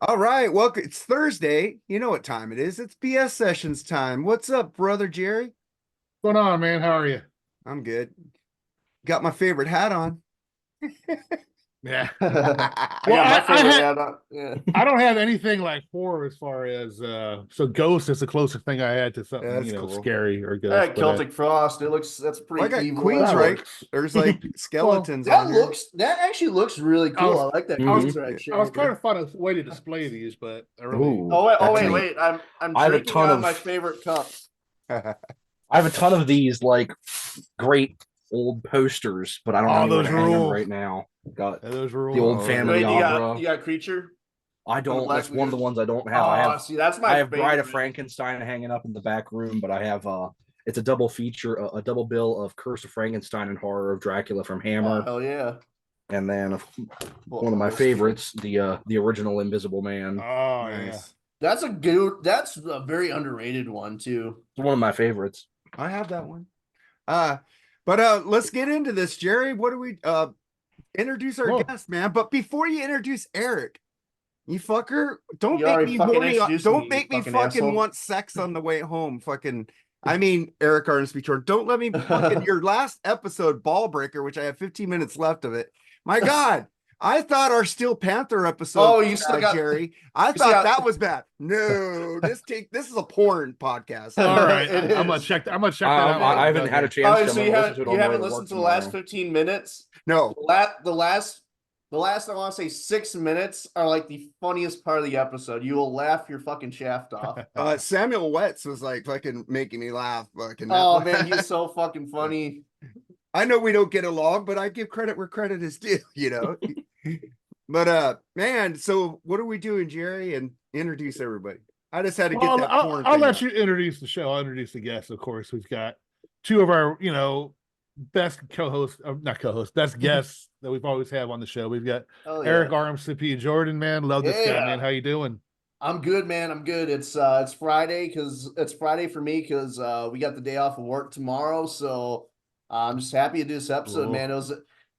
All right, welcome. It's Thursday. You know what time it is. It's BS sessions time. What's up, brother Jerry? What's going on, man? How are you? I'm good. Got my favorite hat on. Yeah. I Well, got my I favorite had ad on. Yeah. I don't have anything like horror as far as so Ghost is the closest thing I had to something, That's cool. scary or I Ghost. got Celtic Frost. That's Well, I pretty got evil. Queens, that right? works. There's like skeletons That on here. actually looks really I was- cool. I like that I was, Queensryche I was shirt. trying to find a way to display these, but I really Ooh, Oh that's wait. neat. I'm I have a drinking ton out of- my favorite cup. I have a ton of these like great old posters, but I don't Oh, know anywhere those to hang them rule. right now. Got those the rule. old Oh, Family Wait, Opera. you got Creature? I don't. Black That's one of the Lagoon? ones I don't have. Oh, see, that's my I have Bride of favorite. Frankenstein hanging up in the back room, but I have it's a double feature, a double bill of Curse of Frankenstein and Horror of Dracula from Oh, Hammer, hell yeah. and then Well, one of my this- favorites, the original Invisible Man. Oh Nice. That's a very underrated one too. It's one of my favorites. I have that one. Let's get into this, Jerry. What do we introduce our Cool. guest, man? But before you introduce Eric, you fucker, don't You make already me fucking horny. introduced Don't me, make me fucking fucking asshole. want sex on the way home. Fucking, I mean, Eric Arnsby Jordan. Don't let me fucking your last episode, Ball Breaker, which I have 15 minutes left of it. My God, I thought our Steel Panther episode. Oh, was you still bad, got- Jerry. I you thought still got- that was bad. No, this is a porn podcast. All right, It I'm gonna is. check. I'm gonna check that out. I haven't had a chance Oh, to so I'm you gonna haven't listen to it on the way to listened work to the last tomorrow. 15 minutes? No, The last I want to say 6 minutes are like the funniest part of the episode. You will laugh your fucking shaft off. Samuel Wetz was like fucking making me laugh. Fucking. Oh man, he's so fucking funny. I know we don't get along, but I give credit where credit is due, you know. But man, so what are we doing, Jerry? And introduce everybody. I just had to get Well, that I'll, porn I'll thing let out. you introduce the show. I'll introduce the guests. Of course, we've got two of our, best co-hosts, not co-hosts, best guests that we've always have on the show. We've got Oh, yeah. Eric Armstrong, Jordan, man. Love this guy, Yeah. man. How you doing? I'm good, man. I'm good. It's Friday for me because we got the day off of work tomorrow. So I'm just happy to do this episode, Cool. man.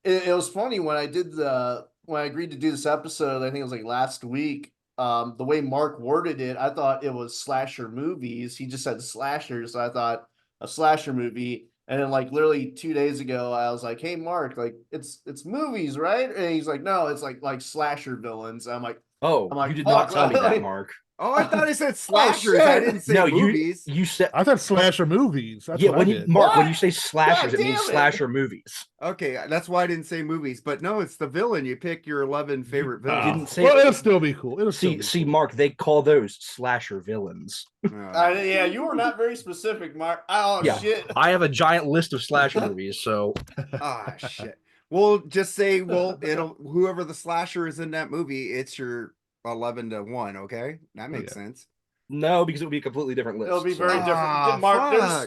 It was funny when I agreed to do this episode. I think it was like last week. The way Mark worded it, I thought it was slasher movies. He just said slashers. So I thought a slasher movie. And then like literally 2 days ago, I was like, "Hey, Mark, like it's movies, right?" And he's like, "No, it's like slasher villains." I'm like, Oh, I'm like, you did not fuck, tell me that, like- Mark. Oh, I thought I said slashers. I shit. didn't say No, movies. you said I thought slasher movies. That's yeah. what When I you did. Mark, when What? you say slashers, God it means damn it. slasher movies. Okay, that's why I didn't say movies. But no, it's the villain. You pick your 11 favorite Oh. villains. Didn't say- Well, it'll still be cool. It'll still See, be cool. Mark, they call those slasher villains. Yeah, you were not very specific, Mark. Oh Yeah. shit! I have a giant list of slasher movies, so Ah, shit. We'll just say, it'll whoever the slasher is in that movie, it's your 11 to 1. Okay, that makes sense. no, because it would be a completely different list. It'll be very so. different. Ah, Mark,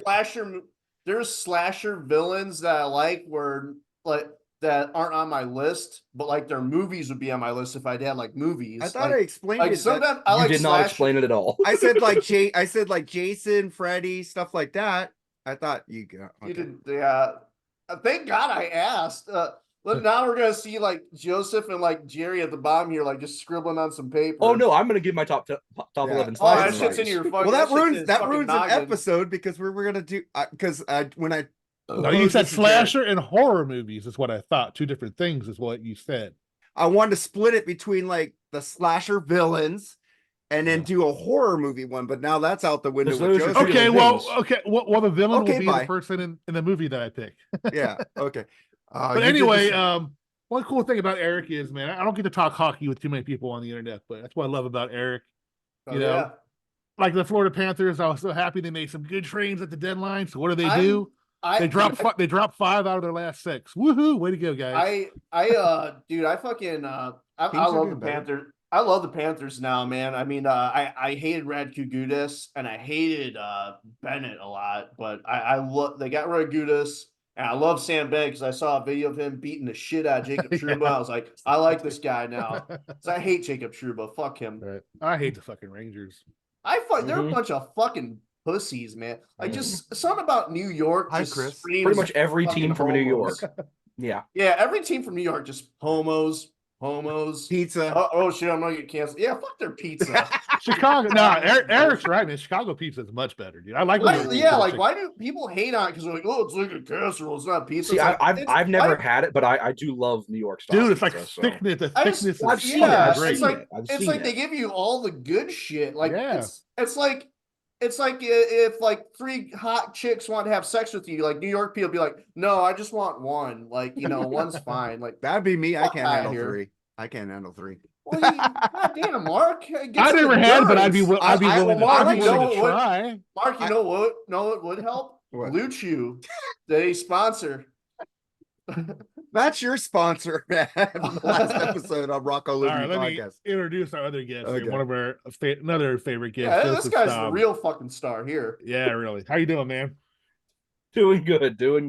fuck. there's slasher villains that I like that aren't on my list, but like their movies would be on my list if I had like movies. I thought like, I explained like it. that- sometimes I You like did not slasher. explain it at all. I said like Jason, Freddy, stuff like that. I thought you got. You Okay. did, yeah. Thank God I asked. But now we're gonna see like Joseph and like Jerry at the bottom here, like just scribbling on some paper. Oh no, I'm gonna give my top Yeah. 11 Oh, that slasher shit's in movies. your fucking. Well, that shit's in his ruins fucking an noggin. episode because we're gonna do because when I No, you Oh, said this is Jared. slasher and horror movies is what I thought. Two different things is what you said. wanted to split it between like the slasher villains and then do a horror movie one, but now that's out the window. Because With those are Joseph. two Okay, different well, the villain Okay, will be bye. the person in the movie that I pick. Yeah. Okay. But You did anyway, the- one cool thing about Eric is, man, I don't get to talk hockey with too many people on the internet, but that's what I love about Eric. Oh, you know, yeah. Like the Florida Panthers, I was so happy they made some good trades at the deadline. So what do they I'm- do? I They dropped 5 out of their last 6. Woohoo! Way to go, guys! Dude, I fucking I Things are love the getting better. Panthers. I love the Panthers now, man. I mean, I hated Radko Gudas and I hated Bennett a lot, but I love they got rid of Gudas and I love Sam Bennett because I saw a video of him beating the shit out of Jacob Yeah. Trouba. I was like, I like this guy now. 'Cause I hate Jacob Trouba. Fuck him. Right. I hate the fucking Rangers. They're a Mhm. bunch of fucking pussies, man. Like just something about New York. Hi, Just Chris. screams Pretty much every fucking team from New homos. York. Yeah. Yeah, every team from New York just homos. homos. Pizza. Oh shit, I'm gonna get canceled. Yeah, fuck their pizza. Chicago. No, Eric's right, man. Chicago pizza is much better, dude. I like. New York Yeah, pizza. like why do people hate on it? Because they're like, oh, it's like a casserole, it's not pizza. See, It's like, I've never had it, but I do love New York style. Dude, it's like pizza, so. thickness. The I just- thickness I've is seen fucking it. I've great. it's seen like it. I've it's seen like it. they give you all the good shit. Like Yeah. it's like if like three hot chicks want to have sex with you, like New York people be like, no, I just want one. Like, one's fine. Like, That'd be me. I Fuck can't outta handle here. 3. I can't handle 3. well, God damn, Mark. Get I some never had, but I'd be endurance. I'd be I- willing to, Mark, I'd be you know willing to what- try. Mark, you know what? No, it would help. What? Blue Chew, they sponsor. That's your sponsor, man. The last episode of Rocco All Living right, let me Podcast. introduce our other guest. Here, Okay. one of our another favorite guests. Yeah, this Joseph guy's Staub. the real fucking star here. Yeah, really. How you doing, man? Doing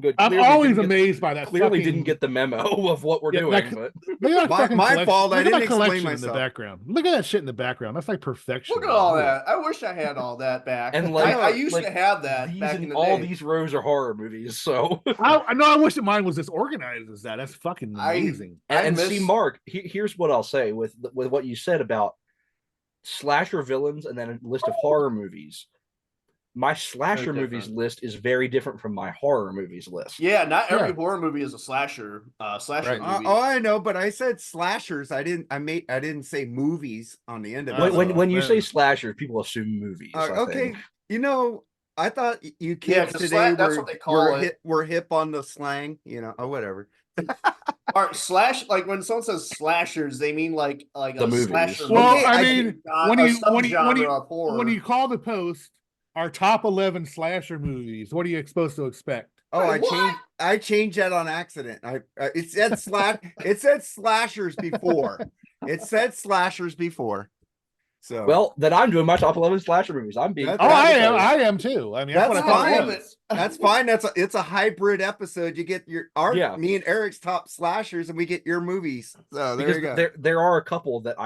good. I'm Clearly always didn't get- amazed by that. Clearly fucking, didn't get the memo of what we're Yeah, doing, that- but Look at that My- fucking my collection. fault, I Look at didn't that explain collection in myself. the background. Look at that shit in the background. That's like perfection. Look at all man. that. I wish I had all that back. And, like- I used like, to have that these back and in the all day. these rows are horror movies. So I know. I wish that mine was as organized as that. That's fucking amazing. I and see, miss- Mark, here's what I'll say with what you said about slasher villains and then a list of horror movies. My slasher Very movies different. list is very different from my horror movies list. Yeah, not every Yeah. horror movie is a slasher. Slasher Right. movie. Oh, I know, but I said slashers. I didn't say movies on the end of it. When you man. say slashers, people assume movies. I Okay, think. I thought you Yeah, kids 'cause today that's were, what they call it. We're hip on the slang, or whatever. Or slash, like when someone says slashers, they mean like The a movies. slasher. Well, movie. I mean, when a you- when you- when you- subgenre of horror. When you call the post our top 11 slasher movies, what are you supposed to expect? Oh, Wait, what? I changed that on accident. It said slashers before. It said slashers before. So Well, then I'm doing my top 11 slasher movies. I'm being. That's- Oh, I am. because- I am too. I mean, that's, That's what I fine. thought it was. that's fine. It's a hybrid episode. You get Yeah. me and Eric's top slashers, and we get your movies. So there you go. Because there are a couple that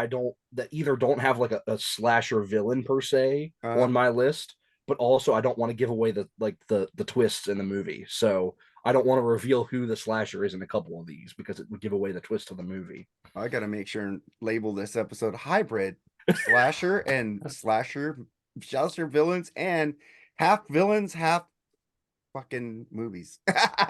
that either don't have like a slasher villain per se Uh-huh. on my list, but also I don't want to give away the twists in the movie. So I don't want to reveal who the slasher is in a couple of these because it would give away the twist of the movie. I got to make sure and label this episode hybrid slasher and slasher villains and half villains, half fucking movies.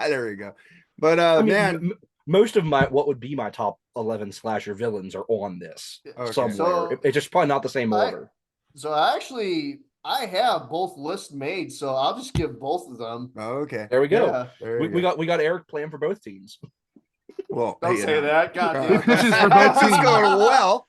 There you go. But I mean, man, most of what would be my top 11 slasher villains are on this Okay. somewhere. So- It's just probably not the same order. So I have both lists made, so I'll just give both of them. okay. There we go. Yeah. There We you go. got Eric playing for both teams. Well, Don't say that. God damn. This is for both That's teams. going well.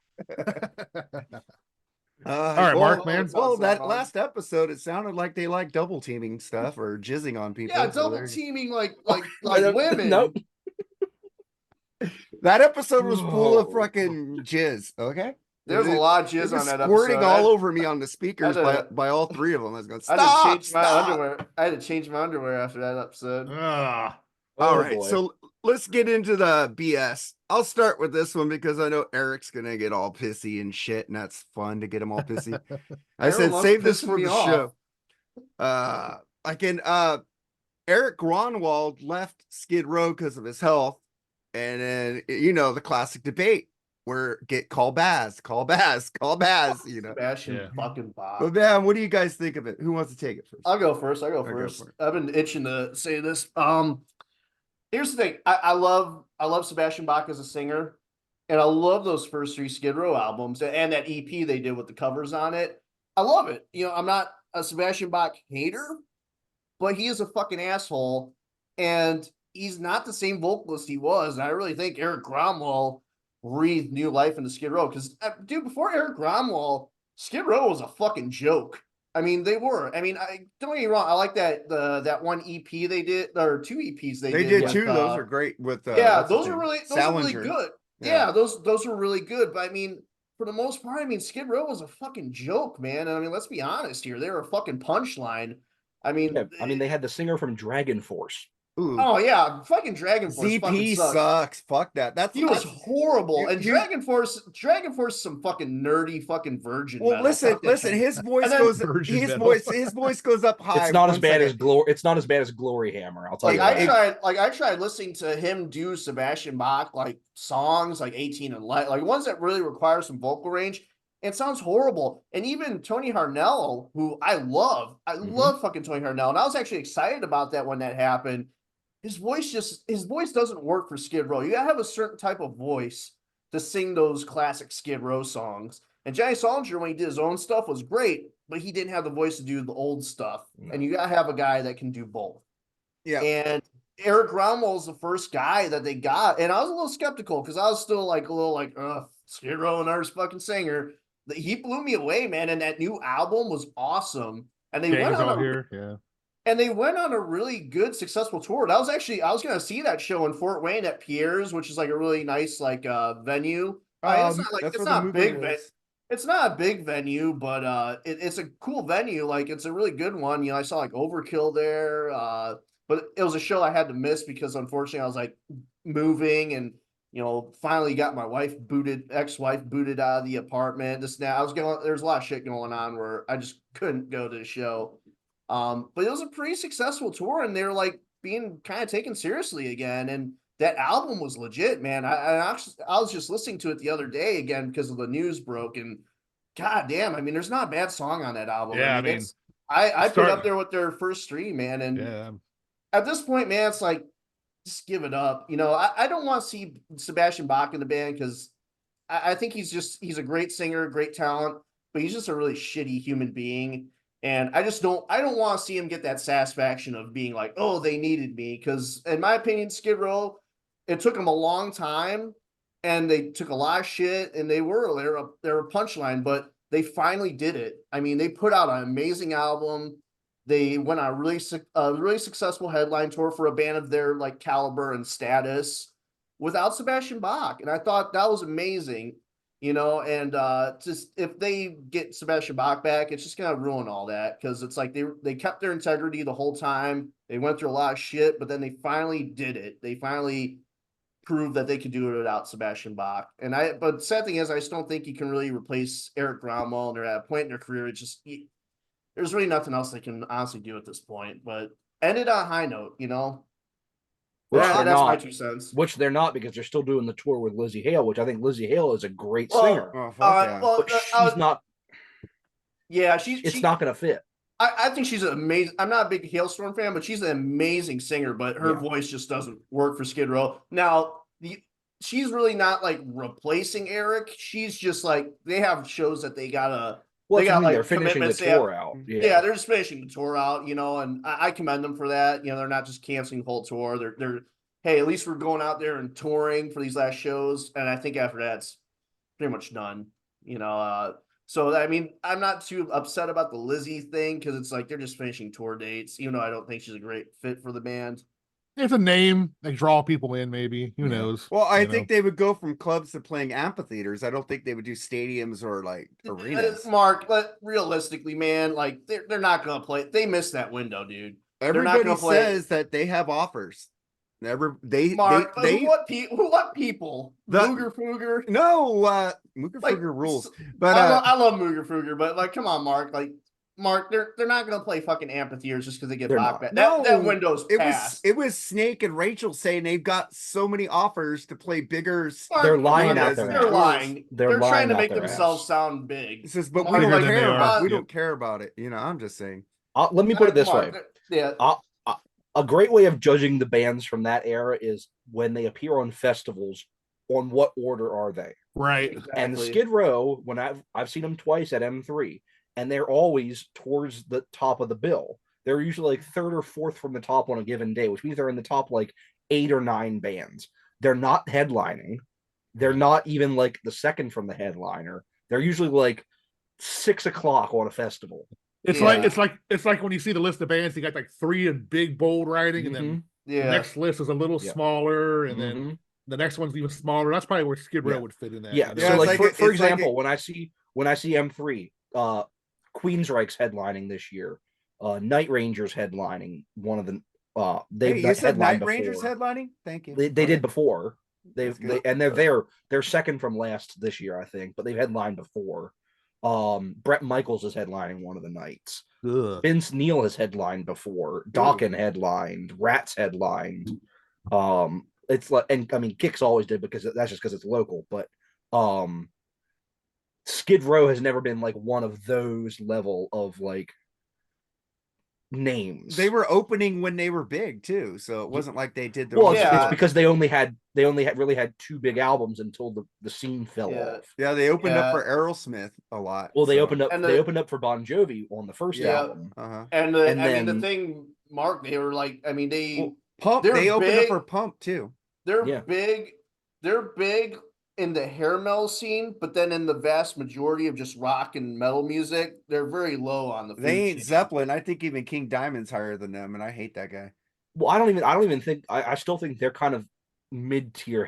All right, Mark, man. Well, that Sounds last episode, it sounded like they like double teaming stuff or jizzing on people. Yeah, so double there- teaming like No, women. Nope. That episode was full of Whoa. fucking jizz. Okay, There's a It- lot of it jizz was on that squirting episode. all over me on the speakers had to- by all three of them. I was going, I had to stop, change my stop." underwear. I had to change my underwear after that episode. Ah, All Oh, right, boy. so let's get into the BS. I'll start with this one because I know Eric's gonna get all pissy and shit, and that's fun to get him all pissy. I Aaron said loves save this pissing for me the off. show. Eric Gronwald left Skid Row because of his health, and then the classic debate where call Baz. Sebastian Yeah. fucking Bob. But man, what do you guys think of it? Who wants to take it first? I'll go first. I'll go go first. for it. I've been itching to say this. Here's the thing. I love Sebastian Bach as a singer, and I love those first three Skid Row albums and that EP they did with the covers on it. I love it. I'm not a Sebastian Bach hater, but he is a fucking asshole, and he's not the same vocalist he was. And I really think Eric Gromwell breathed new life into Skid Row because, dude, before Eric Gromwell, Skid Row was a fucking joke. I mean, they were. I mean, don't get me wrong. I like that one EP they did, or two EPs they did. They did with, too. Those are great. With yeah, what's his those are name? really Salinger. good. Yeah. Yeah, those are really good. But I mean, for the most part, I mean, Skid Row was a fucking joke, man. And I mean, let's be honest here. They were a fucking punchline. I mean, Yeah, I mean, they had the singer from Dragon Force. Ooh. Oh yeah, fucking Dragon Force fucking ZP sucks. sucks. Fuck that. That's He was horrible. you- And you- Dragon Force is some fucking nerdy fucking virgin well. metal. Listen. His voice then goes. Version His metal. voice goes up high. It's not as once bad I- as glory. It's not as bad as Glory Hammer. I'll tell Like you I that. tried listening to him do Sebastian Bach like songs like 18 and Light, like ones that really require some vocal range. It sounds horrible. And even Tony Harnell, who I love fucking Tony Harnell. And I was actually excited about that when that happened. His voice doesn't work for Skid Row. You gotta have a certain type of voice to sing those classic Skid Row songs. And Johnny Solinger, when he did his own stuff, was great, but he didn't have the voice to do the old stuff. And you gotta have a guy that can do both. Yeah. And Eric Rommel is the first guy that they got. And I was a little skeptical because I was still like a little like, Skid Row and ours fucking singer. He blew me away, man. And that new album was awesome. And they Gang went is on all a, here. Yeah. and they went on a really good, successful tour. I was gonna see that show in Fort Wayne at Pierre's, which is like a really nice like venue. It's not like that's it's where the not big. movement was. It's not a big venue, but it's a cool venue. Like it's a really good one. You know, I saw like Overkill there, but it was a show I had to miss because unfortunately I was like moving and finally got my ex-wife booted out of the apartment. There's a lot of shit going on where I just couldn't go to the show. But it was a pretty successful tour, and they were like being kind of taken seriously again. And that album was legit, man. I was just listening to it the other day again because of the news broke, and god damn, I mean, there's not a bad song on that album. Yeah, I put it up there with their first three, man. And Yeah. at this point, man, it's like just give it up. I don't want to see Sebastian Bach in the band because I think he's a great singer, great talent, but he's just a really shitty human being. And I don't want to see him get that satisfaction of being like, oh, they needed me. Because in my opinion, Skid Row, it took them a long time and they took a lot of shit and they were a punchline, but they finally did it. I mean, they put out an amazing album. They went on a really successful headline tour for a band of their like caliber and status without Sebastian Bach. And I thought that was amazing. And just if they get Sebastian Bach back, it's just gonna ruin all that because it's like they kept their integrity the whole time. They went through a lot of shit, but then they finally did it. They finally proved that they could do it without Sebastian Bach. But sad thing is, I just don't think you can really replace Eric Rommel. And they're at a point in their career, there's really nothing else they can honestly do at this point. But end it on a high note, Which Well, they're that's my not. 2 cents. Which they're not because they're still doing the tour with Lizzie Hale, which I think Lizzie Hale is a great Well, singer. Oh, fuck yeah. Well, But she's not. yeah, It's not going to fit. I think she's an amazing. I'm not a big Hailstorm fan, but she's an amazing singer. But her Yeah. voice just doesn't work for Skid Row. Now, she's really not like replacing Eric. She's just like they have shows that they gotta. Well, They that's got, what I mean, like, they're finishing the commitments they have- tour out. Yeah. They're just finishing the tour out, and I commend them for that. They're not just canceling the whole tour. They're hey, at least we're going out there and touring for these last shows. And I think after that, it's pretty much done. So I mean, I'm not too upset about the Lizzie thing because it's like they're just finishing tour dates, even though I don't think she's a great fit for the band. It's a name like draw people in, maybe. Who knows? Well, I you know? think they would go from clubs to playing amphitheaters. I don't think they would do stadiums or like arenas. Mark, but realistically, man, like they're not gonna play. They missed that window, dude. not Everybody gonna play- says that they have offers. Mark, what people? The- Mooger Fooger. No, Mooger Like, Fooger rules. s- But I love Mooger Fooger, but like, come on, Mark. Like, Mark, they're not gonna play fucking amphitheaters just because they get They're Bach not. back. No, That window's it passed. was Snake and Rachel saying they've got so many offers to play bigger. Mark, They're lying out they're their They're ass. lying. They're They're trying lying to out make their themselves ass. sound big. It says, but we Mark, don't Bigger than they care. are. We Yeah. don't care about it. I'm just saying. Let me put it this Mark, way. Yeah. A great way of judging the bands from that era is when they appear on festivals, on what order are they? Right. And exactly. Skid Row, when I've seen them twice at M3, and they're always towards the top of the bill. They're usually like third or fourth from the top on a given day, which means they're in the top like 8 or 9 bands. They're not headlining. They're not even like the second from the headliner. They're usually like 6 o'clock on a festival. It's Yeah. like when you see the list of bands, you got like 3 in big bold writing, and then the Yeah. next list is a little Yeah. smaller, and then Mhm. the next one's even smaller. That's probably where Skid Row Yeah. would fit in that. Yeah. Yeah, So it's like, like for, a- for it's like example, a- when I see M3, Queensryche's headlining this year, Night Rangers headlining one of the They've Hey, you said headlined Night Rangers before. headlining? Thank you. They Okay. did before. That's They good. and they're second from last this year, I think, but they've headlined before. Brett Michaels is headlining one of the nights. Ugh. Vince Neil has headlined before. Dawkins headlined. Rats headlined. It's like, and I mean, Kicks always did because that's just because it's local, but Skid Row has never been like one of those level of like names. They were opening when they were big too, so it wasn't like they did their well, own it's, Yeah. it's because they only had really had two big albums until the scene fell Yeah. off. Yeah, they opened up Yeah. for Aerosmith a lot. Well, they so- opened up And they the- opened up for Bon Jovi on the first Yeah. album. Uh-huh. And, And I mean, the then- thing, Mark, they were like, I mean, Well, Pump. They're They opened up big. for Pump too. they're Yeah. big. They're big in the hair metal scene, but then in the vast majority of just rock and metal music, they're very low on the. They food ain't chain. Zeppelin. I think even King Diamond's higher than them, and I hate that guy. Well, I don't even think I still think they're kind of mid-tier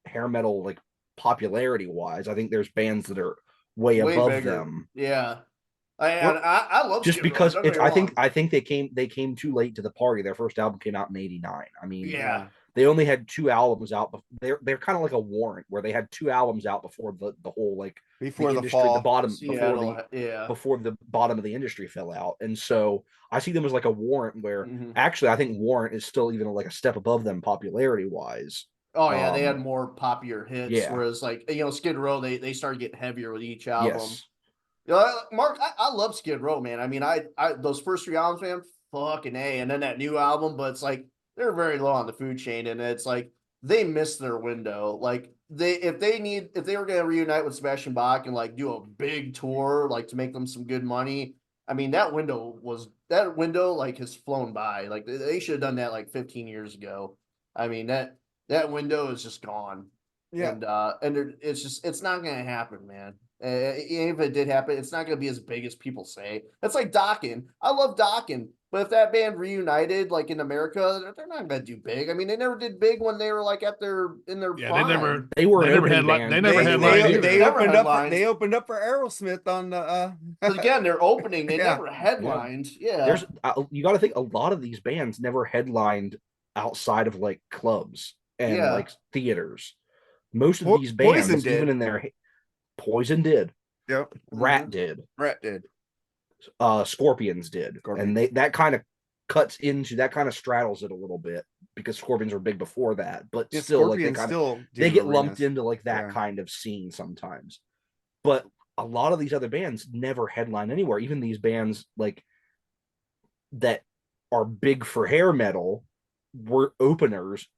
hair metal like popularity wise. I think there's bands that are way Way above bigger. them. Yeah, Well, I love Just Skid Row, because don't get it's me wrong. I think they came too late to the party. Their first album came out in '89. I mean, Yeah. they only had two albums out. They're kind of like a Warrant where they had two albums out before the whole like Before the industry, fall. the bottom Seattle, yeah. before the bottom of the industry fell out. And so I see them as like a Warrant where Mhm. actually I think Warrant is still even like a step above them popularity wise. Oh yeah, they had Um, more popular hits. yeah. Whereas like Skid Row, they started getting heavier with each album. Yes. Mark, I love Skid Row, man. I mean, I those first three albums, man, fucking A. And then that new album, but it's like they're very low on the food chain, and it's like they missed their window. Like if they were gonna reunite with Sebastian Bach and like do a big tour, like to make them some good money. I mean, that window like has flown by. Like they should have done that like 15 years ago. I mean, that window is just gone. Yeah. It's not gonna happen, man. If it did happen, it's not gonna be as big as people say. It's like Dokken. I love Dokken, but if that band reunited like in America, they're not gonna do big. I mean, they never did big when they were like in their Yeah, prime. they never. They were They an never opening headli- band. they never They, headlined they, either. they Never opened up. headlined. They opened up for Aerosmith on the. But again, they're opening. They Yeah. never headlined. Yeah. There's you got to think a lot of these bands never headlined outside of like clubs and Yeah. like theaters. Most of Po- these bands, Poison did. even in their Poison did, Yep. Rat did, Brett did. Scorpions did, Scorpions. and that kind of straddles it a little bit because Scorpions were big before that, but Yeah, still like Scorpions still do they get lumped arenas. into like that Yeah. kind of scene sometimes. But a lot of these other bands never headline anywhere. Even these bands like that are big for hair metal were openers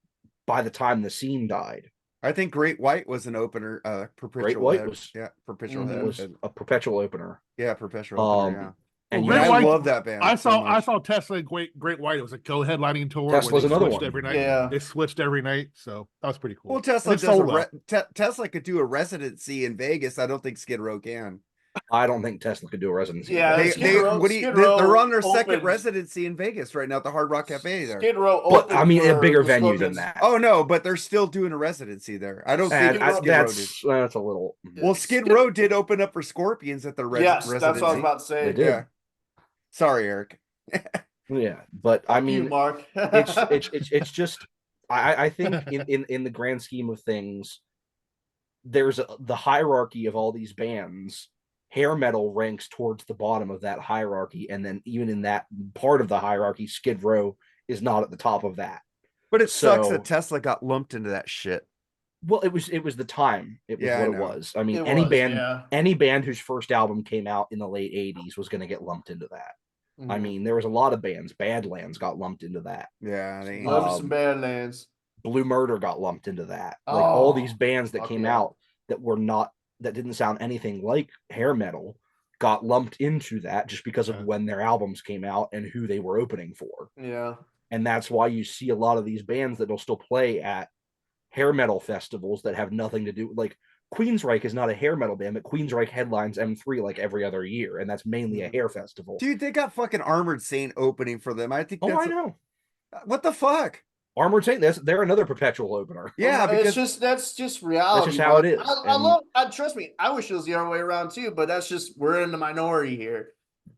by the time the scene died. I think Great White was an opener. Perpetual White Head. was- Yeah, Perpetual Mhm. Head. It was a perpetual opener. Yeah, Perpetual opener. Yeah. And Well, you And Great know, I White- love that band. I so saw much. Tesla and Great White. It was a co-headlining tour. Tesla's where they another switched one. every night. Yeah. They switched every night, so that was pretty cool. Well, Tesla And does it sold well. Tesla could do a residency in Vegas. I don't think Skid Row can. I don't think Tesla could do a residency. Yeah, They, Skid they, Row- what do you, Skid they- Row they're on their second opened- residency in Vegas right now at the Hard Rock Cafe there. Skid Row but opened I mean a for bigger the venue than Scorpions. that. Oh no, but they're still doing a residency there. I don't And think Skid Row- Skid Row did. that's a little. Well, Skid Row did open up for Scorpions at the Yes, residency. that's what I was about to say. They did. Yeah. Sorry, Eric. Yeah, but I You, mean, Mark. it's just I think in the grand scheme of things, there's the hierarchy of all these bands. Hair metal ranks towards the bottom of that hierarchy, and then even in that part of the hierarchy, Skid Row is not at the top of that. But it sucks So- that Tesla got lumped into that shit. Well, it was the time. It was Yeah, I what it know. was. I mean, It any was, band yeah. any band whose first album came out in the late '80s was going to get lumped into that. I Mhm. mean, there was a lot of bands. Badlands got lumped into that. Yeah, they, Love um, some Badlands. Blue Murder got lumped into that. Like all Oh, these bands that fuck came yeah. out that didn't sound anything like hair metal got lumped into that just because of Yeah. when their albums came out and who they were opening for. Yeah. And that's why you see a lot of these bands that'll still play at hair metal festivals that have nothing to do like Queensryche is not a hair metal band, but Queensryche headlines M3 like every other year, and that's mainly a hair festival. dude, they got fucking Armored Saint opening for them. I think Oh, that's I know. what the fuck. Armored Saint, they're another perpetual opener. Yeah, Well, because that's just reality. how but it is, I and- love. Trust me. I wish it was the other way around too, but that's just we're in the minority here.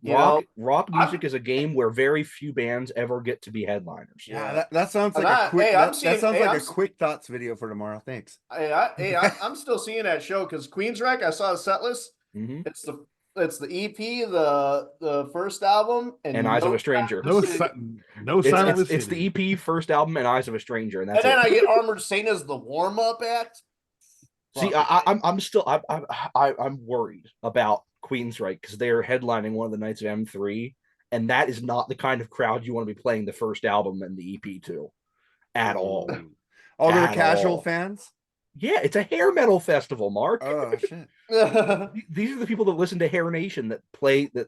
You know, rock I- music is a game where very few bands ever get to be headliners. Yeah, that sounds And like a quick. hey, I'm that seeing- sounds hey, like I'm a s- quick thoughts video for tomorrow. Thanks. I'm still seeing that show because Queensryche, I saw the set list. Mhm. It's the EP, the first album, And Eyes of a Stranger. No, City. no It's, Silent it's the EP, first album, and Eyes of a Stranger, and And that's then it. I get Armored Saint as the warm up act. See, I'm still I'm worried about Queensryche because they're headlining one of the nights of M3, and that is not the kind of crowd you want to be playing the first album and the EP to, at all. Oh, they're At casual all. fans. Yeah, it's a hair metal festival, Mark. Oh shit. These are the people that listen to Hair Nation that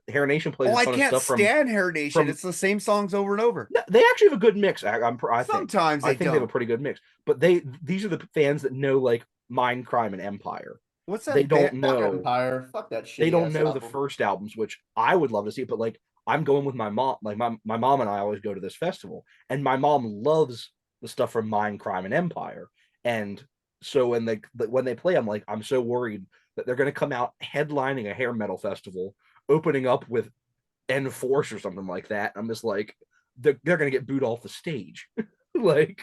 Hair Nation plays. Oh, a I ton of can't stuff from. stand Hair Nation. from- It's the same songs over and over. No, they actually have a good mix. I think. Sometimes I they think they have a don't. pretty good mix. But these are the fans that know like Mind, Crime, and Empire. What's that? They don't band- Fuck know. Empire. Fuck that shit. They don't know the first albums, which I would love to see. But like, I'm going with my mom. Like my mom and I always go to this festival, and my mom loves the stuff from Mind, Crime, and Empire. And so when they play, I'm like, I'm so worried that they're going to come out headlining a hair metal festival, opening up with Enforce or something like that. I'm just like, they're going to get booed off the stage. Like,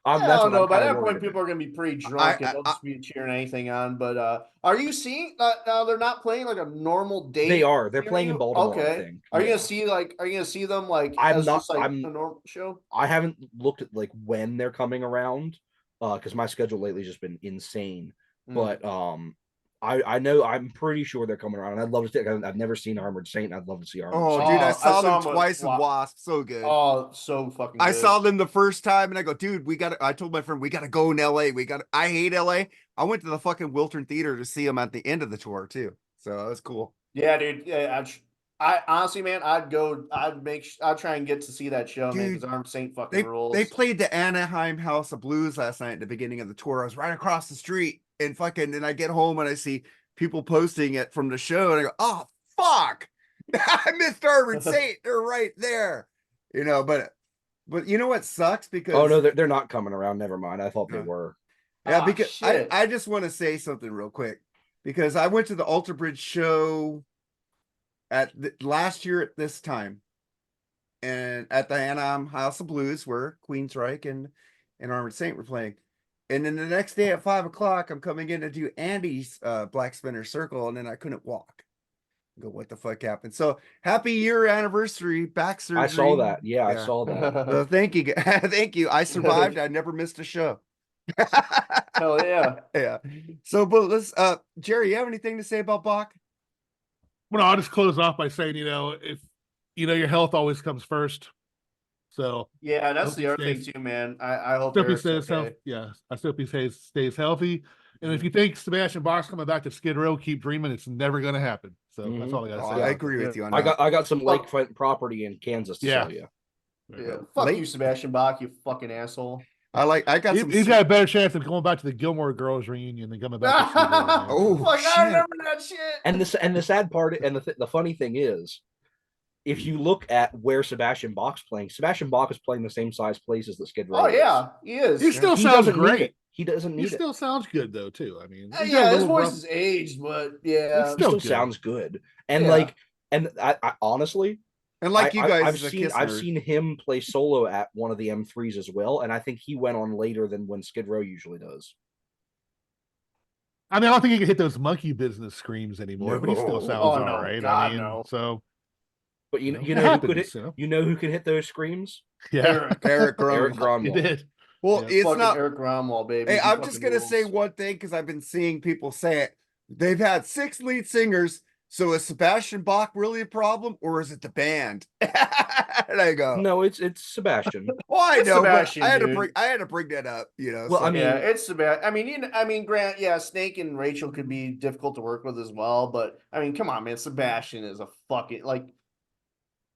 I that's don't what know. I'm By kinda that worried point, people about. are gonna be pretty drunk and they'll just be cheering anything on. But are you seeing that now? They're not playing like a normal date. They are. They're near playing in you? Baltimore. I Okay. think. Are you Yeah. gonna see like? Are you gonna see them like? I'm as not- just, like, I'm- a normal show. I haven't looked at like when they're coming around, because my schedule lately has just been insane. Mm. But I know I'm pretty sure they're coming around. And I'd love to see. I've never seen Armored Saint. I'd love to see Armored Oh, Saint. dude, Oh, I I saw saw them them with twice with Wasp. Wasp. So good. Oh, so fucking. I good. saw them the first time and I go, dude, I told my friend, we got to go in LA. I hate LA. I went to the fucking Wiltern Theater to see them at the end of the tour too. So that was cool. Yeah, dude. Yeah, I honestly, man, I'd go. I'd try and get to see that show, man, Dude, because Arm Saint fucking rules. They played the Anaheim House of Blues last night at the beginning of the tour. I was right across the street and I get home and I see people posting it from the show and I go, oh, fuck. I missed Armored Saint. They're right there. You know, but you know what sucks? Because Oh no, they're not coming around. Never mind. I thought they No. were. yeah, Ah, because shit. I just want to say something real quick because I went to the Alter Bridge show last year at this time, and at the Anaheim House of Blues where Queensryche and Armored Saint were playing, and then the next day at 5 o'clock I'm coming in to do Andy's Black Spinner Circle, and then I couldn't walk. I go, what the fuck happened? So happy year anniversary back surgery. I saw that. Yeah, I Yeah. saw that. So thank you, thank you. I survived. I never missed a show. Hell yeah. Yeah. So, but let's, Jerry, you have anything to say about Bach? Well, I'll just close off by saying, if your health always comes first. So Yeah, that's Hope the he other thing stays- too, man. I hope hope he Eric's stays okay. healthy. Yeah, I hope he stays healthy. And if you think Sebastian Bach's coming back to Skid Row, keep dreaming. It's never going to happen. So that's Mhm. all I got Oh, to say. I agree with you on I that. got some Fuck. lakefront property in Kansas to Yeah. sell you. Yeah. Fuck Late- you, Sebastian Bach, you fucking asshole. I got some. He's got a better chance of going back to the Gilmore Girls reunion than coming back to Skid Row. man. Oh, Fuck, shit. I remember that shit. And the sad part and the funny thing is, if you look at where Sebastian Bach's playing, Sebastian Bach is playing the same size places that Skid Row. Oh is. yeah, he is. He still He sounds doesn't need great. it. He doesn't He need it. still sounds good though too. I mean, he's got a yeah, his little voice rough- is aged, but yeah. It's He still still good. sounds good. And Yeah. and I honestly, And like you guys, I've as a seen Kiss I've nerd. seen him play solo at one of the M3s as well, and I think he went on later than when Skid Row usually does. I mean, I don't think he can hit those monkey business screams anymore, but he still No. sounds Oh, all no. right. God, I mean, no. so But you it know who could happens, hit, you know who can hit those screams? yeah, Eric, Eric Eric Gromwell. he Gromwell. did. Well, Yeah. it's fucking not. Eric Gromwell, baby. Hey, He I'm just fucking gonna say rules. one thing because I've been seeing people say it. They've had 6 lead singers. So is Sebastian Bach really a problem, or is it the band? And I go, No, it's Sebastian. well, I It's know, Sebastian, but dude. I had to bring that up. Well, so- I mean- Yeah, it's about. I mean, Grant. Yeah, Snake and Rachel could be difficult to work with as well. But I mean, come on, man. Sebastian is a fucking like.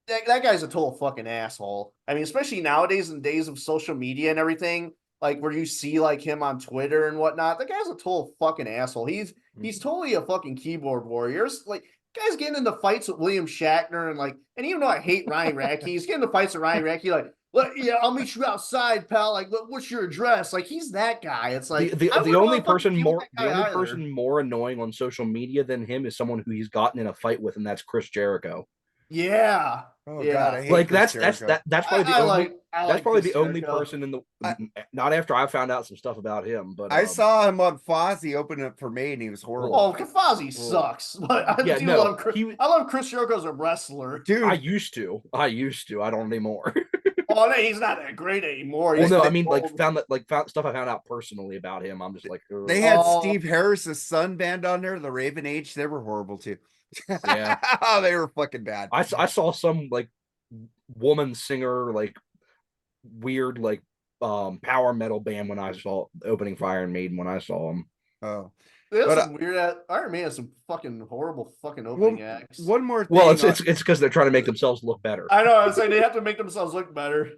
That guy's a total fucking asshole. I mean, especially nowadays in days of social media and everything, like where you see like him on Twitter and whatnot. That guy's a total fucking asshole. He's totally a fucking keyboard warrior. It's like guy's getting into fights with William Shatner and even though I hate Ryan Radke, he's getting into fights with Ryan Radke like. Look, yeah, I'll meet you outside, pal. Like, what's your address? Like, he's that guy. It's like the I wouldn't only wanna fucking person deal more with that the guy only either. person more annoying on social media than him is someone who he's gotten in a fight with, and that's Chris Jericho. Yeah. Oh Yeah. God, I hate Like Chris that's Jericho. that's probably the I only like that's probably Chris the only Jericho. person in the I- not after I found out some stuff about him, but I saw him on Fozzy open up for me, and he was horrible. Oh, Kafazi sucks, but I Yeah, do no, love Chris. he- I love Chris Jericho as a wrestler. Dude, I used to. I don't anymore. Oh, no, he's not that great anymore. Well, He's no, I like mean, like old. found stuff I found out personally about him. I'm just like, ugh. they had Oh. Steve Harris's son band on there, the Raven Age. They were horrible too. Yeah. Oh, they were fucking bad. I saw some like woman singer, like weird, like power metal band when I saw opening for Iron Maiden when I saw him. Oh, There's but, some weird. Iron Man has some fucking horrible fucking opening acts. one more thing. Well, it's on- it's because they're trying to make themselves look better. I know. I was saying they have to make themselves look better.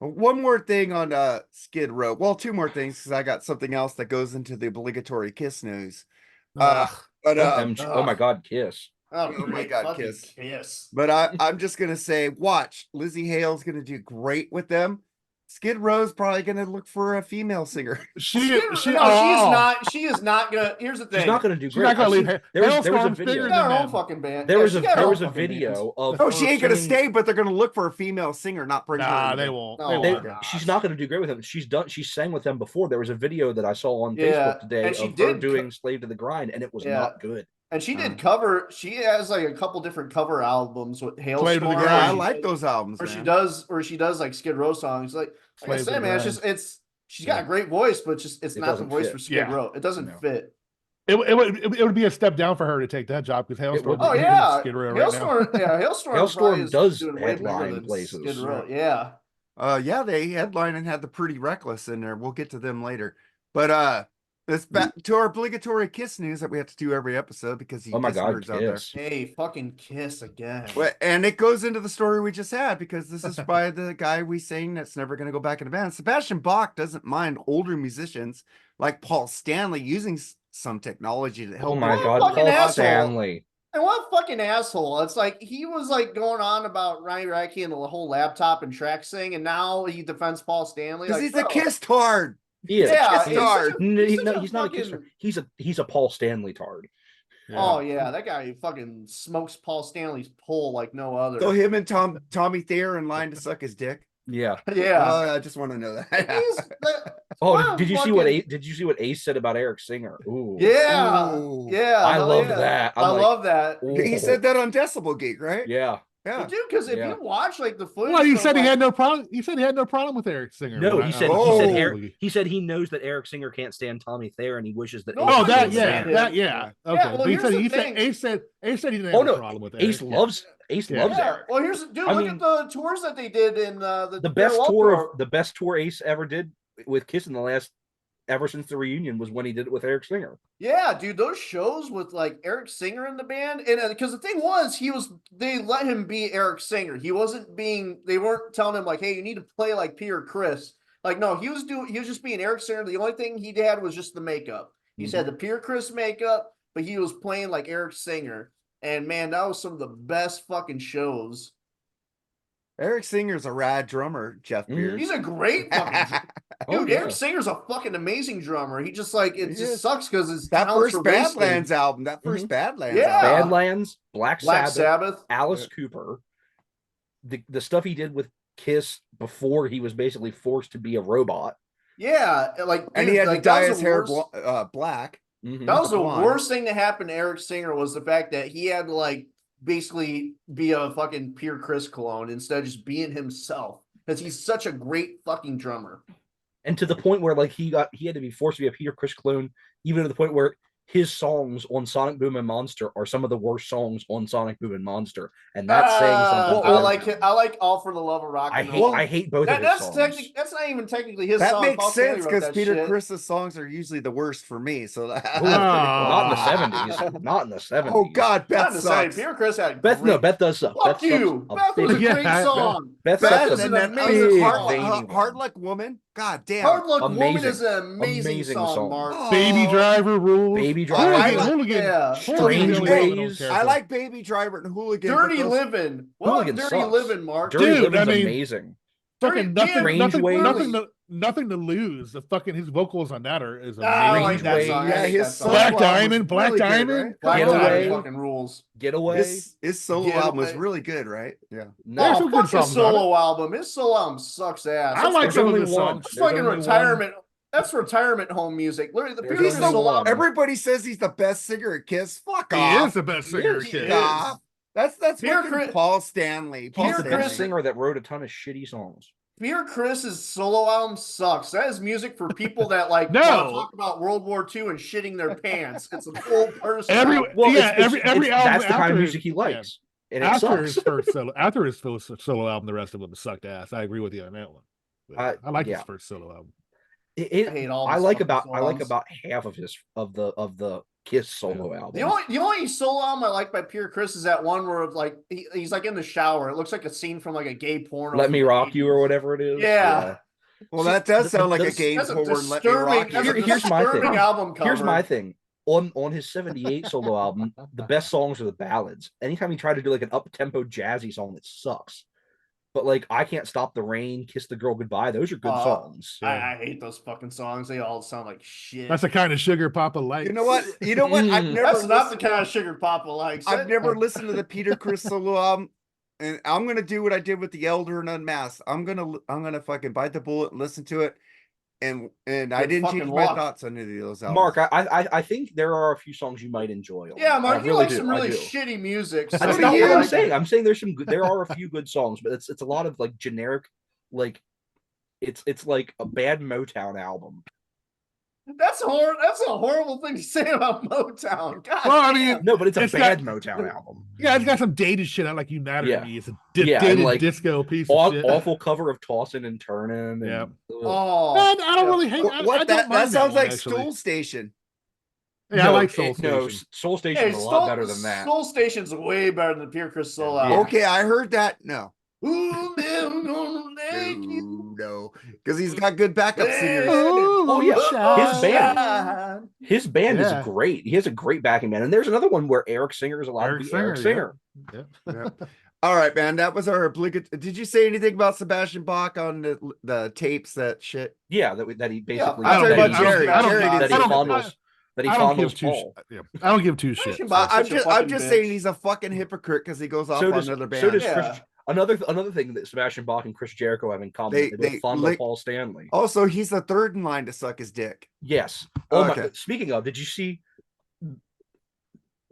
One more thing on Skid Row. Well, two more things because I got something else that goes into the obligatory Kiss news. But Oh my God, Kiss. Oh, Oh my great God, fucking Kiss. Kiss. but I'm just gonna say, watch. Lizzie Hale's gonna do great with them. Skid Row's probably gonna look for a female singer. She No, she she's oh, not. She is not gonna. Here's the thing. She's not going to do She's great. not gonna I've leave. seen- there was a Hailstorm's video. bigger She than got her own them. fucking band. There Yeah, was she a got her there own was a fucking band. video of No, her she ain't gonna singing- stay, but they're gonna look for a female singer, not bring her. Nah, in they there. won't. No, They They- won't. gosh. she's not going to do great with them. She sang with them before. There was a video that I saw on Yeah, Facebook today and she of her did doing "Slave to the Grind," and it was Yeah. not good. And she did cover. She has like a couple different cover albums with Slave to the Hailstorm. Grind. Yeah, I She like does- those albums. Or she man. does like Skid Row songs. Like I Slave to said, the man, Grind. she's got a great voice, but it's It not the doesn't voice fit. for Skid Yeah. Row. It doesn't No. fit. It would be a step down for her to take that job because Hailstorm. would. Oh is yeah, Skid Row right now. Hailstorm. Yeah, Hailstorm. Hailstorm probably is does doing way bigger headline than places. Skid Row. Yeah. Yeah, they headline and had the Pretty Reckless in there. We'll get to them later. But let's back to our obligatory Kiss news that we have to do every episode because you Oh my Kiss God, nerds out there. Kiss! Hey, fucking Kiss again. Well, and it goes into the story we just had because this is by the guy we saying that's never going to go back in a band. Sebastian Bach doesn't mind older musicians like Paul Stanley using some technology to help. Oh my them. God, fucking Paul asshole. Stanley. And what fucking asshole! It's like he was like going on about Ryan Radke and the whole laptop and tracks thing, and now he defends Paul Stanley. Because Like, he's a bro, Kiss tard. He is. Yeah, Kiss he's tard. such a- No, he's such a he's not a fucking- kisser. He's a Paul Stanley tard. Oh yeah, that guy fucking smokes Paul Stanley's pole like no other. So him and Tommy Thayer in line to suck his dick. Yeah. yeah. I just want to know that. Oh, What a did you see what fucking- did you see what Ace said about Eric Singer? Ooh. Yeah, Ooh. yeah. I hell love yeah. that. I'm I like, love that. ooh. He said that on Decibel Geek, right? Yeah. Yeah. Dude, because if Yeah. you watch like the footage, Well, he of, said he like- had no problem. He said he had no problem with Eric Singer. No, but he I- said Oh. he said he knows that Eric Singer can't stand Tommy Thayer and he wishes that No, Ace Oh, was that in the yeah, band. that yeah. Okay, well, but he here's said the he thing. said Ace said he didn't Oh have no, a problem with Ace Eric. loves Yeah. loves Yeah. Eric. Well, here's dude. I Look mean- at the tours that they did in The best tour Ace ever did with Kiss in the last ever since the reunion was when he did it with Eric Singer. Yeah, dude, those shows with like Eric Singer in the band, and because the thing was, they let him be Eric Singer. He wasn't being. They weren't telling him like, hey, you need to play like Peter Chris. Like, no, he was just being Eric Singer. The only thing he had was just the makeup. He Mm-hmm. said the Peter Chris makeup, but he was playing like Eric Singer. And man, that was some of the best fucking shows. Eric Singer's a rad drummer, Jeff Mhm. Beers. He's a great fucking Oh, dude. yeah. Eric Singer's a fucking amazing drummer. He just like it He just is. sucks because his That talents first were wasted. Badlands album. That first Mhm. Badlands Yeah. album. Badlands, Black Black Sabbath, Sabbath. Alice Cooper, the stuff he did with Kiss before he was basically forced to be a robot. Yeah, like And he dude, had like, to dye that was his the hair worst- black. Mhm. That was the Blonde. worst thing to happen to Eric Singer was the fact that he had to like basically be a fucking Peter Chris clone instead of just being himself because he's such a great fucking drummer. And to the point where like he had to be forced to be a Peter Chris clone, even to the point where his songs on Sonic Boom and Monster are some of the worst songs on Sonic Boom and Monster, and that's saying something. I about like him. it. I like All for the Love of Rock I and hate Roll. I hate both of his That's songs. that's not even technically his That song. makes Paul Stanley sense wrote because that Peter shit. Chris's songs are usually the worst for me. So that, Ooh, not in the Ah. 70s. Not in the 70s. oh God, Not Beth to say, sucks. Peter Chris had Beth, no, great- Beth does suck. Fuck Beth you. sucks Beth was a Yeah, great Beth- song. Beth Beth sucks is a an and then amazing Hard, song. veiny Hard one. Luck Woman. God damn. Hard Luck Woman Amazing. is an amazing song, Mark. Oh, Baby Driver rules. Baby Hooligan, Driver. I like- hooligan. yeah. Hooligan Strange really don't Ways. care I for. like Baby Driver and Hooligan. but Dirty those- Living. What Hooligan Dirty sucks. Living, Mark? Dirty Dude, Living's I mean- amazing. fucking Dirty- nothing. Strange Nothing. Ways. Nothing. Nothing to Lose. The fucking his vocals on that is Ah, I amazing. like that Range song. I Yeah, hate his that song. solo Black album was Diamond, Black really good, Diamond. right? Black Get Diamond Away. fucking rules. Getaway. His solo Get album was Away. really good, right? Yeah. No, There's Oh, some good fuck his songs on solo album. His solo album sucks ass. I That's like there's some of only his one. songs. That's There's fucking only retirement. That's retirement home music. Literally, the There's Pierce He's only solo the, one. everybody says he's the best singer at Kiss. Fuck He off. is the best He singer. is, he Kid. is. Stop. That's Pierre fucking Chris- Paul Stanley. Paul He's the Pierre best Chris- Stanley. singer that wrote a ton of shitty songs. Pierre Chris's solo album sucks. That is music for people that like No. want to talk about World War II and shitting their pants. It's a full person. Every- album. Well, Yeah, it's, every album that's the kind of after- music he yeah. likes, and it After his sucks. first solo album, the rest of them sucked ass. I agree with you on that one. But I like his yeah. first solo album. I hate all. I his like fucking about solo I like albums. about half of his of the Kiss solo album. The only solo album I like by Pierre Chris is that one where like he's like in the shower. It looks like a scene from like a gay porno. Let from Me the Rock You or 80s. whatever it is. Yeah. Well, that does sound like a That's- game That's a porn. Let me disturbing. rock That's you. a Here's my thing. disturbing album cover. Here's my thing. On his 78 solo album, the best songs are the ballads. Anytime he tried to do like an up tempo jazzy song, it sucks. But like I Can't Stop the Rain, Kiss the Girl Goodbye, those are good songs. I hate those fucking songs. They all sound like shit. That's the kind of sugar Papa likes. You know what? You know what? I've never That's not the listened- kind of sugar Papa likes. I've never listened to the Peter Chris solo album, and I'm gonna do what I did with the Elder and Unmasked. I'm gonna fucking bite the bullet and listen to it, and I Good didn't fucking change my luck. thoughts on any of those albums. Mark, I think there are a few songs you might enjoy. on Yeah, it. Mark, I you like do, some I really do. shitty music. That's so That's what not you what I'm like. saying. I'm saying there's some good. There are a few good songs, but it's a lot of like generic, like it's like a bad Motown album. That's That's a horrible thing to say about Motown. God Well, I mean, damn. No, but it's a It's bad got- Motown album. yeah, it's got some dated shit. I like United Yeah. to Me. It's a Yeah, and, dated like, disco piece of shit. Awful cover of Tossin' and Turnin'. Yeah. Ugh. Oh, Man, I don't yeah. really hate. I What don't that mind sounds one, like actually. Stool Station. Yeah, I No, like Soul it- Station. No, Soul Station Hey, is a lot better than that. Soul Station's way better than the Pierre Chris solo Yeah. album. Okay, I heard that. No, Ooh, man, gonna make you. no, because he's got good backup singers. Oh, yeah. His band. Shine. His band Yeah. is great. He has a great backing band. And there's another one where Eric Singer is allowed Eric to be Singer, Eric yeah. Singer. Yeah. All right, man, that was our obligatory. Did you say anything about Sebastian Bach on the tapes? That shit. Yeah, that he basically I'm talking that about he- Jerry. I don't- Jerry that did he I don't- fondles that he I don't fondles give two. Paul. Yeah, I don't give two shits. Sebastian so. Bach- I'm such a just fucking saying bitch. he's a fucking hypocrite because he goes off So on does another band. so does Yeah. Chris. Another thing that Sebastian Bach and Chris Jericho have in common. They- They, both they fondle lick- Paul Stanley. Also, he's the third in line to suck his dick. Yes. Oh Okay. my. Speaking of, did you see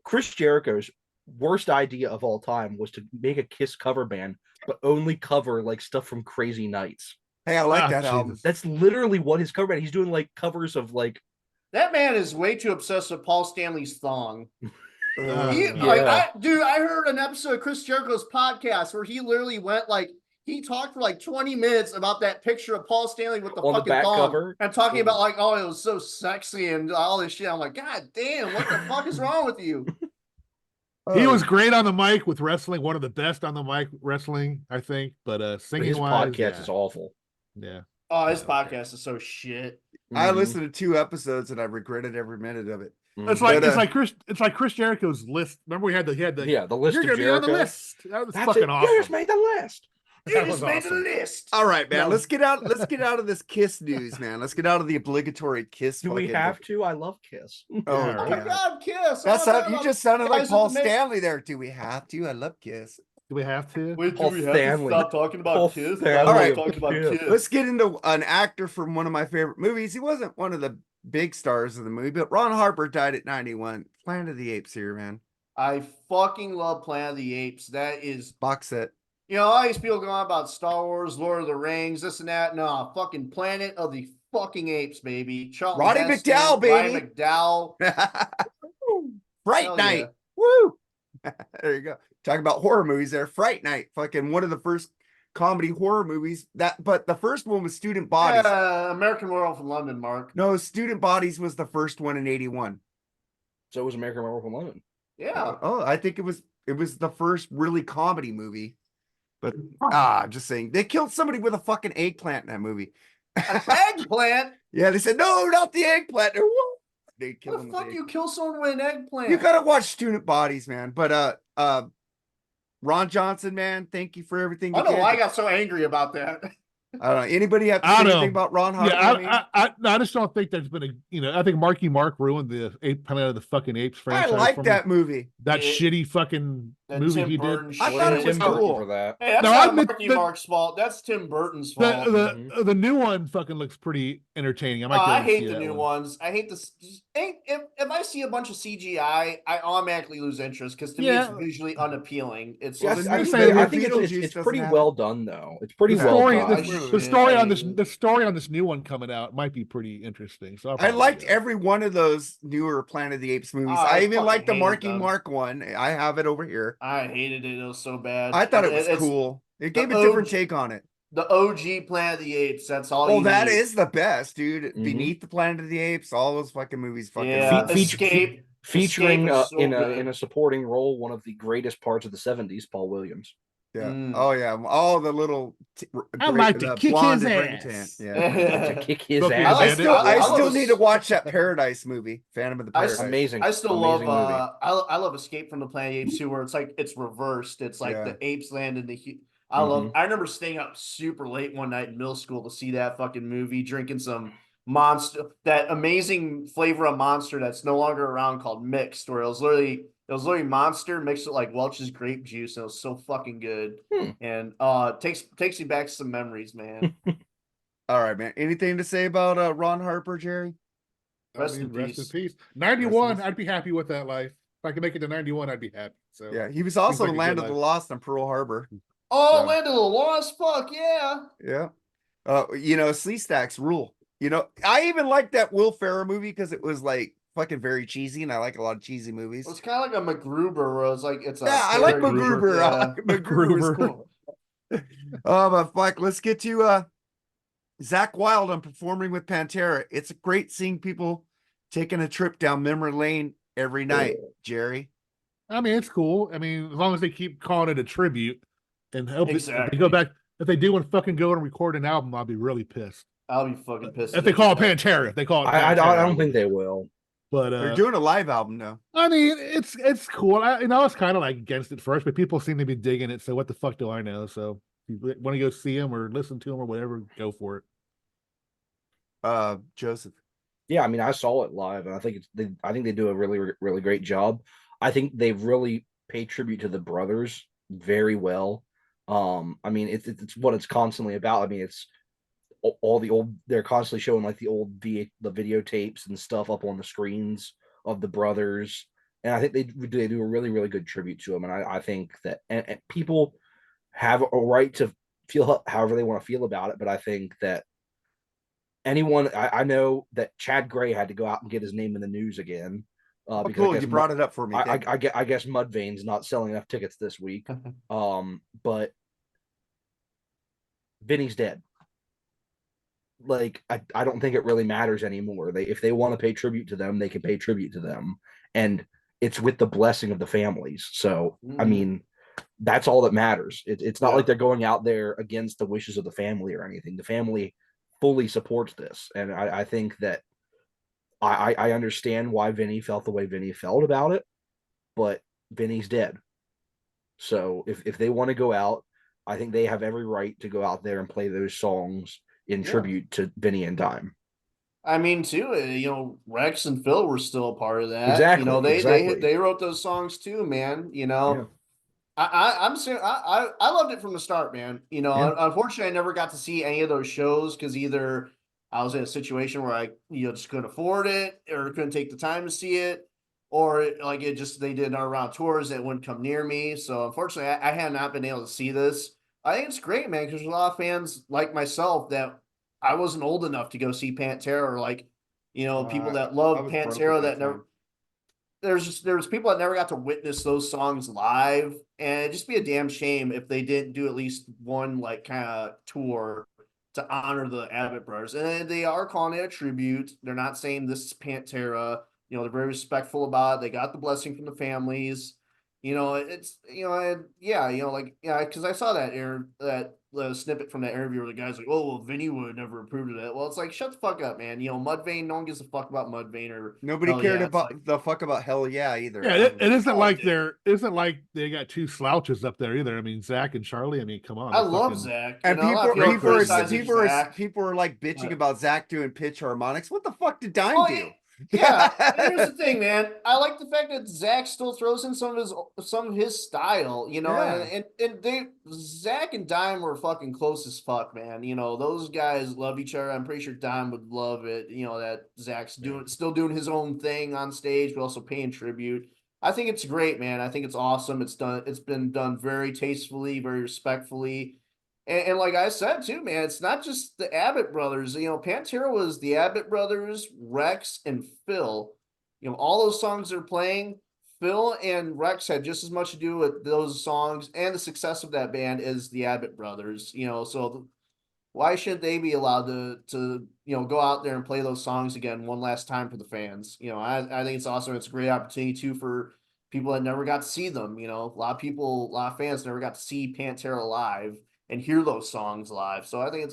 Chris Jericho's worst idea of all time was to make a Kiss cover band, but only cover like stuff from Crazy Nights. Hey, I like Ah, that Jesus. album. That's literally what his cover band. He's doing like covers of like That man is way too obsessed with Paul Stanley's thong. He, Yeah. like, I heard an episode of Chris Jericho's podcast where he literally went like he talked for like 20 minutes about that picture of Paul Stanley with the On the fucking back thong cover? and talking about like, oh, it was so sexy and all this shit. I'm like, God damn, what the fuck is wrong with you? He was great on the mic with wrestling, one of the best on the mic wrestling, I think. But but singing his wise, podcast yeah. is awful. Yeah. Oh, his Okay. podcast is so shit. I Mhm. listened to 2 episodes and I regretted every minute of it. It's Mhm. like But, it's like Chris Jericho's list. Remember he had the yeah, the list you're of gonna be on the Jericho. list. That was That's fucking it. awesome. You just made the list. You That just was made awesome. the list. All right, man. No. Let's get out. Let's get out of this Kiss news, man. Let's get out of the obligatory Kiss. Do we fucking- have to? I love Kiss. Oh, Yeah, Oh right. my God. God, Kiss. That's how you just sounded like guys Paul with the mix- Stanley there. Do we have to? I love Kiss. Do we have to? Wait, do Paul we have Stanley. to stop talking about Paul Kiss? Stanley All right. talking about Kiss. Kiss. Let's get into an actor from one of my favorite movies. He wasn't one of the big stars of the movie, but Ron Harper died at 91. Planet of the Apes here, man. I fucking love Planet of the Apes. That is, Box set. you know, all these people going on about Star Wars, Lord of the Rings, this and that. No, fucking Planet of the fucking Apes, baby. Charlton Roddy Heston, McDowell, baby. Roddy McDowell. Fright Hell Night. yeah. Woo! There you go. Talking about horror movies there. Fright Night. Fucking one of the first comedy horror movies. But the first one was Student Bodies. American Werewolf in London, Mark. No, Student Bodies was the first one in 81. So was American Werewolf in London. Yeah. Oh, I think it was the first really comedy movie. But I'm just saying they killed somebody with a fucking eggplant in that movie. An eggplant? Yeah, they said no, not the eggplant. They killed How him the with fuck the you kill someone with an eggplant? You gotta watch Student Bodies, man. But Ron Johnson, man, thank you for everything. I You don't know did. why I got so angry about that. I don't know. Anybody have to I say don't anything know. about Ron Howard? Yeah, I just don't think there's been I think Marky Mark ruined the Planet of the fucking Apes I franchise for like me. that movie. That Yeah, shitty fucking that movie Tim he Burton did. I shit. thought it Blame was Tim Burton cool. for that. Hey, that's No, not I admit Marky that Mark's fault. That's Tim Burton's fault. the new one fucking looks pretty entertaining. I might go I and see hate the that new one. ones. I hate this. If I see a bunch of CGI, I automatically lose interest because to me Yeah. it's visually unappealing. It's Yeah, Well, just the I, new say think, the I new think Beetlejuice it's doesn't pretty have well it. done though. It's pretty The well story, done. the story I on this, hate it. the story on this new one coming out might be pretty interesting. So I'll I probably liked go. every one of those newer Planet of the Apes movies. I I even fucking liked the hated Marky them. Mark one. I have it over here. I hated it. It was so bad. I thought it was It's cool. It the gave a different OG take on it. the OG Planet of the Apes. That's all Oh, you that need. is the best, dude. Mhm. Beneath the Planet of the Apes, all those fucking movies fucking Yeah, rock. Escape. Featuring Escape is so in good. a supporting role one of the greatest parts of the 70s, Paul Williams. Yeah. Mm. Oh yeah. All the little I'd like to kick blonde his orangutan. ass. Yeah. To kick his Smokey ass. the Bandit. I love still a- need to watch that Paradise movie, Phantom of the Paradise. Amazing. I still Amazing love movie. I love Escape from the Planet of the Apes too, where it's like it's reversed. It's like Yeah. the apes land in the Mhm. I remember staying up super late one night in middle school to see that fucking movie, drinking some monster that amazing flavor of monster that's no longer around called mixed, where it was literally monster mixed with like Welch's grape juice, and it was so fucking good. Hmm. And takes you back to some memories, man. All right, man. Anything to say about Ron Harper, Jerry? Rest in peace. 91, I'd be happy with that life. If I could make it to 91, I'd be happy. So Yeah, he was also like in a Land good of the life. Lost on Pearl Harbor. Oh, So- Land of the Lost, fuck yeah. Yeah. Slee Stacks rule. I even liked that Will Ferrell movie because it was like fucking very cheesy, and I like a lot of cheesy movies. It's kind of like a MacGruber, where it's like it's a Yeah, I like parody. MacGruber. Yeah. MacGruber was MacGruber. cool. But fuck, let's get to Zach Wilde on performing with Pantera. It's great seeing people taking a trip down memory lane every night, Jerry. I mean, it's cool. I mean, as long as they keep calling it a tribute and help if Exactly. they go back, if they do and fucking go and record an album, I'll be really pissed. I'll be fucking pissed If they call it that. Pantera, if they call it I Pantera. don't think they will. But They're doing a live album now. I mean, it's cool. I was kind of like against it first, but people seem to be digging it. So what the fuck do I know? So if you want to go see him or listen to him or whatever, go for it. Joseph. Yeah, I mean, I saw it live, and I think I think they do a really, really great job. I think they've really paid tribute to the brothers very well. I mean, it's what it's constantly about. I mean, it's all the old. They're constantly showing like the videotapes and stuff up on the screens of the brothers, and I think they do a really, really good tribute to them. And I think that and people have a right to feel however they want to feel about it, but I think that anyone I know that Chad Gray had to go out and get his name in the news again. Oh, Because cool. You brought it up for me. I guess Mudvayne's not selling enough tickets this week. But Vinny's dead. Like I don't think it really matters anymore. If they want to pay tribute to them, they can pay tribute to them, and it's with the blessing of the families. So I mean, that's all that matters. It's not like they're going out there against the wishes of the family or anything. The family fully supports this, and I think that I understand why Vinny felt the way Vinny felt about it, but Vinny's dead. So if they want to go out, I think they have every right to go out there and play those songs in tribute to Vinny and Dime. I mean, too, Rex and Phil were still a part of that. Exactly. They wrote those songs too, man. Yeah. I'm serious. I loved it from the start, man. Unfortunately, I never got to see any of those shows because either I was in a situation where I just couldn't afford it or couldn't take the time to see it, or like they did our round tours that wouldn't come near me. So unfortunately, I had not been able to see this. I think it's great, man, because there's a lot of fans like myself that I wasn't old enough to go see Pantera, or like, people that love Pantera that never. There's people that never got to witness those songs live, and it'd just be a damn shame if they didn't do at least one like kind of tour to honor the Abbott brothers. And they are calling it a tribute. They're not saying this is Pantera. They're very respectful about it. They got the blessing from the families. You know, it's yeah, like because I saw that snippet from that interview where the guy's like, "Oh, well, Vinny would have never approved of that." Well, it's like, shut the fuck up, man. Mudvayne, no one gives a fuck about Mudvayne or Nobody hell cared yeah. It's about like, the fuck about Hell Yeah either. Yeah, I it mean, isn't Oh, like dude. they got two slouches up there either. I mean, Zach and Charlie. I mean, come on, I they're love fucking Zach. and A lot of people criticizing Zach. people are like bitching but- about Zach doing pitch harmonics. What the fuck did Dime Well, do? Yeah, here's the thing, man. I like the fact that Zach still throws in some of his style, Yeah. and Zach and Dime were fucking close as fuck, man. Those guys love each other. I'm pretty sure Dime would love it, that Zach's still doing his own thing on stage, but also paying tribute. I think it's great, man. I think it's awesome. It's been done very tastefully, very respectfully. And like I said too, man, it's not just the Abbott brothers. Pantera was the Abbott brothers, Rex, and Phil. All those songs they're playing, Phil and Rex had just as much to do with those songs and the success of that band as the Abbott brothers. So why should they be allowed to go out there and play those songs again one last time for the fans? I think it's awesome. It's a great opportunity too for people that never got to see them. A lot of fans never got to see Pantera live and hear those songs live. So I think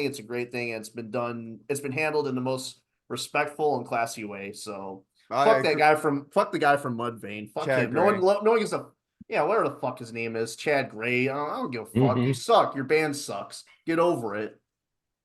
it's a great thing, and it's been handled in the most respectful and classy way. So fuck the guy from Mudvayne. Fuck Chad him. Gray. No one gets a whatever the fuck his name is, Chad Gray. I don't give a fuck. Mhm. You suck. Your band sucks. Get over it.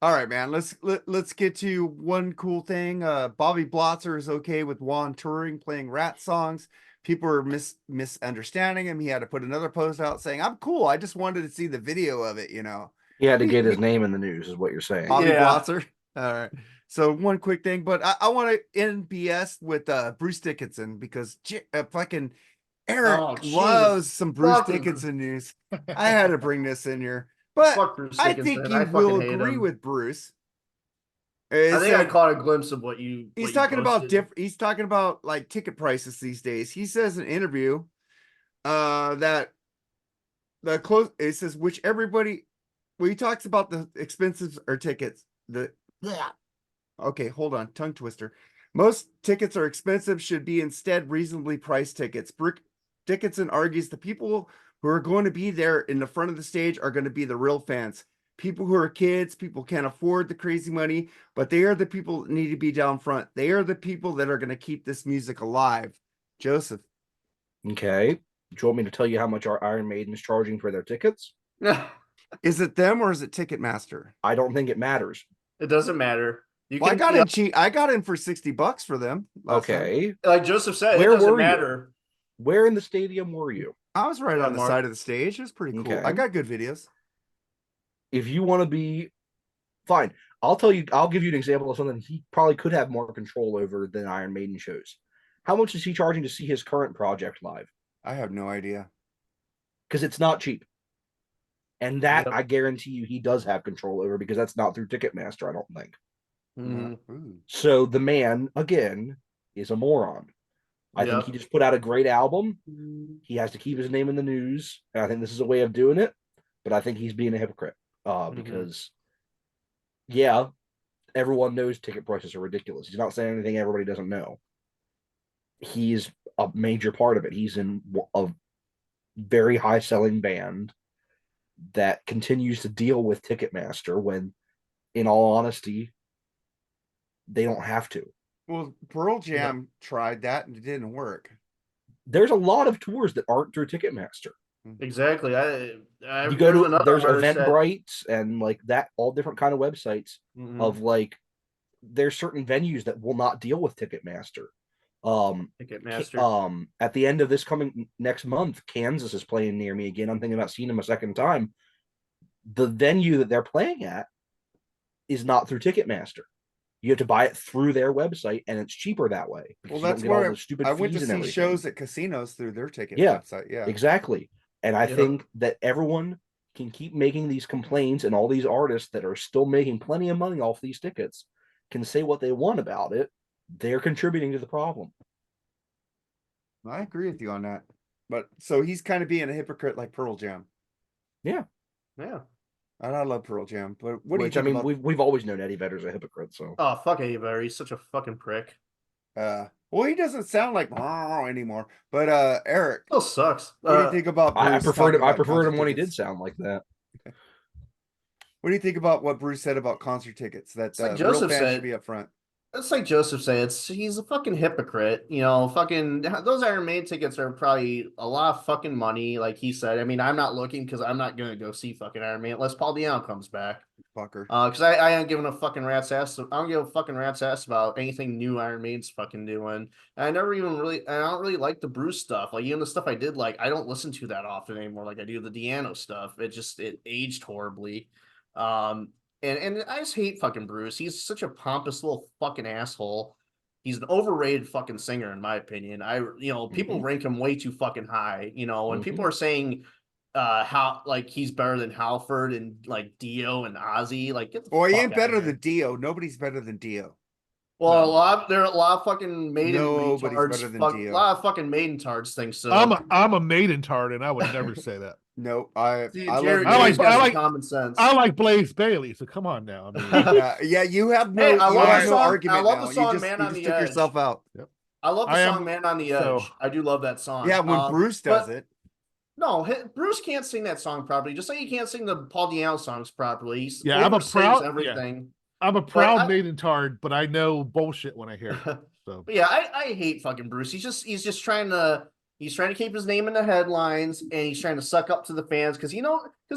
All right, man. Let's get to one cool thing. Bobby Blotzer is okay with Juan touring, playing Rat songs. People are misunderstanding him. He had to put another post out saying, "I'm cool. I just wanted to see the video of it." He had to get his name in the news, is what you're saying. Bobby Yeah. Blotzer. All right. So one quick thing, but I want to end BS with Bruce Dickinson because fucking Eric Oh, Jesus. loves some Bruce Fucking- Dickinson news. I had to bring this in here, but Fuck Bruce I Dickinson. think you I will fucking hate agree him. with Bruce. I think I said- caught a glimpse of what you. he's talking about he's talking about like ticket prices these days. He says in an interview that the close it says which everybody he talks about the expenses or tickets. Okay, hold on, tongue twister. Most tickets are expensive, should be instead reasonably priced tickets. Dickinson argues the people who are going to be there in the front of the stage are going to be the real fans. People who are kids, people can't afford the crazy money, but they are the people that need to be down front. They are the people that are going to keep this music alive. Joseph. Okay. Do you want me to tell you how much our Iron Maiden is charging for their tickets? Is it them or is it Ticketmaster? I don't think it matters. It doesn't matter. Well, I got in cheap. I got in for $60 for them. last time. Okay. like Joseph said, Where it doesn't were you? matter. Where in the stadium were you? I was right Yeah, on the Mark. side of the stage. It was pretty cool. Okay. I got good videos. If you want to be fine, I'll give you an example of something he probably could have more control over than Iron Maiden shows. How much is he charging to see his current project live? I have no idea. Because it's not cheap. And that Yep. I guarantee you he does have control over because that's not through Ticketmaster, I don't think. Mhm. Ooh. So the man, again, is a moron. I think Yep. he just put out a great album. He has to keep his name in the news. And I think this is a way of doing it. But I think he's being a hypocrite. Because yeah, everyone knows ticket prices are ridiculous. He's not saying anything everybody doesn't know. He's a major part of it. He's in a very high selling band that continues to deal with Ticketmaster when, in all honesty, they don't have to. Well, Pearl Jam tried that and it didn't work. There's a lot of tours that aren't through Ticketmaster. Exactly. I You go to another there's artist that- Eventbrite and like that, all different kind of websites Mhm. of like there's certain venues that will not deal with Ticketmaster. Ticketmaster. At the end of this coming next month, Kansas is playing near me again. I'm thinking about seeing them a second time. The venue that they're playing at is not through Ticketmaster. You have to buy it through their website, and it's cheaper that way. Well, because you don't that's get all where the stupid I went to fees and see everything. shows at casinos through their ticket Yeah, website. Yeah. Exactly. And I Yep. think that everyone can keep making these complaints, and all these artists that are still making plenty of money off these tickets can say what they want about it. They're contributing to the problem. I agree with you on that. But so he's kind of being a hypocrite like Pearl Jam. Yeah. And I love Pearl Jam. But what do you Which I think mean, about we've always known Eddie Vedder's a hypocrite. So Oh, fuck Eddie Vedder. He's such a fucking prick. well, Well, he doesn't sound like anymore. But Eric, Still sucks. what do you think about I Bruce preferred talking him. I about preferred him concert when he tickets? did sound like that. What do you think about what Bruce said about concert tickets? That It's like real Joseph fans should said. be up front. It's like Joseph said, he's a fucking hypocrite. You know, fucking those Iron Maiden tickets are probably a lot of fucking money, like he said. I mean, I'm not looking because I'm not gonna go see fucking Iron Maiden unless Paul Diano comes back. Fucker. Because I ain't giving a fucking rat's ass. I don't give a fucking rat's ass about anything new Iron Maiden's fucking doing. And I never even really, I don't really like the Bruce stuff. Like even the stuff I did like, I don't listen to that often anymore. Like I do the Diano stuff. It aged horribly. And I just hate fucking Bruce. He's such a pompous little fucking asshole. He's an overrated fucking singer, in my opinion. People rank him way too fucking high. You know, when people are saying how like he's better than Halford and like Dio and Ozzy, like get the Well, he fuck ain't outta better here. than Dio. Nobody's better than Dio. Well, No. there are a lot of fucking maiden Nobody's retards. better than A Dio. lot of fucking maiden tards think so. I'm a maiden tard, and I would never say that. No, See, I Jerry, love Jerry's Dio. got I some like- common sense. I like Blaze Bailey, so come on now. I mean, Yeah, you have no, Hey, I you love have the no song- argument I love now. the song you just, Man you on just the took Edge. yourself out. I love the I song am- "Man on the Edge." so- I do love that song. Yeah, when Bruce does but- it. No, Bruce can't sing that song properly. Just like he can't sing the Paul Diano songs properly. He's Yeah, I'm a oversings proud- yeah. everything. I'm a proud I- maiden tard, but I know bullshit when I hear it. But So yeah, I hate fucking Bruce. He's just trying to keep his name in the headlines, and he's trying to suck up to the fans because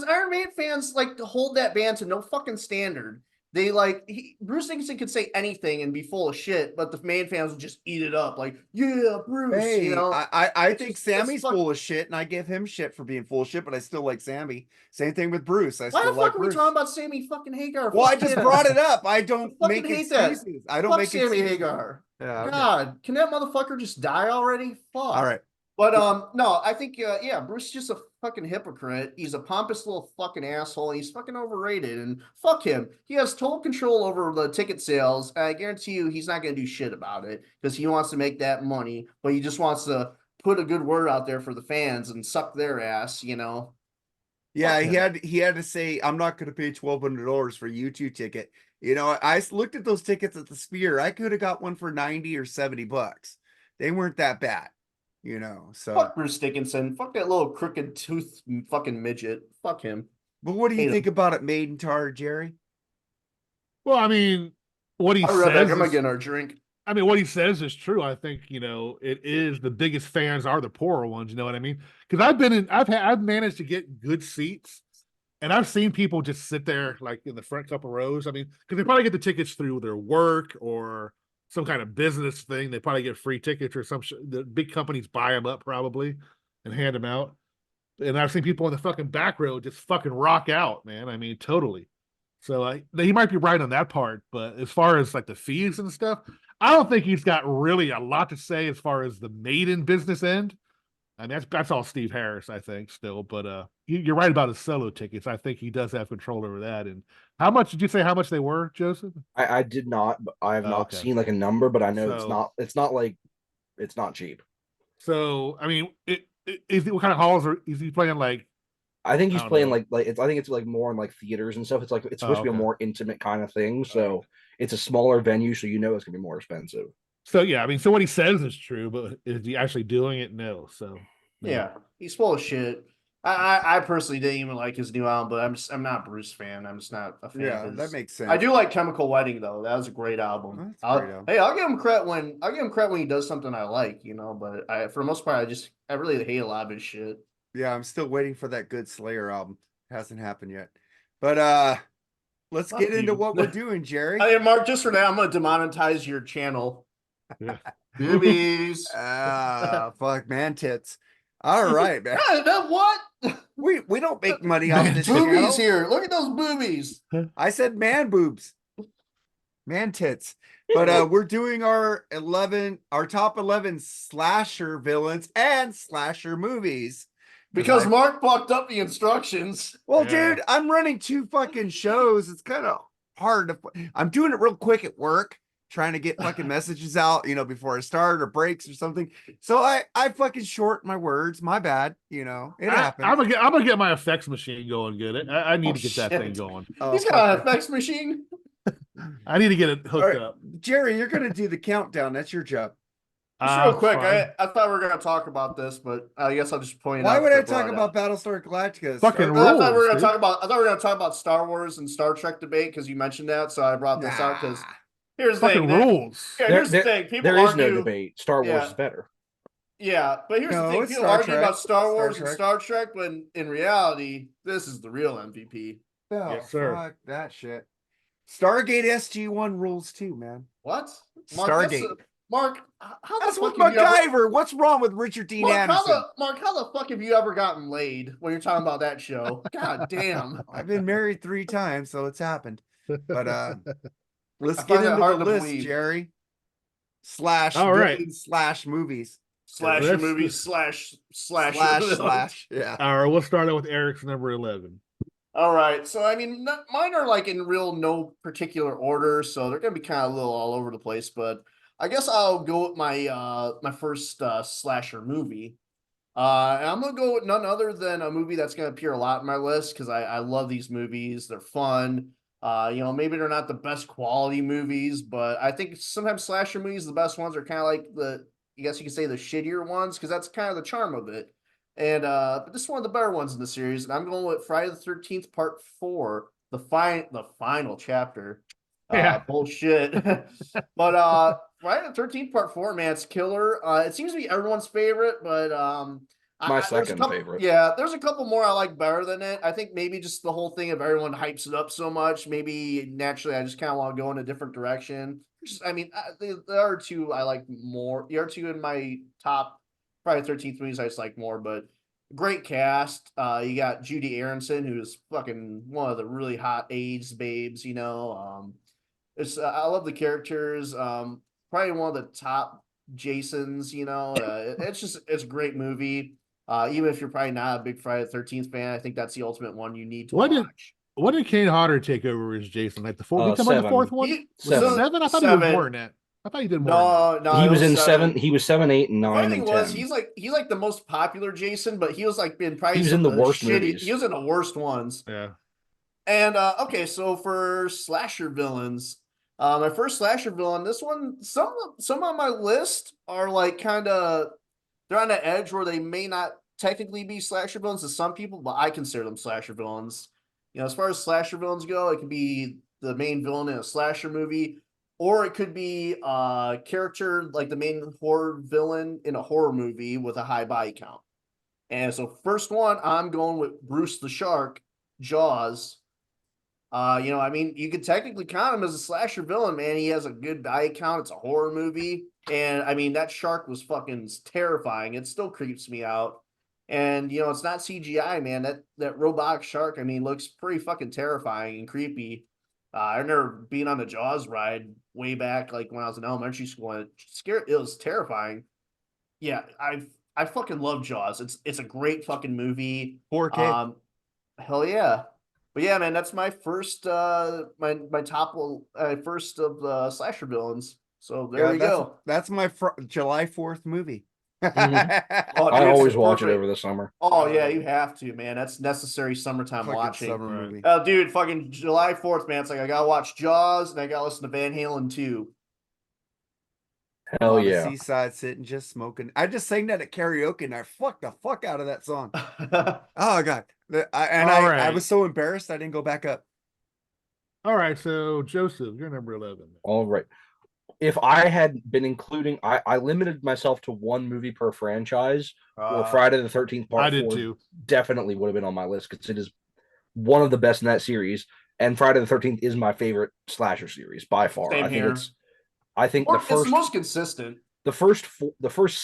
Iron Maiden fans like to hold that band to no fucking standard. They Bruce Dickinson could say anything and be full of shit, but the Maiden fans would just eat it up. Like, yeah, Bruce. Hey, you know, I It's think just- Sammy's it's fuck- full of shit, and I give him shit for being full of shit, but I still like Sammy. Same thing with Bruce. I why still the like fuck are we Bruce. talking about Sammy fucking Hagar? Well, I Fuck just him. brought it up. I don't fucking make hate that. excuses. I don't Fuck make Sammy excuses. Hagar. Yeah, okay. God, can that motherfucker just die already? Fuck. All right. But no, I think Bruce is just a fucking hypocrite. He's a pompous little fucking asshole. He's fucking overrated, and fuck him. He has total control over the ticket sales. I guarantee you, he's not gonna do shit about it because he wants to make that money, but he just wants to put a good word out there for the fans and suck their ass. You know. Yeah, Fuck he had to say, I'm not going to pay $1,200 for a U2 ticket. You know, I looked at those tickets at the Sphere. I could have got one for 90 or $70. They weren't that bad, you know. So, Fuck Bruce Dickinson. Fuck that little crooked tooth fucking midget. Fuck him. but what do you hate think about it, Maiden Tar, Jerry? well, I mean, what he All right, says. I'm gonna is- get our drink. I mean, what he says is true. I think, it is the biggest fans are the poorer ones. You know what I mean? Because I've managed to get good seats, and I've seen people just sit there like in the front couple rows. I mean, because they probably get the tickets through their work or some kind of business thing. They probably get free tickets or the big companies buy them up probably and hand them out. And I've seen people in the fucking back row just fucking rock out, man. I mean, totally. So he might be right on that part, but as far as like the fees and stuff, I don't think he's got really a lot to say as far as the Maiden business end. And that's all Steve Harris, I think, still. But you're right about his solo tickets. I think he does have control over that. And how much did you say how much they were, Joseph? I did not, but I have Oh, not okay. seen like a number, but I know So- it's not like it's not cheap. So I mean, what kind of halls is he playing? Like, I think he's I don't playing know. I think it's like more in like theaters and stuff. It's like it's supposed to be a okay. more intimate kind of thing. So it's a smaller venue, so it's gonna be more expensive. so yeah, I mean, so what he says is true, but is he actually doing it? No. So Yeah, he's full of shit. I personally didn't even like his new album, but I'm not a Bruce fan. I'm just not a fan Yeah, of his. that makes sense. I do like Chemical Wedding though. That was a great album. That's a great album. Hey, I'll give him credit when he does something I like, But for the most part, I really hate a lot of his shit. Yeah, I'm still waiting for that good Slayer album. Hasn't happened yet. But let's Fuck get into you. what we're doing, Jerry. Hey, Mark, just for that, I'm gonna demonetize your channel. Yeah. Boobies. Fuck, man tits. All right, man. What? We don't make money off this Boobies channel. here. Look at those boobies. I said man boobs. Man tits. But we're doing our top 11 slasher villains and slasher movies. Because I- Mark fucked up the instructions. Well, Yeah. dude, I'm running 2 fucking shows. It's kind of hard to. I'm doing it real quick at work, trying to get fucking messages out, before I start or breaks or something. So I fucking short my words. My bad. It happens. I'm gonna get my effects machine going good. I need Oh, to get that shit. thing going. Oh, He's fuck got an it. effects machine. I need to get it hooked All right. up. Jerry, you're gonna do the countdown. That's your job. Just real quick, fine. I thought we were gonna talk about this, but I guess I'll just point Why out. would I since brought talk it about up. Battlestar Galactica? Fucking I thought we were rules, gonna dude. talk about. I thought we were gonna talk about Star Wars and Star Trek debate because you mentioned that, so I brought this out because Nah. here's the Fucking thing. rules. Yeah, There, here's the there, thing. People there is argue. no debate. Star Wars Yeah. is better. Yeah, but here's the No, thing: it's people Star argue Trek. about Star Star Wars and Trek. Star Trek, when in reality, this is the real MVP. Oh, Yes, sir. fuck that shit. Stargate SG-1 rules too, man. What? Stargate. Mark, how That's the with fuck have you ever? MacGyver. What's wrong with Richard Dean Anderson? Mark, how the fuck have you ever gotten laid when you're talking about that show? God damn. I've been married 3 times, so it's happened. But let's I get find that into the hard to list, believe. Jerry. Slash All right. villains slash movies. Slasher Let's- movies slasher Slash villains. slash. Yeah. All right, we'll start out with Eric's number 11. All right, so I mean, mine are like in real no particular order, so they're gonna be kind of a little all over the place. But I guess I'll go with my first slasher movie. And I'm gonna go with none other than a movie that's gonna appear a lot in my list because I love these movies. They're fun. Maybe they're not the best quality movies, but I think sometimes slasher movies, the best ones, are kind of like I guess you could say the shittier ones because that's kind of the charm of it. And but this is one of the better ones in the series, and I'm going with Friday the 13th Part 4, the final chapter. Yeah. Bullshit. But Friday the 13th Part 4, man, it's killer. It seems to be everyone's favorite, but My there's a second couple, favorite. Yeah, there's a couple more I like better than it. I think maybe just the whole thing of everyone hypes it up so much. Maybe naturally I just kind of want to go in a different direction. The other two I like more. The other two in my top Friday the 13th movies I just like more, but great cast. You got Judy Aronson, who's fucking one of the really hot AIDS babes, It's I love the characters. Probably one of the top Jasons, it's a great movie. Even if you're probably not a big Friday the 13th fan, I think that's the ultimate one you need to watch. What did Kane Hodder take over as Jason? Like the fourth? We talking about the 7. fourth one? He- Was it Seven. 7? I thought he was Seven. more than that. I thought he did more. Than No, He it was in 7. 7. He was 7, 8, and The 9, funny thing and was 10. he's like the most popular Jason, but he was like been probably He was some in the of worst shitty. movies. He was in the worst ones. that. Yeah. And okay, so for slasher villains, my first slasher villain, this one, some on my list are like kind of they're on the edge where they may not technically be slasher villains to some people, but I consider them slasher villains. As far as slasher villains go, it could be the main villain in a slasher movie, or it could be a character like the main horror villain in a horror movie with a high body count. And so first one, I'm going with Bruce the Shark, Jaws. You could technically count him as a slasher villain, man. He has a good body count. It's a horror movie. And that shark was fucking terrifying. It still creeps me out. And it's not CGI, man. That robotic shark, looks pretty fucking terrifying and creepy. I remember being on the Jaws ride way back, like when I was in elementary school, and it was terrifying. Yeah, I fucking love Jaws. It's a great fucking movie. 4K. Hell yeah. But yeah, man, that's my first my top first of the slasher villains. So there we go. That's my July 4th movie. Oh, I dude, always it's watch it perfect. over the summer. Oh yeah, you have to, man. That's necessary summertime Fucking watching. summer Right. movie. Oh, dude, fucking July 4th, man. It's like I gotta watch Jaws and I gotta listen to Van Halen too. Hell On the yeah. seaside sitting just smoking. I just sang that at karaoke and I fucked the fuck out of that song. Oh god. I Alright. was so embarrassed I didn't go back up. All right, so Joseph, you're number 11. All right. If I had been including, I limited myself to one movie per franchise, or Friday the 13th Part I did 4 too. definitely would have been on my list because it is one of the best in that series. And Friday the 13th is my favorite slasher series by far. Same here. I think It's the most consistent. the first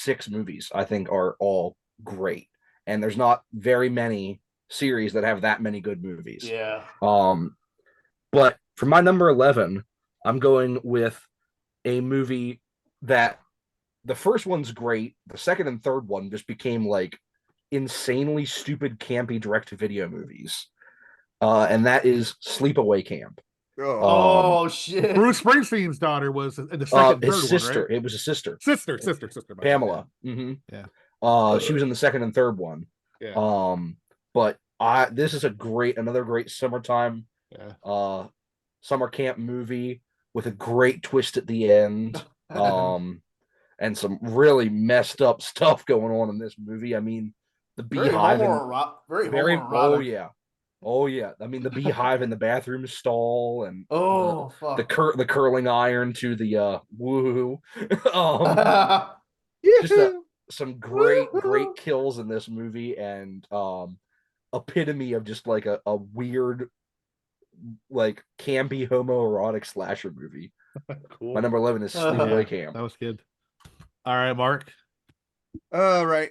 6 movies I think are all great, and there's not very many series that have that many good movies. Yeah. But for my number 11, I'm going with a movie that the first one's great. The second and third one just became like insanely stupid, campy direct-to-video movies. And that is Sleepaway Camp. Oh shit. Bruce Springsteen's daughter was in the second, His third sister. one, right? It was a sister. Sister. Pamela. Mm-hmm. Yeah. She was in the second and third one. Yeah. But this is another great summertime summer camp movie with a great twist at the end. And and some really messed up stuff going on in this movie. I mean, the Very beehive and very homoerotic. oh yeah. I mean, the beehive in the bathroom stall and Oh the fuck. the curling iron to the woo. Just Yoo-hoo! some great Woo-hoo. kills in this movie, and epitome of just like a weird, like, campy homoerotic slasher movie. Cool. My number 11 is Sleepaway Camp. That was good. All right, Mark. All right.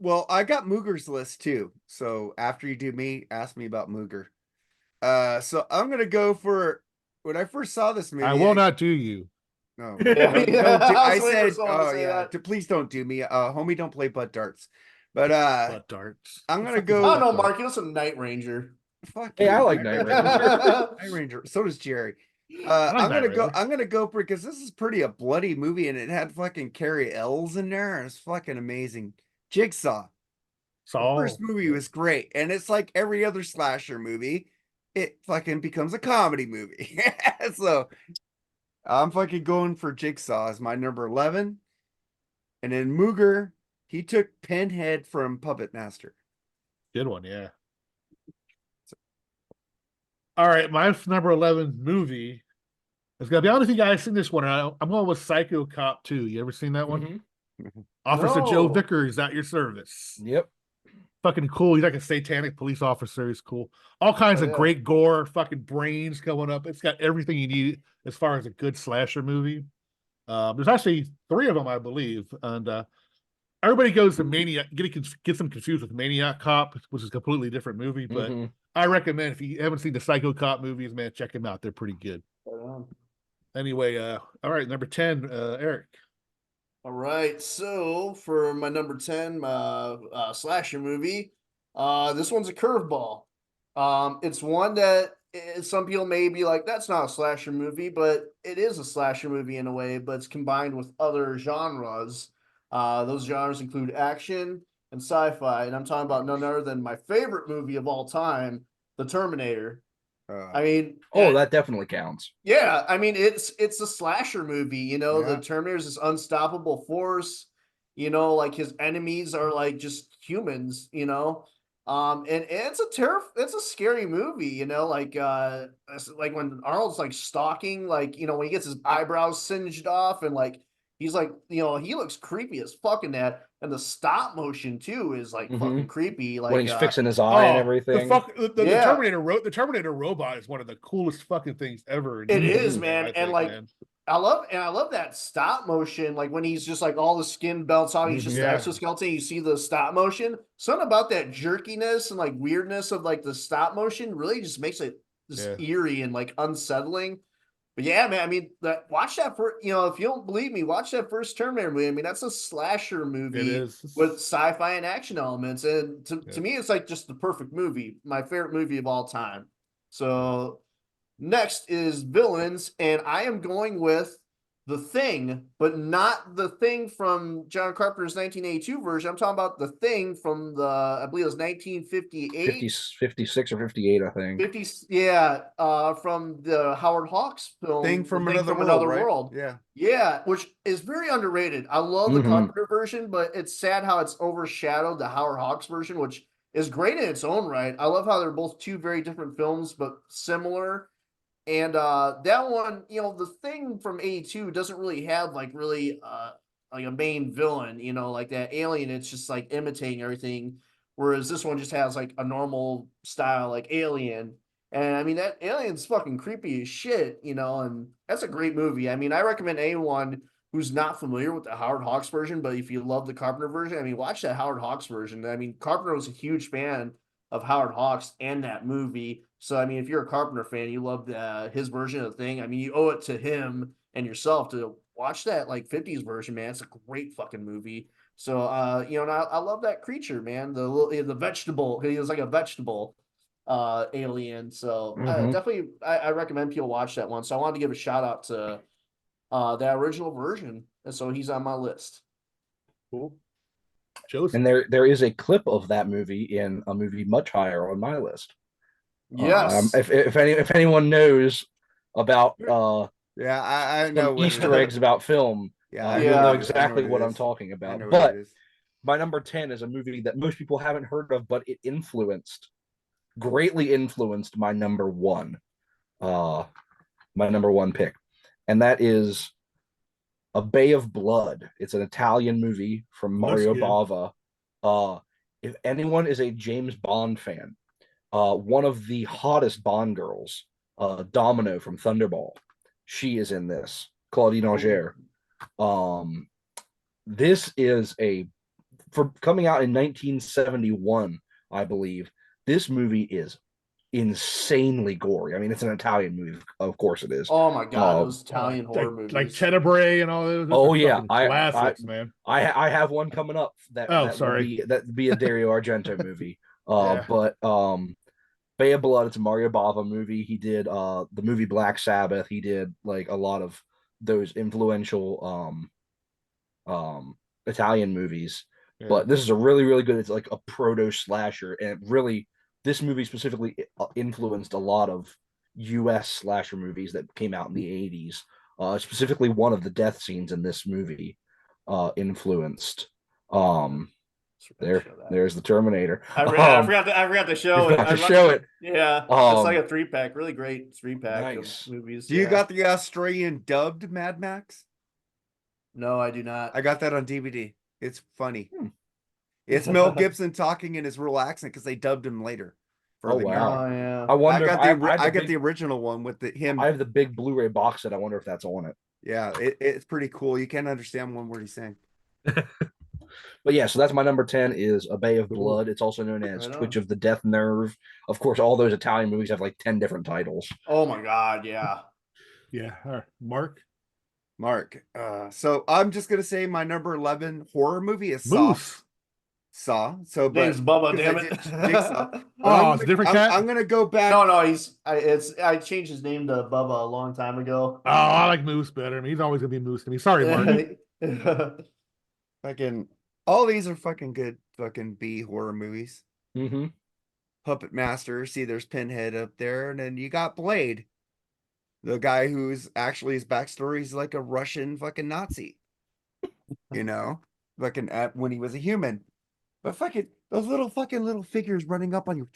Well, I got Mooger's list too. So after you do me, ask me about Mooger. So I'm gonna go for when I first saw this movie. I will not do you. No, Yeah, don't yeah, do, I I was waiting for said, someone to oh say yeah, that. please don't do me. Homie, don't play butt darts. But Butt darts. I'm gonna Fuck go- is I butt don't know, dart? Mark. You know some Night Ranger. fuck Hey, you, I like Night Ranger. Night Ranger. So does Jerry. I like I'm Night gonna go. Ranger. I'm gonna go for because this is pretty a bloody movie, and it had fucking Carrie Ells in there, and it's fucking amazing. Jigsaw. The Saul. first movie was great, and it's like every other slasher movie. It fucking becomes a comedy movie. So I'm fucking going for Jigsaw as my number 11, and then Mooger. He took Pinhead from Puppet Master. Good one, yeah. All right, my number 11 movie is gonna be. I don't know if you guys seen this one. I'm going with Psycho Cop 2. You ever seen that one? Mhm. Officer Joe No. Vickers at your service. Yep. Fucking cool. He's like a satanic police officer. He's cool. All kinds Oh, of yeah. great gore, fucking brains going up. It's got everything you need as far as a good slasher movie. There's actually 3 of them, I believe, and everybody goes to Maniac. Gets them confused with Maniac Cop, which is a completely different movie. But Mhm. I recommend if you haven't seen the Psycho Cop movies, man, check them out. They're pretty good. Anyway, all right, number 10, Eric. All right, so for my number 10 slasher movie, this one's a curveball. It's one that some people may be like, that's not a slasher movie, but it is a slasher movie in a way, but it's combined with other genres. Those genres include action and sci-fi, and I'm talking about none other than my favorite movie of all time, The Terminator. I mean, Oh, that definitely counts. yeah, I mean it's a slasher movie, you know, Yeah. the Terminator's this unstoppable force, you know, like his enemies are like just humans, you know. And it's it's a scary movie, you know, it's like when Arnold's like stalking, like, you know, when he gets his eyebrows singed off and like he's like, you know, he looks creepy as fuck in that. And the stop motion too is like fucking Mhm. creepy. When Like he's fixing his eye and The everything. the Yeah. Terminator robot is one of the coolest fucking things ever. It is, Anything, man, I and think, like man. I love that stop motion, like when he's just like all the skin belts on, he's just the Yeah. exoskeleton. You see the stop motion. Something about that jerkiness and like weirdness of like the stop motion really just makes it just Yeah. eerie and like unsettling. But yeah, man, I mean, watch that for you know, if you don't believe me, watch that first Terminator movie. I mean, that's a slasher It movie is. with sci-fi and action elements, and to Yeah. me, it's like just the perfect movie, my favorite movie of all time. So next is villains, and I am going with The Thing, but not The Thing from John Carpenter's 1982 version. I'm talking about The Thing from I believe it was 1958. 56 or 58, I think. 50, yeah, from the Howard Hawks film, Thing The from Thing Another from World, Another right? World. Yeah. Yeah, which is very underrated. I love the Mhm. Carpenter version, but it's sad how it's overshadowed the Howard Hawks version, which is great in its own right. I love how they're both 2 very different films, but similar. And that one, you know, The Thing from 82 doesn't really have like like a main villain, you know, like that Alien, it's just like imitating everything. Whereas this one just has like a normal style like Alien. And I mean that Alien's fucking creepy as shit, you know, and that's a great movie. I mean, I recommend anyone who's not familiar with the Howard Hawks version, but if you love the Carpenter version, I mean, watch that Howard Hawks version. I mean, Carpenter was a huge fan of Howard Hawks and that movie. So I mean, if you're a Carpenter fan, you love his version of the thing. I mean, you owe it to him and yourself to watch that like 50s version, man. It's a great fucking movie. So you know, and I love that creature, man. The vegetable. He was like a vegetable alien. So Mhm. definitely, I recommend people watch that one. So I wanted to give a shout out to that original version, and so he's on my list. Cool. Joseph. And there is a clip of that movie in a movie much higher on my list. Yes. If anyone knows about Yeah, I know some what it Easter is. eggs about film, Yeah, You'll Yeah. know I know exactly it what I'm is. talking I about. know what But it is. my number 10 is a movie that most people haven't heard of, but it greatly influenced my number one. My number one pick. And that is A Bay of Blood. It's an Italian movie from Looks Mario good. Bava. If anyone is a James Bond fan, one of the hottest Bond girls, Domino from Thunderball, she is in this. Claudine Auger. This is for coming out in 1971, I believe. This movie is insanely gory. I mean, it's an Italian movie, of course it is. Oh my god, Uh, those Italian horror movies. Like Tenebrae and all those. Oh are yeah, fucking classics, man. I have one coming up that Oh, that sorry. would be a Dario Argento movie. Yeah. But Bay of Blood, it's a Mario Bava movie. He did the movie Black Sabbath. He did like a lot of those influential Italian movies. Yeah. But this is a really, really good. It's like a proto slasher, and really, this movie specifically influenced a lot of U.S. slasher movies that came out in the '80s. Specifically, one of the death scenes in this movie influenced. There's the Terminator. I forgot to show You it. have to show it. Yeah, it's like a 3-pack. Really great 3-pack Nice. of movies. Do you yeah. got the Australian dubbed Mad Max? No, I do not. I got that on DVD. It's funny. Hmm. It's Mel Gibson talking in his real accent because they dubbed him later. For Oh, the wow. American. yeah. I wonder. I got the original one with him. I have the big Blu-ray box set. I wonder if that's on it. Yeah, it's pretty cool. You can't understand one word he's saying. But yeah, so that's my number 10 is A Bay of Blood. It's also known as Right on. Twitch of the Death Nerve. Of course, all those Italian movies have like 10 different titles. Oh my god, yeah. Yeah. All right. Mark. So I'm just gonna say my number 11 horror movie is Saw. Moose. So, but Thanks, Bubba. 'cause Damn I it. did Jigsaw. But Oh, I'm it's a gonna- different I'm, cat? I'm gonna go back. No, I changed his name to Bubba a long time ago. Oh, I like Moose better. I mean, he's always gonna be Moose to me. Sorry, Mark. Fucking all these are fucking good fucking B horror movies. Mm-hmm. Puppet Master, see there's Pinhead up there, and then you got Blade. The guy who's actually his backstory is like a Russian fucking Nazi. You know? Fucking when he was a human. But fucking those little figures running up on you.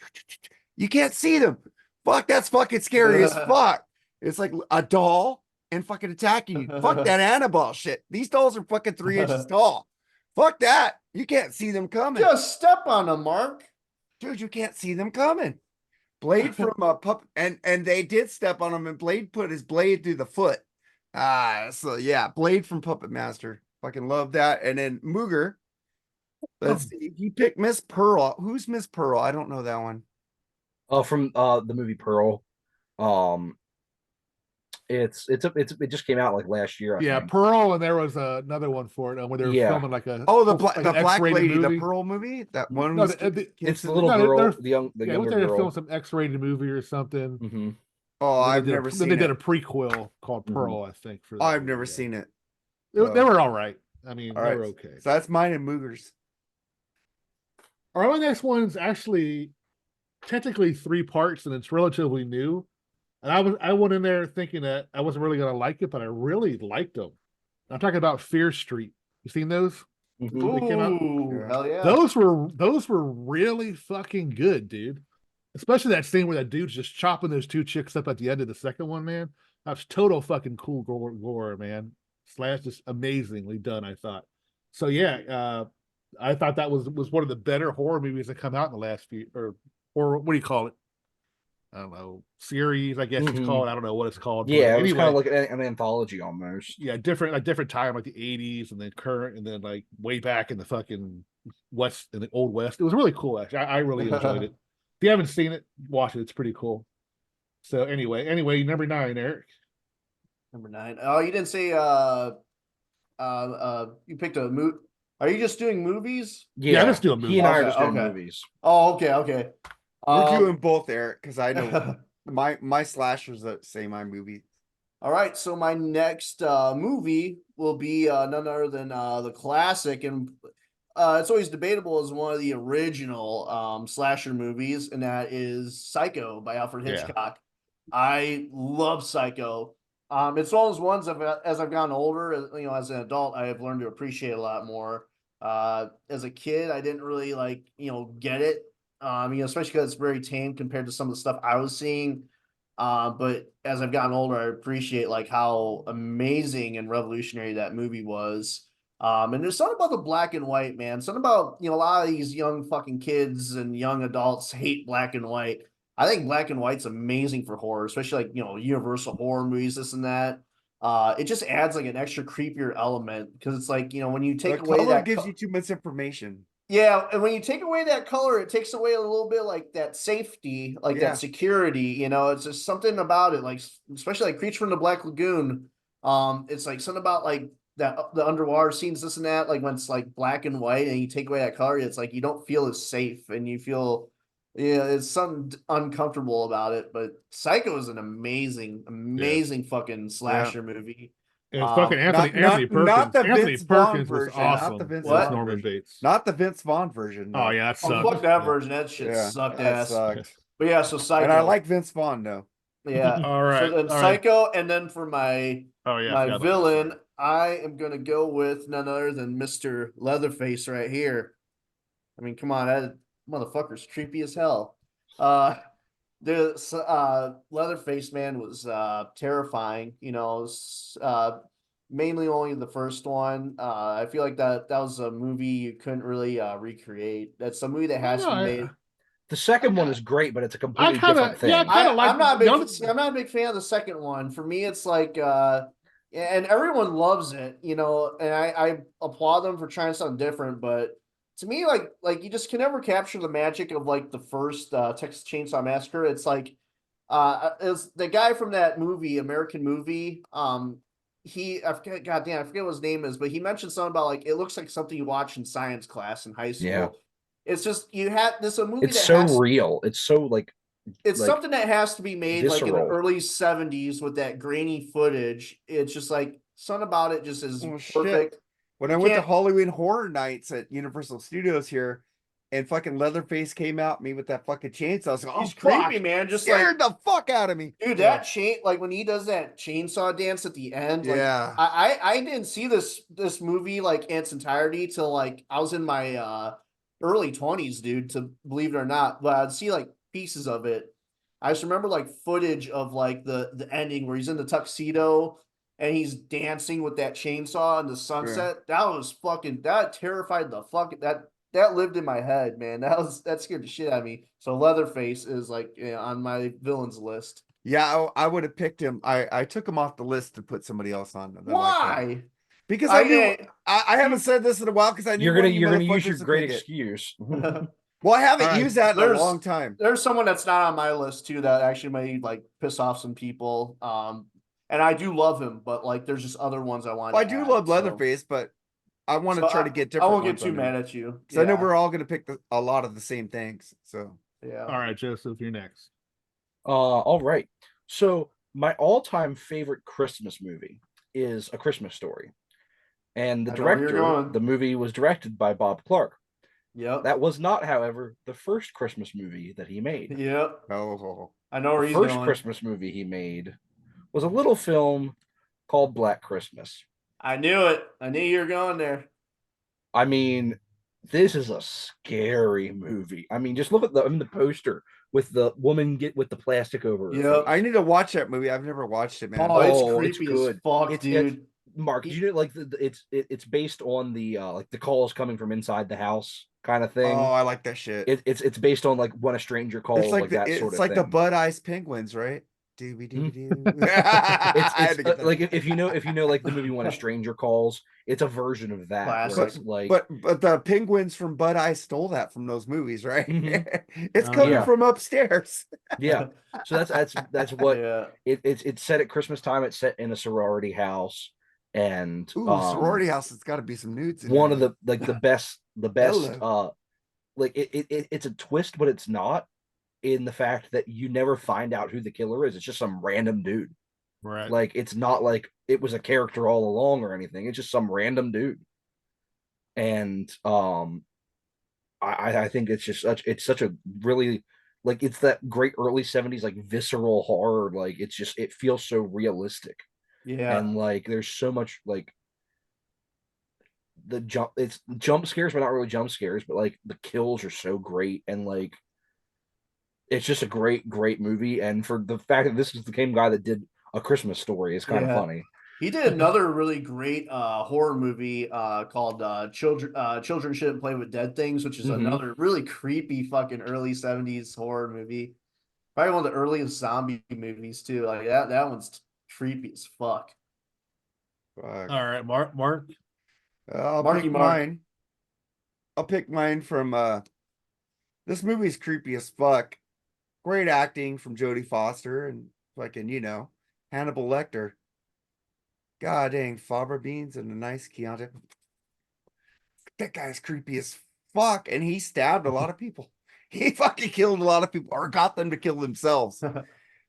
You can't see them. Fuck, that's fucking scary as fuck. It's like a doll and fucking attacking you. Fuck that Annabelle shit. These dolls are fucking 3 inches tall. Fuck that. You can't see them coming. Just step on him, Mark. Dude, you can't see them coming. Blade from a pup, and they did step on him, and Blade put his blade through the foot. So yeah, Blade from Puppet Master. Fucking love that. And then Mooger. Let's see. He picked Miss Pearl. Who's Miss Pearl? I don't know that one. From the movie Pearl. It just came out like last year. I Yeah, think. Pearl, and there was another one for it where they were Yeah. filming like a Oh, the like an black X-rated lady, movie. the Pearl movie. That one. No, was It's the little No, girl, they're- the yeah, younger they girl. filmed some X-rated movie or something. Mm-hmm. Oh, Then they I've did never then seen they it. did a prequel called Mhm. Pearl, I think. For Oh, that I've movie, never yeah. seen it. They were all right. I mean, All they right. were okay. So that's mine and Mooger's. All right, my next one's actually technically 3 parts, and it's relatively new. And I went in there thinking that I wasn't really gonna like it, but I really liked them. I'm talking about Fear Street. You seen those? Mm-hmm. They came out- Ooh, Yeah. hell yeah. Those were really fucking good, dude. Especially that scene where that dude's just chopping those 2 chicks up at the end of the second one, man. That's total fucking cool gore, man. Slash just amazingly done, I thought. So yeah, I thought that was one of the better horror movies that come out in the last few, or what do you call it? I don't know, series, I guess it's Mhm. called. I don't know what it's called. but Yeah, it was anyway, kind of like an anthology almost. yeah, different time, like the 80s and then current, and then like way back in the fucking West, in the old West. It was really cool, actually. I really enjoyed it. If you haven't seen it, watch it. It's pretty cool. So anyway, number 9, Eric. Number 9. Oh, you didn't say you picked a movie. Are you just doing movies? Yeah, let's do a He movie. and I are Okay, just doing okay. movies. Oh, okay. We're doing both, Eric, because I know my slashers that say my movie. All right, so my next movie will be none other than the classic, and it's always debatable as one of the original slasher movies, and that is Psycho by Alfred Yeah. Hitchcock. I love Psycho. It's one of those ones as I've gotten older, as an adult, I have learned to appreciate a lot more. As a kid, I didn't really get it. Especially because it's very tame compared to some of the stuff I was seeing. But as I've gotten older, I appreciate like how amazing and revolutionary that movie was. And there's something about the black and white, man. Something about, a lot of these young fucking kids and young adults hate black and white. I think black and white's amazing for horror, especially like, Universal horror movies, this and that. It just adds like an extra creepier element because it's like, when you The take away color that gives you too much information. yeah, and when you take away that color, it takes away a little bit like that safety, like Yeah. that security. It's just something about it, like especially like Creature from the Black Lagoon. It's like something about like that the underwater scenes, this and that. Like when it's like black and white, and you take away that color, it's like you don't feel as safe, and you feel it's something uncomfortable about it. But Psycho is an amazing fucking slasher movie. And fucking Anthony not Perkins. the Anthony Vince Vaughn Perkins was version, not awesome the Vince as Vaughn Norman version. Bates. Not the Vince Vaughn version. Oh no. yeah, that Oh, sucks. fuck that Yeah. version. That shit Yeah, sucked that ass. sucked. But yeah, so Psycho. And I like Vince Vaughn though. Yeah. All right. So then all right. Psycho, and then for my Oh yeah. I my forgot about villain, that. I am gonna go with none other than Mr. Leatherface right here. I mean, come on, that motherfucker's creepy as hell. The Leatherface man was terrifying. Mainly only the first one. I feel like that was a movie you couldn't really recreate. That's a movie that has to be made. The second one is great, but it's a completely kinda- different thing. yeah, I kinda like I'm not a the big, other- I'm not a big fan of the second one. For me, it's like and everyone loves it, and I applaud them for trying something different, but to me, like you just can never capture the magic of like the first Texas Chainsaw Massacre. It's like it's the guy from that movie, American Movie. I forget, goddamn, I forget what his name is, but he mentioned something about like it looks like something you watch in science class in high school. Yeah. It's just you had this a movie It's that so has, real. It's so like it's like, something that has to be made like in the visceral. early 70s with that grainy footage. It's just like something about it just is Oh, shit. perfect. When You I went to can't- Halloween Horror Nights at Universal Studios here, and fucking Leatherface came out me with that fucking chainsaw, I was like, oh, He's fuck, creepy, man. Just scared like the fuck out of me. dude, that chain like when he does that chainsaw dance at the end, like Yeah. I didn't see this movie like in its entirety till like I was in my early 20s, dude, to believe it or not. But I'd see like pieces of it. I just remember like footage of like the ending where he's in the tuxedo and he's dancing with that chainsaw in the sunset. That terrified the fuck that lived in my head, man. That scared the shit out of me. So Leatherface is like on my villains list. Yeah, I would have picked him. I took him off the list to put somebody else on. that I like him. Why? Because I knew I haven't said this in a while because I knew you're gonna one of you use your motherfuckers would great pick it. excuse. Well, I haven't All right, used that in a there's- long time. There's someone that's not on my list too that actually may like piss off some people. And I do love him, but like there's just other ones I want. Well, I do love Leatherface, but I want to try to get I different. won't get ones too on mad him. at you. So I know we're all gonna pick a lot of the same things. So Yeah. All right, Joseph, you're next. All right. So my all-time favorite Christmas movie is A Christmas Story. And the I know where you're director, going. the movie was directed by Bob Clark. Yep. That was not, however, the first Christmas movie that he made. Yep. oh, I know where The he's first going. Christmas movie he made was a little film called Black Christmas. I knew it. I knew you were going there. I mean, this is a scary movie. I mean, just look at the poster with the woman with the plastic over her Yep. face. I need to watch that movie. I've never watched it, man. Oh, it's Oh, it's creepy as good. fuck, It's- dude. Mark, did you know like it's based on the like the calls coming from inside the house kind of thing? Oh, I like that shit. It's based on like when a stranger calls, it's like that sort it's of like the thing. Bud Ice Penguins, right? Dooby dooby doo. It's like if you know like the movie When a Stranger Calls, it's a version of that. Where Classic. it's like but the penguins from Bud Ice stole that from those movies, right? Mhm. It's Oh, coming yeah. from upstairs. yeah. So that's what Yeah. it's set at Christmas time. It's set in a sorority house, and Ooh, sorority house. It's got to be some nudes. In one there. of the best Hello. like it's a twist, but it's not, in the fact that you never find out who the killer is. It's just some random dude. Right. Like it's not like it was a character all along or anything. It's just some random dude. And I think it's such a really, like, it's that great early 70s like visceral horror. Like it feels so realistic. Yeah. And like there's so much like it's jump scares, but not really jump scares, but like the kills are so great, and like it's just a great movie. And for the fact that this is the same guy that did A Christmas Story is kind of Yeah. funny. He did another really great horror movie called Children Shouldn't Play with Dead Things, which is Mhm. another really creepy fucking early 70s horror movie. Probably one of the earliest zombie movies too. Like that one's creepy as fuck. Fuck. All right, Mark. I'll Marky pick Mark. mine. I'll pick mine from this movie's creepy as fuck. Great acting from Jodie Foster and fucking, Hannibal Lecter. God dang, Fabra Beans and a nice Chianti. That guy's creepy as fuck, and he stabbed a lot of people. He fucking killed a lot of people, or got them to kill themselves.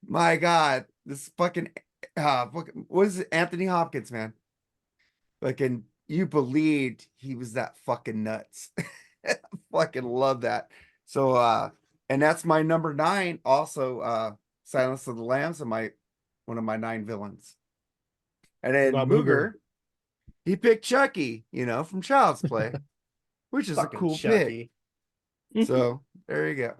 My God, this fucking what is it? Anthony Hopkins, man. Fucking, you believed he was that fucking nuts. Fucking love that. So and that's my number 9. Also, Silence of the Lambs, and one of my 9 villains. And then About Mooger, he picked Chucky, from Child's Play, which is a Fucking cool Chucky. pick. So there you go.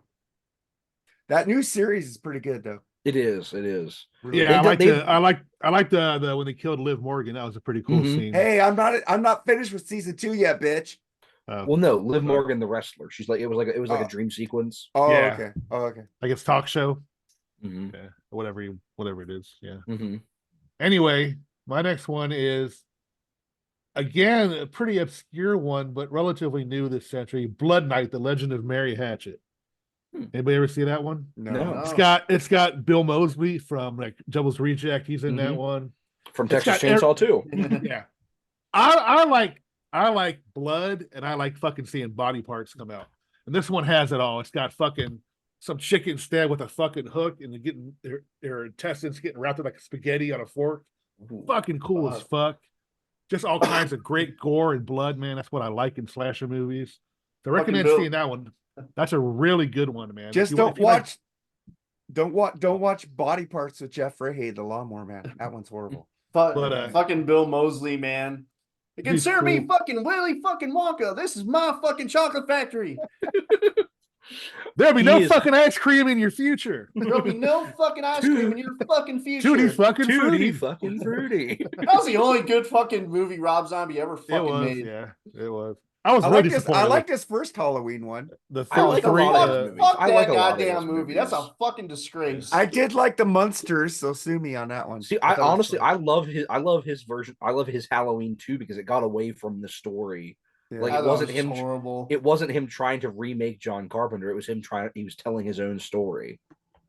That new series is pretty good though. It is. Really Yeah, good. I like the when they killed Liv Morgan. That was a pretty cool Mhm. scene. Hey, I'm not finished with season 2 yet, bitch. Well, no, Liv Morgan, the wrestler. She's like it was like Oh. a dream sequence. Oh, Yeah. okay. Oh, okay. Like it's talk show. Mhm. Yeah, whatever it is. Yeah. Mhm. Anyway, my next one is again a pretty obscure one, but relatively new this century. Blood Knight: The Legend of Mary Hatchet. Anybody ever see that one? No. It's got Bill Mosby from like Devil's Reject. He's in that Mhm. one. From It's Texas got Chainsaw 2. Yeah. I like blood, and I like fucking seeing body parts come out. And this one has it all. It's got fucking some chicken stabbed with a fucking hook, and getting their intestines getting wrapped up like spaghetti on a fork. Fucking cool as fuck. Just all kinds of great gore and blood, man. That's what I like in slasher movies. So I recommend Bill. seeing that one. That's a really good one, man. Just If don't you like- watch. Don't watch Body Parts with Jeff Fahey, the lawnmower man. That one's horrible. Fucking Bill Mosley, man. Consider me cool. fucking Willy fucking Wonka. This is my fucking chocolate factory. There'll be He no is- fucking ice cream in your future. There'll be no fucking ice cream in your fucking future. Tutti fucking Tutti fruity. fucking fruity. That was the only good fucking movie Rob Zombie ever It fucking was, made. yeah, it was. I was I really like this. disappointed. I with like this first Halloween one. the I like a three. lot of uh, those movies. Fuck I that like a lot of goddamn those movie. That's a movies. fucking disgrace. I did like the Munsters, so sue me on that one. See, thought I it was honestly, fun. I love his version. I love his Halloween too because it got away from the story. Yeah. Like I it thought wasn't was him. horrible. It wasn't him trying to remake John Carpenter. It was him he was telling his own story.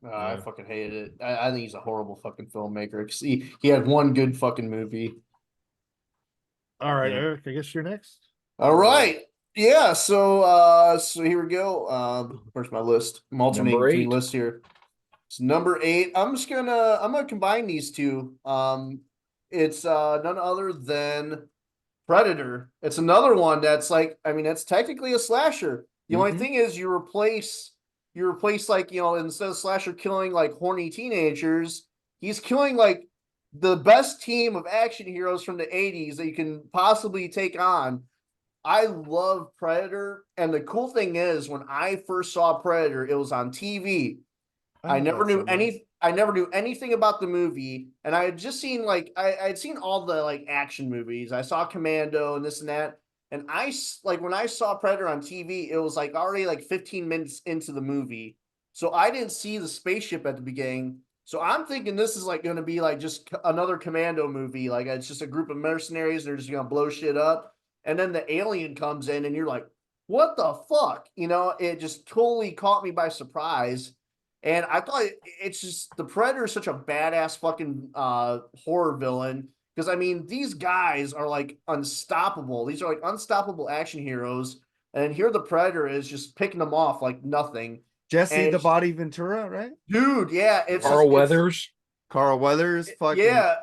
I fucking hated it. I think he's a horrible fucking filmmaker. 'Cause he had one good fucking movie. All right, Yeah. Eric, I guess you're next. All right. Yeah, so here we go. Where's my list? I'm alternating Number between 8. lists here. It's number 8. I'm gonna combine these two. It's none other than Predator. It's another one that's like, I mean, that's technically a slasher. The only Mhm. thing is you replace like, instead of slasher killing like horny teenagers, he's killing like the best team of action heroes from the 80s that you can possibly take on. I love Predator, and the cool thing is when I first saw Predator, it was on TV. I never knew anything about the movie, and I had just seen like I'd seen all the like action movies. I saw Commando and this and that, and when I saw Predator on TV, it was like already like 15 minutes into the movie, so I didn't see the spaceship at the beginning. So I'm thinking this is like going to be like just another Commando movie, like it's just a group of mercenaries. They're just going to blow shit up, and then the alien comes in, and you're like, "What the fuck?" It just totally caught me by surprise. And I thought it's just the Predator is such a badass fucking horror villain. Because I mean, these guys are like unstoppable. These are like unstoppable action heroes. And here the Predator is just picking them off like nothing. Jesse And the Body Ventura, right? Dude, yeah. It's Carl Weathers. Carl Weathers, fucking Yeah.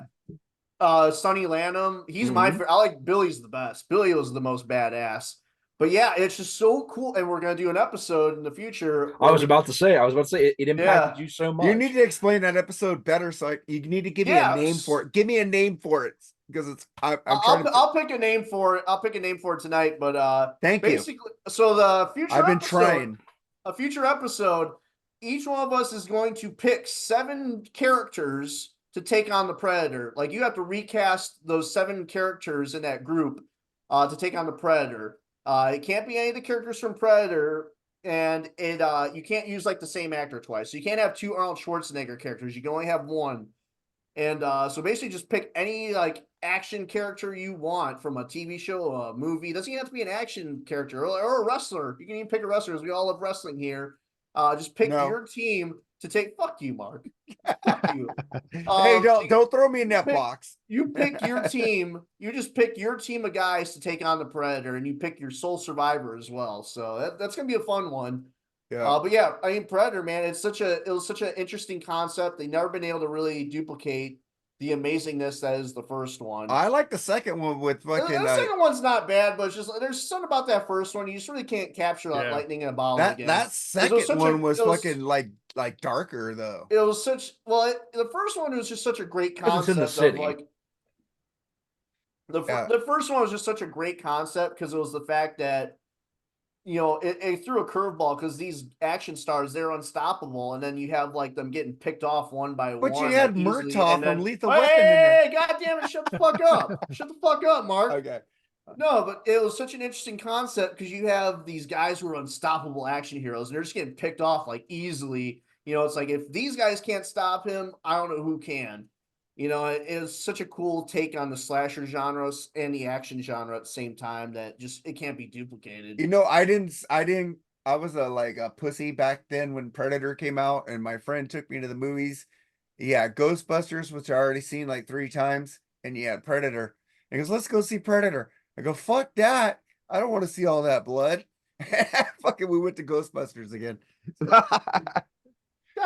Sonny Lanham. He's my favorite. I like Billy's the best. Billy was the most badass. But yeah, it's just so cool, and we're gonna do an episode in the future. I was about to say it impacted Yeah. you so much. You need to explain that episode better. So you need to give me a Yeah, name for it. Give me a name for it because I'm trying I'll, to. I'll pick a name for it. I'll pick a name for it tonight. But Thank you. basically, so the future I've been episode, trying. a future episode, each one of us is going to pick 7 characters to take on the Predator. Like you have to recast those 7 characters in that group to take on the Predator. It can't be any of the characters from Predator, and it you can't use like the same actor twice. So you can't have 2 Arnold Schwarzenegger characters. You can only have 1. And so basically just pick any like action character you want from a TV show, a movie. It doesn't even have to be an action character or a wrestler. You can even pick a wrestler, as we all love wrestling here. Just pick No. your team to take. Fuck you, Mark. Fuck you. Hey, don't throw me in that pick- box. You pick your team. You just pick your team of guys to take on the Predator, and you pick your sole survivor as well. So that's gonna be a fun one. Yeah. But yeah, I mean Predator, man, it was such an interesting concept. They've never been able to really duplicate the amazingness that is the first one. I like the second one with The fucking second one's not bad, but it's just there's something about that first one. You just really can't capture that Yeah. lightning in a bottle that again. that second such a- one was it was- fucking like darker though. It was such the first one was just such a great 'Cause it's in concept the of city. like Yeah. the first one was just such a great concept because it was the fact that it threw a curveball because these action stars, they're unstoppable, and then you have like them getting picked off one by But one. you had like, easily, Murtaugh and then- from Lethal Hey, Weapon in there. God damn it! Shut the fuck up! Shut the fuck up, Mark. Okay. No, but it was such an interesting concept because you have these guys who are unstoppable action heroes, and they're just getting picked off like easily. It's like if these guys can't stop him, I don't know who can. It was such a cool take on the slasher genres and the action genre at the same time that just it can't be duplicated. I was a pussy back then when Predator came out and my friend took me to the movies. Yeah, Ghostbusters, which I already seen like 3 times, and yeah, Predator. He goes, let's go see Predator. I go, fuck that. I don't want to see all that blood. Fucking we went to Ghostbusters again. God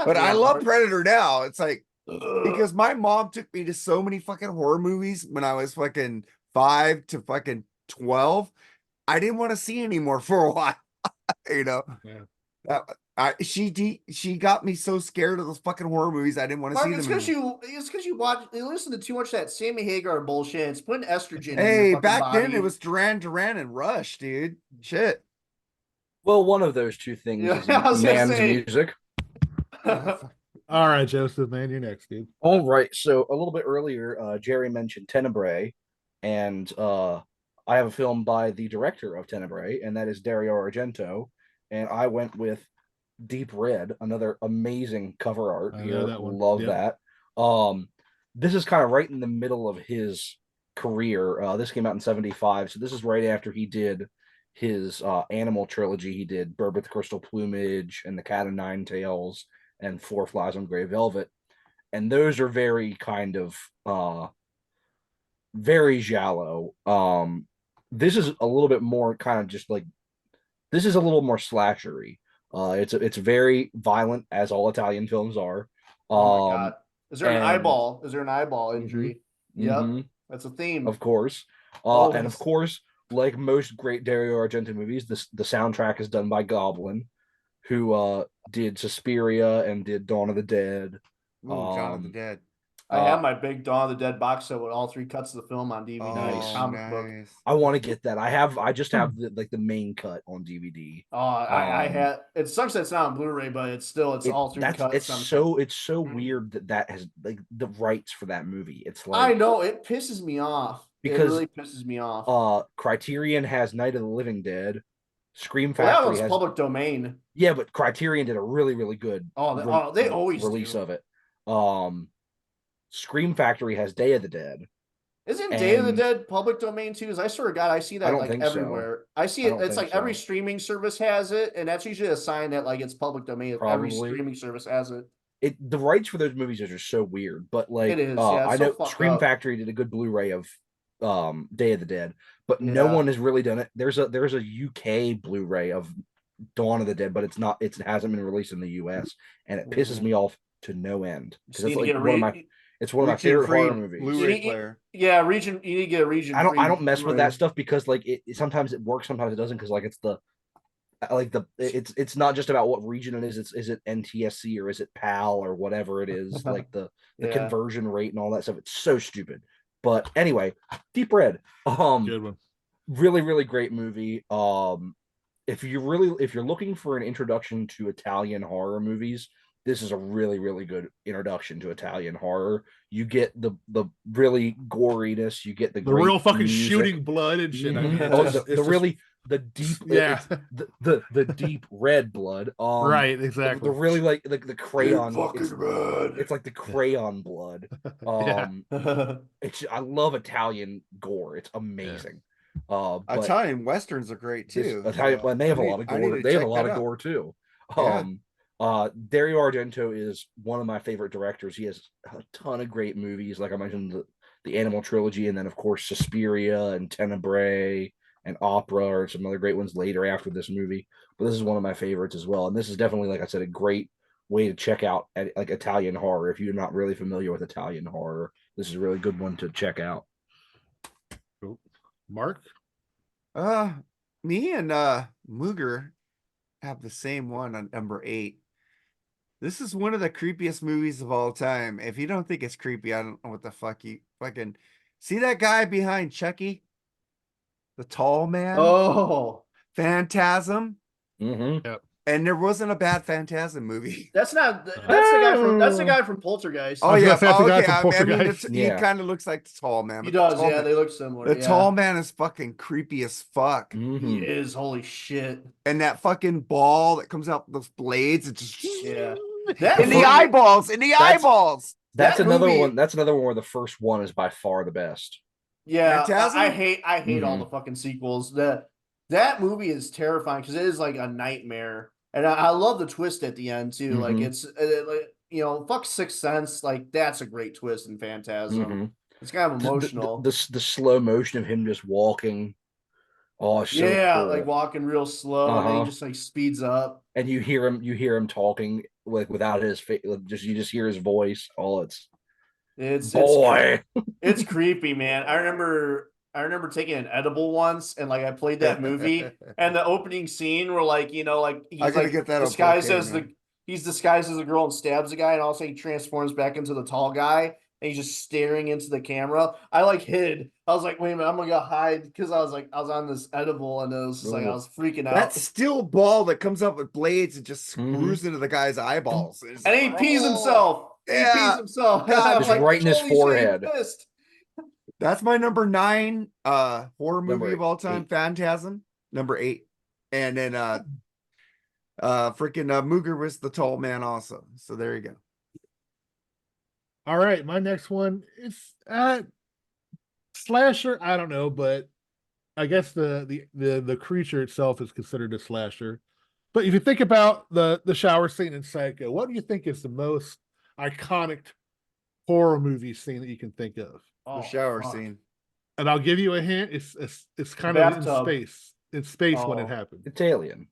But I damn, love Mark. Predator now. It's like Ugh. because my mom took me to so many fucking horror movies when I was fucking 5 to fucking 12. I didn't want to see anymore for a while. Yeah. She got me so scared of those fucking horror movies. I didn't want to Mark, see it's them. because you listen to too much of that Sammy Hagar bullshit. It's putting estrogen in your Hey, fucking back then body. it was Duran Duran and Rush, dude. Shit. Well, one of those two things Yeah, is I was gonna man's say. music. All right, Joseph, man, you're next, dude. All right. So a little bit earlier, Jerry mentioned Tenebrae, and I have a film by the director of Tenebrae, and that is Dario Argento. And I went with Deep Red, another amazing cover art I know here. that one. Love Yep. that. This is kind of right in the middle of his career. This came out in '75, so this is right after he did his animal trilogy. He did Bird with Crystal Plumage and The Cat o' Nine Tails and Four Flies on Gray Velvet, and those are very kind of very giallo. This is a little bit more kind of just like this is a little more slashery. It's very violent, as all Italian films are. Oh my God. Is there an and- eyeball? Is there an eyeball injury? Yep. Mhm, That's a theme. of course. And of course, like most great Dario Argento movies, the soundtrack is done by Goblin, who did Suspiria and did Dawn of the Dead. Ooh, Dawn of the Um, Dead. I have my big Dawn of the Dead box set with all 3 cuts of the film on DVD. Nice. Comic book. nice. I want to get that. I just have the main cut on DVD. Oh, I Um, had. It sucks that it's not on Blu-ray, but it's all 3 cuts. It's so Mhm. weird that has like the rights for that movie. It's I like know it pisses me off. Because, it really pisses me off. Criterion has Night of the Living Dead. Scream Well, that Factory was has public domain. yeah, but Criterion did a really good They always release do. of it. Scream Factory has Day of the Dead. Isn't Day of the and- Dead public domain too? As I swear to God, I see that don't like think so. everywhere. I see I it. don't It's think like every so. streaming service has it, and that's usually a sign that like it's public domain. If every Probably. streaming service has it. The rights for those movies are just so weird. But like It is, yeah, it's I so know fucked Scream up. Factory did a good Blu-ray of Day of the Dead, but no Yeah. one has really done it. There's a UK Blu-ray of Dawn of the Dead, but it hasn't been released in the US, and it pisses Mhm. me off to no end. Just Because need it's to like get a one of my It's one of my Region favorite free horror movies. Blu-ray player. Yeah, region. You need to get a region. I free don't mess with Blu-ray. that stuff because like sometimes it works, sometimes it doesn't because like it's not just about what region it is it NTSC or is it PAL or whatever it is, like the Yeah. conversion rate and all that stuff. It's so stupid. But anyway, Deep Red. Good one. Really, really great movie. If you're looking for an introduction to Italian horror movies, this is a really, really good introduction to Italian horror. You get the really goriness, you get the The real great fucking music. shooting blood and shit. I mean, Mhm. Oh, it's the just- really the deep yeah, the deep red blood. right, The exactly. really like the crayon. red. It's like the crayon blood. Yeah. I love Italian gore. It's amazing. But Italian westerns are great this too. Italian, so and they have I a need- lot of I need gore. to They have a check lot that of out. gore too. Yeah. Dario Argento is one of my favorite directors. He has a ton of great movies, like I mentioned, the Animal trilogy, and then of course Suspiria and Tenebrae and Opera, or some other great ones later after this movie. But this is one of my favorites as well. And this is definitely, like I said, a great way to check out like Italian horror. If you're not really familiar with Italian horror, this is a really good one to check out. Cool. Mark? Me and Mooger have the same one on number 8. This is one of the creepiest movies of all time. If you don't think it's creepy, I don't know what the fuck you fucking see that guy behind Chucky? The tall man? Oh, Phantasm. Mm-hmm. And there wasn't a bad Phantasm movie. that's not. That's the guy from Poltergeist. Oh was yeah, gonna say that's the guy okay. from I mean, Poltergeist. he Yeah. kind of looks like the tall man. He but the does. tall Yeah, man- they look similar. The yeah. tall man is fucking creepy as fuck. He Mm-hmm. is. Holy shit. And that fucking ball that comes out those blades, it just Yeah. That in the movie- eyeballs, in the That's- eyeballs. That's That another movie- one. That's another one where the first one is by far the best. Yeah, Phantasm? I hate all Mhm. the fucking sequels. That movie is terrifying because it is like a nightmare, and I love the twist at the end too. Like Mhm. it's like fuck Sixth Sense. Like that's a great twist in Phantasm. Mhm. It's kind of emotional. The slow motion of him just walking. Oh, it's so yeah, cool. like walking real slow, and then Uh-huh. he just like speeds up. And you hear him talking like without his face. You just hear his voice. Oh, It's boy. it's creepy, man. I remember taking an edible once, and like I played that movie, and the opening scene where like like he's I gotta like get that on disguised 4K, as man. he's disguised as a girl and stabs the guy, and all of a sudden he transforms back into the tall guy, and he's just staring into the camera. I like hid. I was like, wait a minute, I'm gonna go hide because I was on this edible, and it was just like I Ooh. was freaking out. That steel ball that comes up with blades and just Mhm. screws into the guy's eyeballs. It's and he like, pees oh. himself. He Yeah. pees himself. God, I'm Just like, right in his "Holy shit, he forehead." pissed." That's my number 9 horror movie Number of all time, 8. Phantasm. Number 8. And then freaking Mooger was the tall man also. So there you go. All right, my next one is slasher. I don't know, but I guess the creature itself is considered a slasher. But if you think about the shower scene in Psycho, what do you think is the most iconic horror movie scene that you can think of? Oh, The shower fuck. scene. And I'll give you a hint. It's kind of in Bathtub. space. In space when it Oh. happened. It's Alien.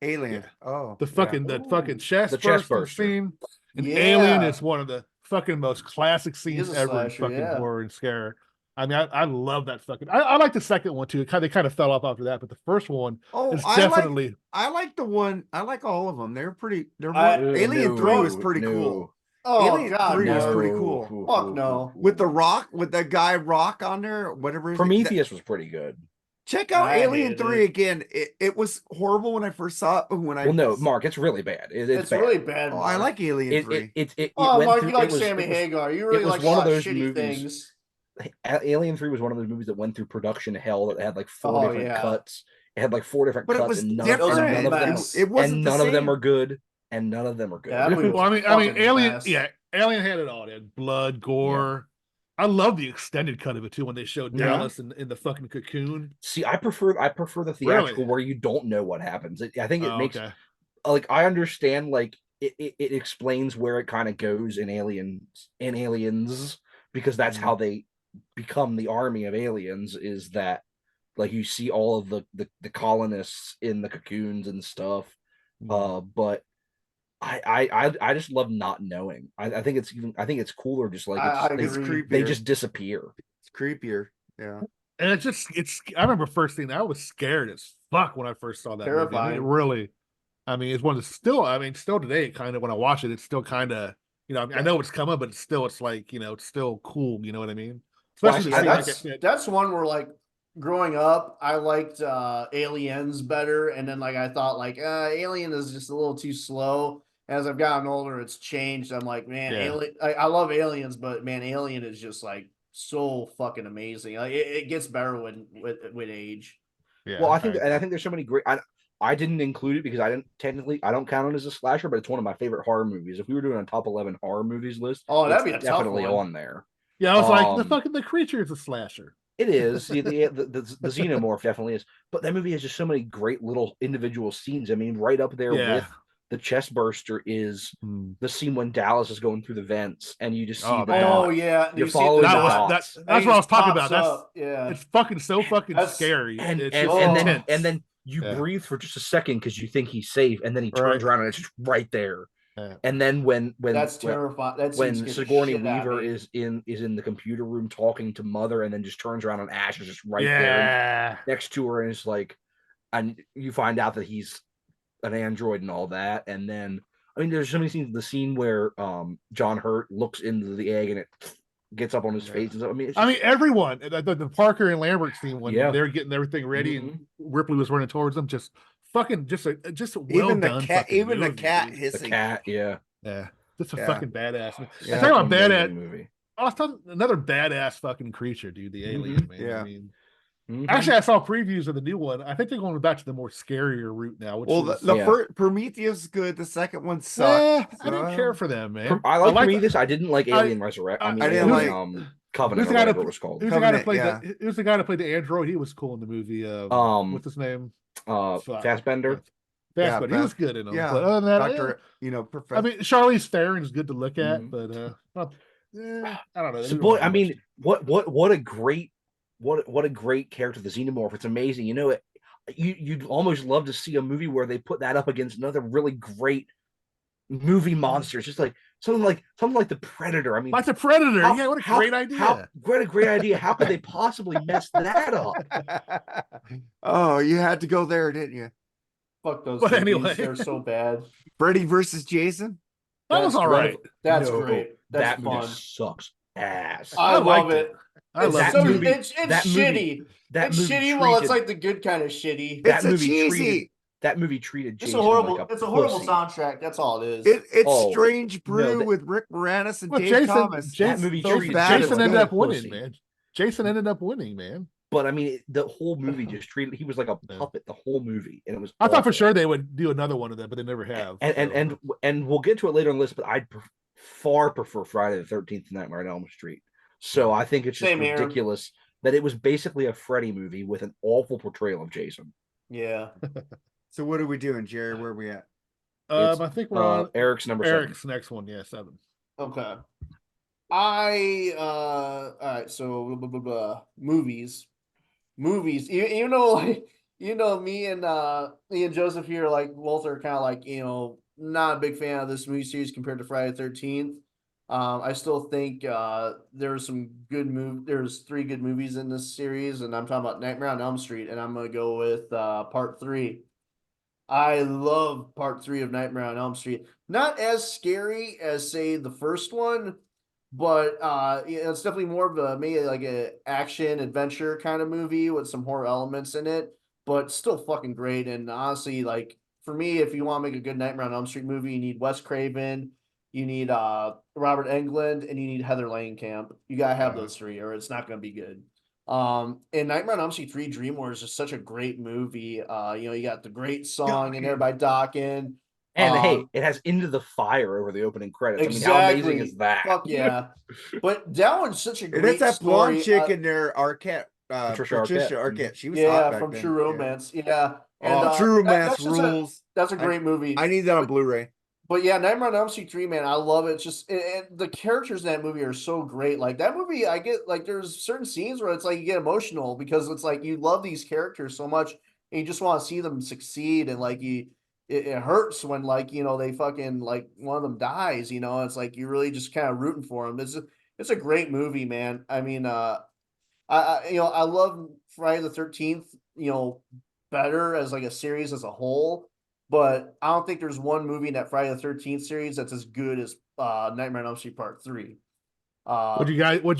Alien. Yeah. Oh. The yeah. fucking that fucking Ooh. chest The chest bursting burster. scene. And Alien Yeah. is one of the fucking most classic scenes a ever in slasher, fucking yeah. horror and scare. I mean, I love that fucking. I like the second one too. They kind of fell off after that, but the first one Oh, is I definitely. like the one. I like all of them. They're pretty. I- Alien 3 was pretty cool. Oh Alien god, 3 was no. pretty cool. Fuck no. With the rock, with the guy rock on there, whatever. his- Prometheus was pretty good. Check out I Alien hated 3 it. again. It was horrible when I first saw it, but when I Well, no, Mark, it's really bad. It's It's bad. really bad. oh, I Mark. like Alien 3. It Oh, went Mark, through- you like it was- Sammy it was- Hagar. You really was like one a of lot those shitty movies. things. Alien 3 was one of those movies that went through production hell that had like 4 Oh, different yeah. cuts. It had like 4 different But it cuts, was and none different. Those are of them, mess. It wasn't and the none of them same. are good, and none of them are good. Yeah, that movie Well, I mean, fucking Alien. mess. Yeah, Alien had it all. It had blood, gore. I love the extended cut of it too when they showed Yeah. Dallas in the fucking cocoon. See, I prefer the theatrical where you don't know what happens. I think it Oh, makes okay. like I understand like it explains where it kind of goes in aliens because that's how they become the army of aliens is that like you see all of the colonists in the cocoons and stuff. But I just love not knowing. I think it's cooler just like I it's, It's agree. they creepier. just disappear. It's creepier. Yeah. And it's I remember first thing I was scared as fuck when I first saw that movie. I mean, Terrifying. it really, I mean, it's one of the still, I mean, still today, kind of when I watch it, it's still kind of, I know it's coming, but it's like, it's still cool. You know what I mean? Well, Especially I- to see, like I That's said, that's one where like growing up, I liked Aliens better, and then like I thought like Alien is just a little too slow. As I've gotten older, it's changed. I'm like, man, Yeah. Alien. I love Aliens, but man, Alien is just like so fucking amazing. Like it gets better with age. yeah, Well, I think agree. there's so many great. I didn't include it because I don't count it as a slasher, but it's one of my favorite horror movies. If we were doing a top 11 horror movies list, Oh, that'd it's be a tough definitely one. on there. Yeah, I was like, Um, the creature is a slasher. It is the xenomorph definitely is, but that movie has just so many great little individual scenes. I mean, right up there Yeah. with the chest burster is Hmm. the scene when Dallas is going through the vents, and you just see Oh, the man. Oh dot. yeah, You're you see following the the That was dot, dots. that. and That's he what I was just talking pops about. That's up. Yeah. it's fucking so fucking That's- scary. and It's and just and then intense. and then you Yeah. breathe for just a second because you think he's safe, and then he turns Right. around and it's just right there. Yeah. And then when That's terrifying. That scene when scared the Sigourney shit out of Weaver me. is in the computer room talking to Mother, and then just turns around and Ash is just right there Yeah. next to her, and it's like, and you find out that he's an android and all that, and then I mean, there's so many scenes. The scene where John Hurt looks into the egg and it gets up on his Yeah. face and stuff. I mean, it's I mean, just- everyone, the Parker and Lambert scene when Yeah. they're getting everything ready and Ripley was running towards them, just fucking, just a well Even the done. cat, fucking even the movie, cat dude. the hissing. cat, yeah. Yeah, just a Yeah. fucking badass. Yeah. Yeah. Talking about Amazing badass. movie. I was talking another badass fucking creature, dude. The alien, man. Yeah. I mean, Mhm. actually, I saw previews of the new one. I think they're going back to the more scarier route now. Which Well, is, the Yeah. first Prometheus is good. The second one sucked. yeah, I didn't care so- for them, man. I like like Prometheus. I didn't like Alien Resurrect. I mean, I didn't Alien, like- Covenant Who's or the guy whatever that- it was called. Who's the guy that Covenant, played yeah. Who's the guy that played the android? He was cool in the movie. What's his name? Fuck. Fassbender. Yeah, Fassbender. He was good in them. Yeah, But other than that, Doctor, Professor. I mean, Charlize Theron is good to look at, Mhm. but I don't know. So, boy, I mean, what a great character, the Xenomorph. It's amazing. You know, you'd almost love to see a movie where they put that up against another really great movie monster. It's just like something like the Predator. I mean, like the Predator. how- Yeah, what a how- great idea. What a great idea. How could they possibly mess that up? Oh, you had to go there, didn't you? Fuck those But movies. anyway. They're so bad. Freddy versus Jason. That was That's all right. That's No, great. That's That fun. movie sucks ass. I love liked it. I It's love that so it. movie- it's that movie- shitty. That It's movie shitty. Well, it's treated- like the good kind of shitty. That It's a movie cheesy. treated that movie treated It's Jason a horrible. like a it's a horrible pussy. soundtrack. That's all it is. It's Oh, Strange Brew that- with Rick Moranis and Well, Dave Jason, Thomas. Jason, movie so treated bad, Jason it's ended good. up winning, Pussy. man. Jason ended up winning, man. But I mean, the whole movie just treated. He was like a Yeah. puppet the whole movie, and it was. I thought for awful. sure they would do another one of them, but they never have. And we'll get to it later on the list. But I'd far prefer Friday the 13th, Nightmare on Elm Street. So I think it's just Same here. ridiculous that it was basically a Freddy movie with an awful portrayal of Jason. Yeah. So what are we doing, Jerry? Where are we at? It's, I think we're on Eric's number 7. Eric's next one. Yeah, 7. Okay. All right, so blah, blah, blah. Movies. You know, like me and Joseph here, like both are kind of like, not a big fan of this movie series compared to Friday the 13th. I still think there's some good there's 3 good movies in this series, and I'm talking about Nightmare on Elm Street, and I'm gonna go with part 3. I love part 3 of Nightmare on Elm Street. Not as scary as say the first one, but it's definitely more of a maybe like a action adventure kind of movie with some horror elements in it, but still fucking great. And honestly, like for me, if you want to make a good Nightmare on Elm Street movie, you need Wes Craven, you need Robert Englund, and you need Heather Langenkamp. You gotta have those 3, or it's not gonna be good. And Nightmare on Elm Street 3 Dream War is just such a great movie. You got the great song in there by Dokken. And hey, it has Into the Fire over the opening credits. I mean, how amazing is that? Fuck yeah. But that one's such a And great it's that blonde story. chick in there, Arquette. Patricia Patricia Arquette. Arquette. She was hot Yeah, back from then. True Romance. Yeah. Oh, True Romance that's just rules. That's a great movie. I need that on Blu-ray. But yeah, Nightmare on Elm Street 3, man, I love it. It's just and the characters in that movie are so great. Like that movie, I get like there's certain scenes where it's like you get emotional because it's like you love these characters so much and you just want to see them succeed and like it hurts when like they fucking like one of them dies. It's like you really just kind of rooting for them. It's a great movie, man. I mean, I love Friday the 13th. Better as like a series as a whole, but I don't think there's one movie in that Friday the 13th series that's as good as Nightmare on Elm Street Part 3. What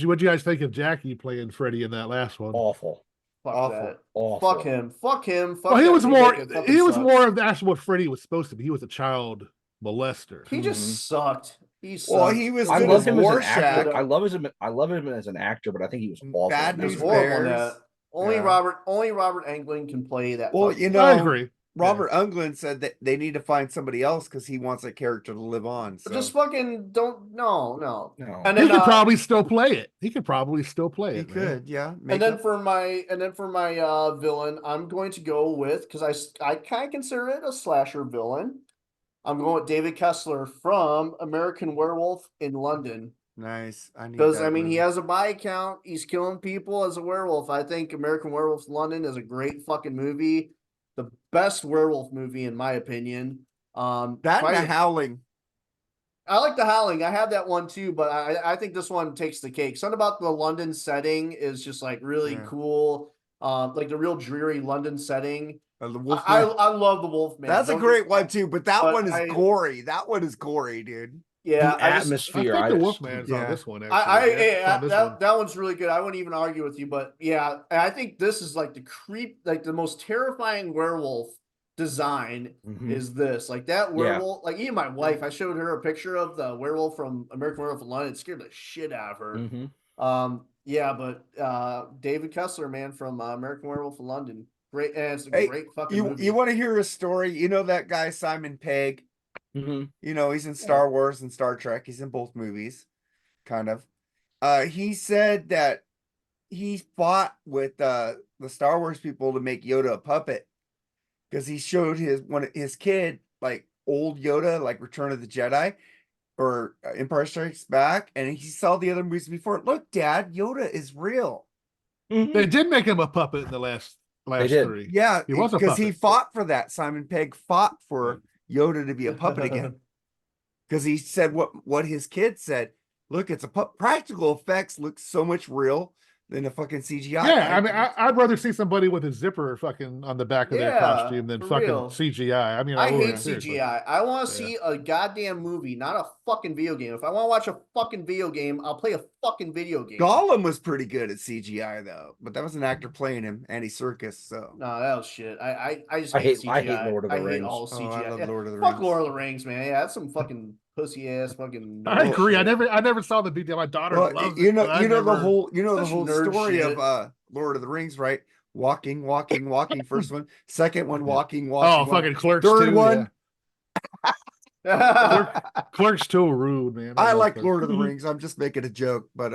you guys think of Jackie playing Freddy in that last one? Awful. Fuck Awful. that. Awful. Fuck him. Fuck him. Fuck Well, he that was remake, more. it fucking He was sucks. more of that's what Freddy was supposed to be. He was a child molester. He just sucked. He sucked. Well, he was I good love as him as an Rorschach. actor. I love him as an actor, but I think he was awful. Bad in He was News this. horrible in Bears. that. Only Yeah. Robert Englund can play that. Well, fucking- I agree. Robert Englund said that they need to find somebody else because he wants that character to live on. So just fucking don't. No. No. And He then could probably still play it. He could probably still play he it. man. could, yeah. and then for my villain, I'm going to go with because I kind of consider it a slasher villain. I'm going with David Kessler from American Werewolf in London. Nice. I need Because that I mean, he movie. has a body count. He's killing people as a werewolf. I think American Werewolf London is a great fucking movie. The best werewolf movie, in my opinion. that and probably- the Howling. I like the Howling. I have that one too, but I think this one takes the cake. Something about the London setting is just like really Yeah. cool. Like the real dreary London setting. The I Wolfman. love the Wolfman. That's a Don't great get- one too, but that but one is I- gory. That one is gory, dude. Yeah, The I just- I atmosphere. think the just- Wolfman's yeah. on this one. I Actually. Yeah, it's on this one. that one's really good. I wouldn't even argue with you, but yeah, I think this is like the most terrifying werewolf design Mhm. is this. Like that werewolf, like even my wife, I showed her a picture of the werewolf from American Werewolf in London. It scared the shit out of her. Mhm. Yeah, but David Kessler, man, from American Werewolf in London, great, and it's a Hey, great fucking You movie. you want to hear a story? You know that guy Simon Pegg? Mhm. He's in Star Wars and Star Trek. He's in both movies, kind of. He said that he fought with the Star Wars people to make Yoda a puppet because he showed his kid like old Yoda, like Return of the Jedi or Empire Strikes Back, and he saw the other movies before. Look, Dad, Yoda is real. Mhm. They did make him a puppet in the last did. three. Yeah, He was a because he puppet. fought for that. Simon Pegg fought for Yoda to be a puppet again. Because he said what his kid said. Look, it's a practical effects look so much real than a fucking CGI. Yeah, I mean, I'd rather see somebody with a zipper fucking on the back of their Yeah, costume than for fucking real. CGI. I mean, I hate seriously. CGI. I want to Yeah. see a goddamn movie, not a fucking video game. If I want to watch a fucking video game, I'll play a fucking video game. Gollum was pretty good at CGI though, but that was an actor playing him, Andy Serkis. So No, that was shit. I just I hate hate CGI. Lord of the I hate Rings. all oh, CGI. I love Yeah, Lord of the fuck Rings. Lord of the Rings, man. Yeah, that's some fucking pussy ass fucking. I nerd agree. shit. I never saw the video. My daughter Well, loves you it, know, but I you know the never- whole, the Such whole nerd story shit. of Lord of the Rings, right? Walking. First one, second one, walking. Oh, fucking Clerks Third too, one. yeah. Clerks too rude, man. I love like Clerks. Lord of the Rings. I'm just making a joke, but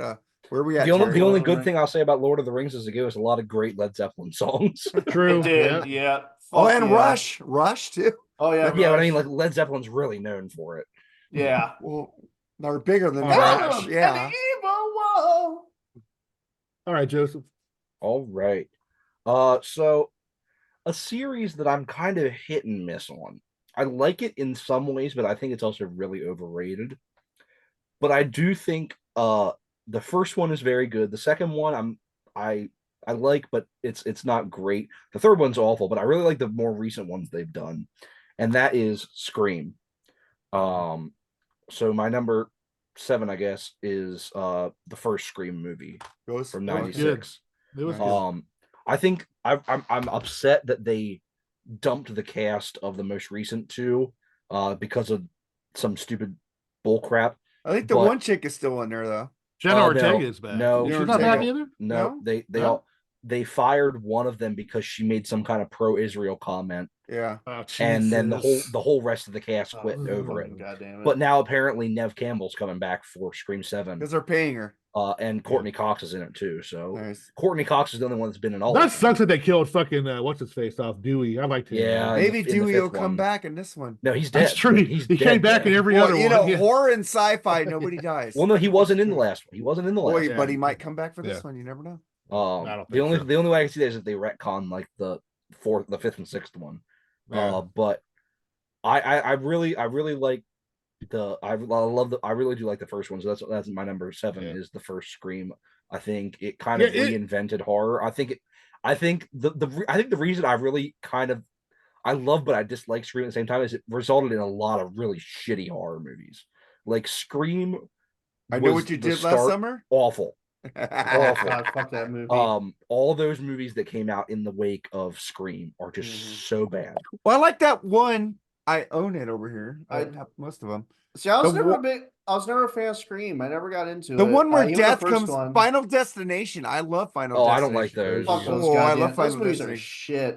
where are we at? The only, Jerry? the only Lord of the good thing I'll say about Lord of the Rings is it gave us a lot of great Led Zeppelin songs. True. It did, Yeah. yeah. Oh, Fuck and yeah. Rush too. Oh yeah, yeah, but I Rush. mean, like Led Zeppelin's really known for it. yeah. Well, they're bigger than All Rush. right. Yeah. And the evil one. All right, Joseph. All right. So a series that I'm kind of hit and miss on. I like it in some ways, but I think it's also really overrated. But I do think the first one is very good. The second one I like, but it's not great. The third one's awful, but I really like the more recent ones they've done. And that is Scream. So my number 7, I guess, is the first Scream movie Goes from That was '96. It was Nice. good. I think I'm upset that they dumped the cast of the most recent two because of some stupid bull crap. I think the but- one chick is still in there though. Jenna no, Ortega is back. no, she's Jenna not back Ortega. either. No, No? they No? they fired one of them because she made some kind of pro-Israel comment, Yeah. Oh, and then Jesus. the whole rest of the cast Oh, quit over it. fucking goddamn it. But now apparently Nev Campbell's coming back for Scream 7, Because they're paying her. and Courtney Cox is in it too. So Nice. Courtney Cox is the only one that's been in all. That of them. sucks that they killed fucking what's his face off Dewey. I liked him. Yeah. Maybe in the Dewey will fifth come one. back in this one. No, he's dead. That's true. He's He dead came back there. in every Well, other you one. know, Yeah. horror and sci-fi, nobody dies. Well, no, he wasn't in the last one. He wasn't in the last Boy, yeah. but he might come back for this Yeah. one. You never know. one. I don't The think only so. the only way I can see that is if they retcon like the 4th, the 5th, and 6th one. Yeah. But I really like I love I really do like the first one. So that's my number 7 Yeah. is the first Scream. I think it kind Yeah, of reinvented horror. I think the reason I really kind of I love but I dislike Scream at the same time is it resulted in a lot of really shitty horror movies. Like Scream I know was what you the did last start summer. awful. Awful. God, fuck that movie. All those movies that came out in the wake of Scream are just Mhm. so bad. Well, I like that one. I own it over here. I I- have most of them. See, I was The never wa- a big. I was never a fan of Scream. I never got into The it. one where Even death the first comes, one. Final Destination. I love Final Oh, I Destination. don't like those. Fuck those Oh, I goddamn. love Those Final movies are Destination.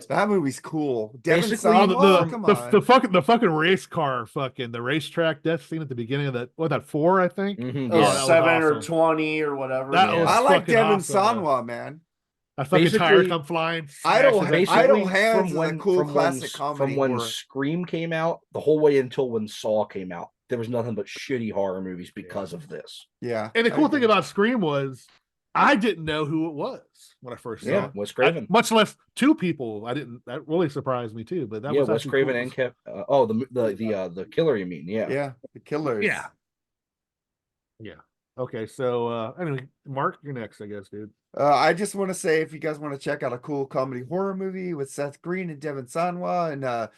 shit. That movie's cool. Devin Basically, Oh, Sawa, come on. the fucking race car, the racetrack death scene at the beginning of that 4, I think. Mhm, It was Oh, that was 7 or awesome. 20 or whatever. That Yeah. was I like fucking Devin awesome, Sanwa, man. That fucking tire Basically, come flying. Idle- smashes that Idle shit. basically Hands from is a when cool from when classic comedy from when horror. Scream came out, the whole way until when Saw came out, there was nothing but shitty horror movies because of this. Yeah. And the I cool thing agree. about Scream was I didn't know who it was when I first saw Yeah, it. Wes Craven. Much less 2 people. I didn't. That really surprised me too. But that Yeah, was Wes actually Craven cool. and Kev. The killer. You mean? Yeah. Yeah. The Killers. Yeah. Okay, so anyway, Mark, you're next, I guess, dude. I just want to say if you guys want to check out a cool comedy horror movie with Seth Green and Devin Sanwa and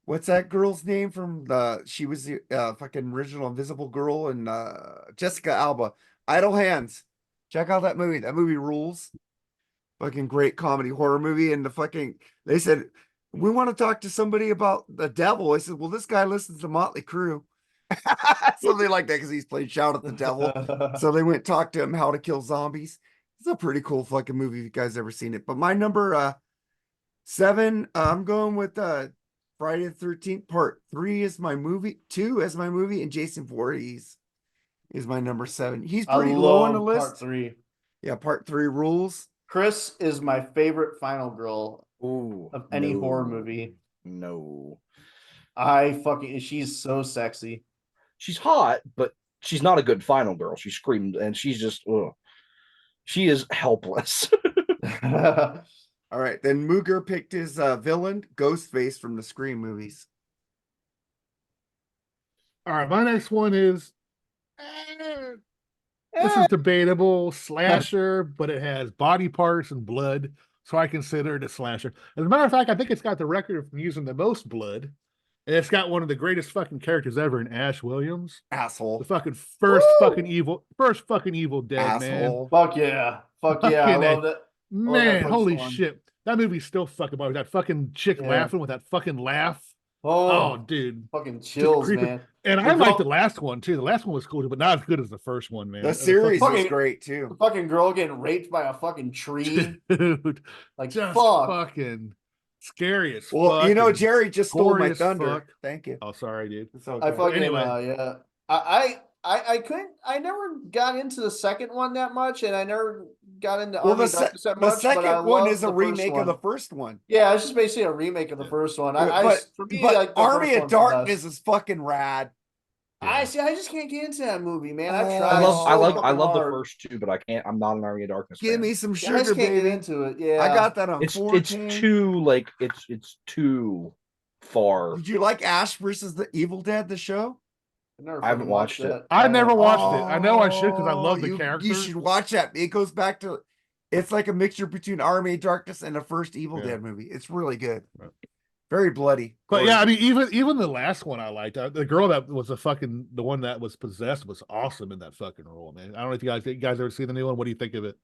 what's that girl's name from she was the fucking original Invisible Girl and Jessica Alba. Idle Hands. Check out that movie. That movie rules. Fucking great comedy horror movie. And they said, we want to talk to somebody about the devil. I said, well, this guy listens to Motley Crue. So they like that because he's played Shout at the Devil. So they went talk to him how to kill zombies. It's a pretty cool fucking movie if you guys ever seen it. But my number 7, I'm going with Friday the 13th Part 3 is my movie, 2 as my movie, and Jason Voorhees is my number 7. He's I pretty low on the love Part list. 3. Yeah, Part 3 rules. Chris is my favorite final girl Ooh, of any no. horror movie. No, She's so sexy. she's hot, but she's not a good final girl. She screamed, and she's just, ugh. She is helpless. All right, then Mooger picked his villain, Ghostface from the Scream movies. All right, my next one is this is debatable slasher, but it has body parts and blood, so I consider it a slasher. As a matter of fact, I think it's got the record of using the most blood, and it's got one of the greatest fucking characters ever in Ash Williams, the Asshole. fucking first Woo! fucking evil dead Asshole. Fuck yeah. Fuck yeah. I Fucking love it. man. that Man, first holy one. shit, that movie's still fucking boring. That fucking chick Yeah. laughing with that fucking laugh. Oh, Oh, dude. fucking chills, creepy. man. And The I liked girl- the last one too. The last one was cool, but not as good as the first one, man. The series was fucking- great The too. fucking girl getting raped by a fucking tree. Dude, Like, just fuck. fucking scary as Well, fuck. you know, and- Jerry just stole gory my as thunder. fuck. Thank you. Oh, sorry, dude. It's okay. I fucking Anyway. yeah. I couldn't. I never got into the second one that much, and I never got into Well, Army the, of Darkness that the much. second but I one love is a the first remake one. of the first one. Yeah, it's just basically a remake of the first one. For me, but like the Army first of one's the best. Darkness is fucking rad. I see. I just can't get into that movie, man. I've Oh. tried. I love, I so love, I fucking love the hard. first 2, but I can't. I'm not an Army of Darkness. Give fan. me some Yeah, I just sugar, can't get baby. into it. Yeah, I got that on It's 4K. too like it's too far. Did you like Ash versus the Evil Dead, the show? never I haven't fucking watched it. that. I never watched it. I know I should because I Oh, love the you character. should watch that. It goes back to, it's like a mixture between Army of Darkness and the first Evil Yeah. Dead movie. It's really good. Right. Very bloody. But yeah, I mean, even the last one I liked. The girl that was the one that was possessed was awesome in that fucking role, man. I don't know if you guys ever see the new one. What do you think of it?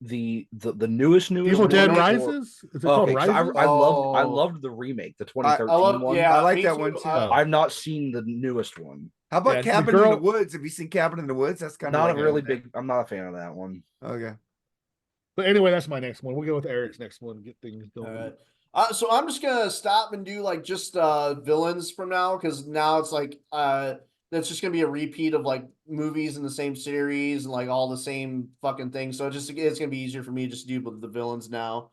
The newest Evil Dead remake or- Rises? Is it called Okay, 'cause Rises? I Oh. loved the remake, the 2013 I love. one. Yeah, I like me that one too. Oh. I've not seen the newest one. How about Yeah, the Cabin in girl- the Woods? Have you seen Cabin in the Woods? That's kind of Not like a really big. I'm not a fan of that one. Okay. But anyway, that's my next one. We'll go with Eric's next one and get things All going. right. So I'm just gonna stop and do like just villains from now, because now it's like that's just gonna be a repeat of like movies in the same series and like all the same fucking things. So it's gonna be easier for me to just do with the villains now.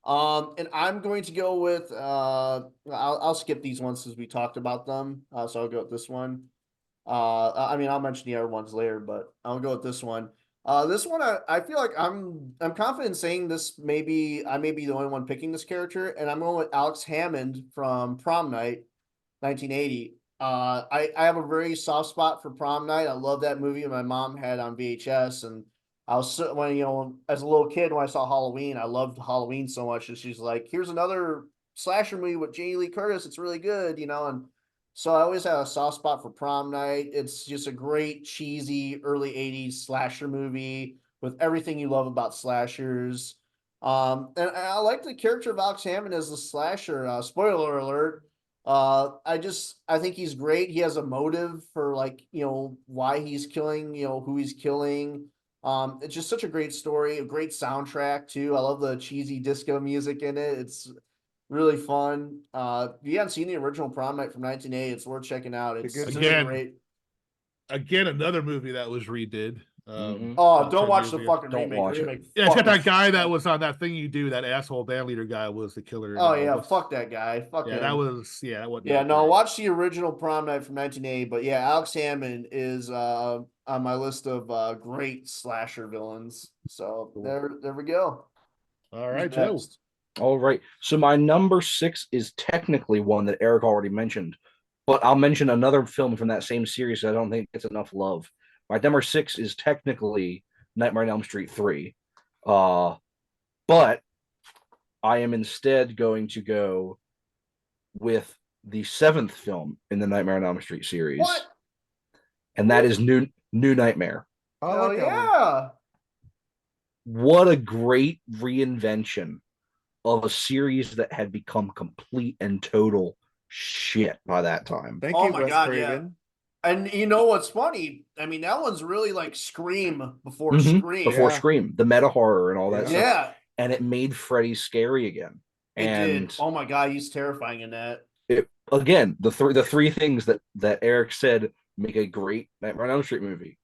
And I'm going to go with I'll skip these ones since we talked about them. So I'll go with this one. I mean I'll mention the other ones later, but I'll go with this one. This one I feel like I'm confident in saying this. Maybe I may be the only one picking this character, and I'm going with Alex Hammond from Prom Night 1980. I have a very soft spot for Prom Night. I love that movie. My mom had on VHS, and I was when as a little kid when I saw Halloween, I loved Halloween so much, and she's like, "Here's another slasher movie with Jamie Lee Curtis. It's really good," and so I always had a soft spot for Prom Night. It's just a great cheesy early '80s slasher movie with everything you love about slashers. And I like the character of Alex Hammond as the slasher. Spoiler alert. I think he's great. He has a motive for why he's killing, who he's killing. It's just such a great story, a great soundtrack too. I love the cheesy disco music in it. It's really fun. If you haven't seen the original Prom Night from 1980, it's worth checking out. It's good such a Again, great. Again, another movie that was redid. Mhm. Oh, I'm don't trying watch to the do- fucking Don't remake. watch it. Remake Yeah, it's got fucking that guy that sucks. was on That Thing You Do. That asshole band leader guy was the killer. Oh yeah, what's- fuck that guy. Fuck Yeah, him. that wasn't. Yeah, that no, great. watch the original Prom Night from 1980. But yeah, Alex Hammond is on my list of great slasher villains. So Cool. there we go. All right, Who's Joe. next? All right. So my number 6 is technically one that Eric already mentioned, but I'll mention another film from that same series that I don't think gets enough love. My number 6 is technically Nightmare on Elm Street 3. But I am instead going to go with the 7th film in the Nightmare on Elm Street series. What? And that is New Nightmare. I Hell like that one. yeah. What a great reinvention of a series that had become complete and total shit by that time. Thank Oh you, my Wes God, Craven. And you know what's funny? I mean, that one's really like Scream before Mhm. Scream. Before Yeah. Scream, the meta horror and all that stuff. Yeah, And it made Freddy scary again. it And did. Oh my God, he's terrifying in that. again, the three things that Eric said make a great Nightmare on Elm Street movie.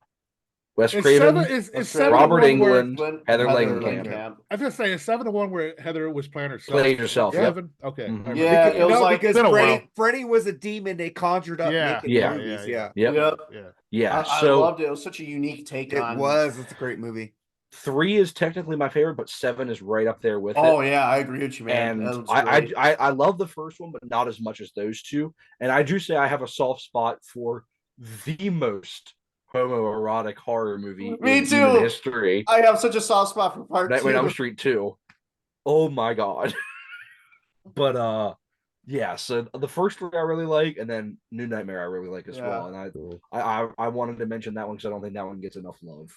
Wes Is Craven, seven is That's seven Robert the one where- Englund, Heather Langenkamp. I was gonna say, is 7 the one where Heather was playing herself? Playing herself, yep. 7? Okay. Mhm. I remember. Yeah, Because, it was no, like- because Been a while. Freddy was a demon they conjured up Yeah, making yeah, movies. yeah. Yeah. Yep. Yeah, Yeah. I So loved it. It was such a unique take It on. was. It's a great movie. 3 is technically my favorite, but 7 is right up there with Oh it. yeah, I agree with you, man. And That was I great. I love the first one, but not as much as those two. And I do say I have a soft spot for the most homoerotic horror movie Me in too. human history. I have such a soft spot for part Nightmare on Elm 2. Street 2. Oh my god. But yeah, so the first one I really like, and then New Nightmare I really like as Yeah. well. And I wanted to mention that one because I don't think that one gets enough love.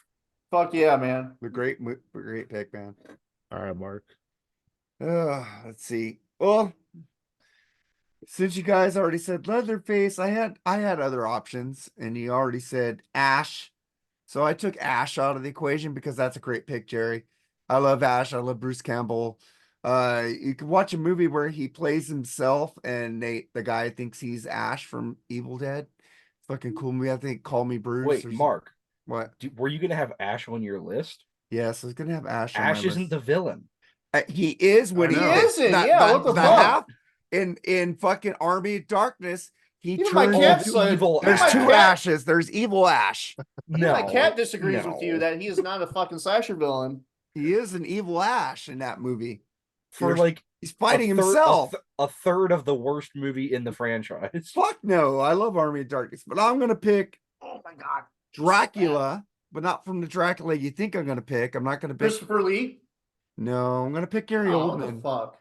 Fuck yeah, man. The great pick, man. All right, Mark. Let's see. Well, since you guys already said Leatherface, I had other options, and you already said Ash. So I took Ash out of the equation because that's a great pick, Jerry. I love Ash. I love Bruce Campbell. You can watch a movie where he plays himself, and the guy thinks he's Ash from Evil Dead. Fucking cool movie. I think Call Me Bruce. Wait, or Mark, what? were you gonna have Ash on your list? Yes, I was gonna have Ash. On my Ash isn't list. the villain. He is when I he know. isn't, yeah, what the fuck? half in fucking Army of Darkness. He Even my turns cat's into like- evil There's my two cat- Ashes. There's evil Ash. No, My cat disagrees with you no. that he is not a fucking slasher villain. He is an evil Ash in that movie. For You're- like He's fighting a third- himself. a third of the worst movie in the franchise. Fuck no. I love Army of Darkness, but I'm gonna pick Oh my God. Dracula, but not from the Dracula you think I'm gonna pick. I'm not gonna pick. Christopher Lee? No, I'm gonna pick Gary Oh, what the Oldman. fuck?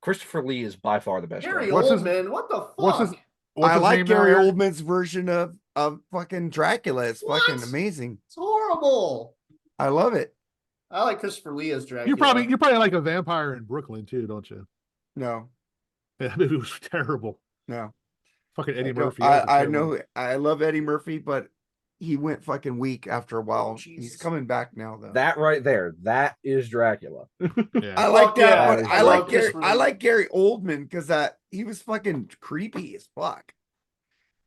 Christopher Lee is by far the best. Gary Dracula. What's his- Oldman, what the fuck? what's his- What's I his like name now, Gary Eric? Oldman's version of fucking Dracula. It's fucking What? amazing. It's horrible. I love it. I like Christopher Lee as Dracula. You're probably like a vampire in Brooklyn too, don't you? No, Yeah, that movie was terrible. no. Fucking Eddie I don't- Murphy. that was a I terrible- know. I love Eddie Murphy, but he went fucking weak after a while. He's Jesus. coming back now, though. That right there, that is Dracula. Yeah. I like Fuck yeah. that. But I I love like Gary. Christopher I Lee. like Gary Oldman because he was fucking creepy as fuck.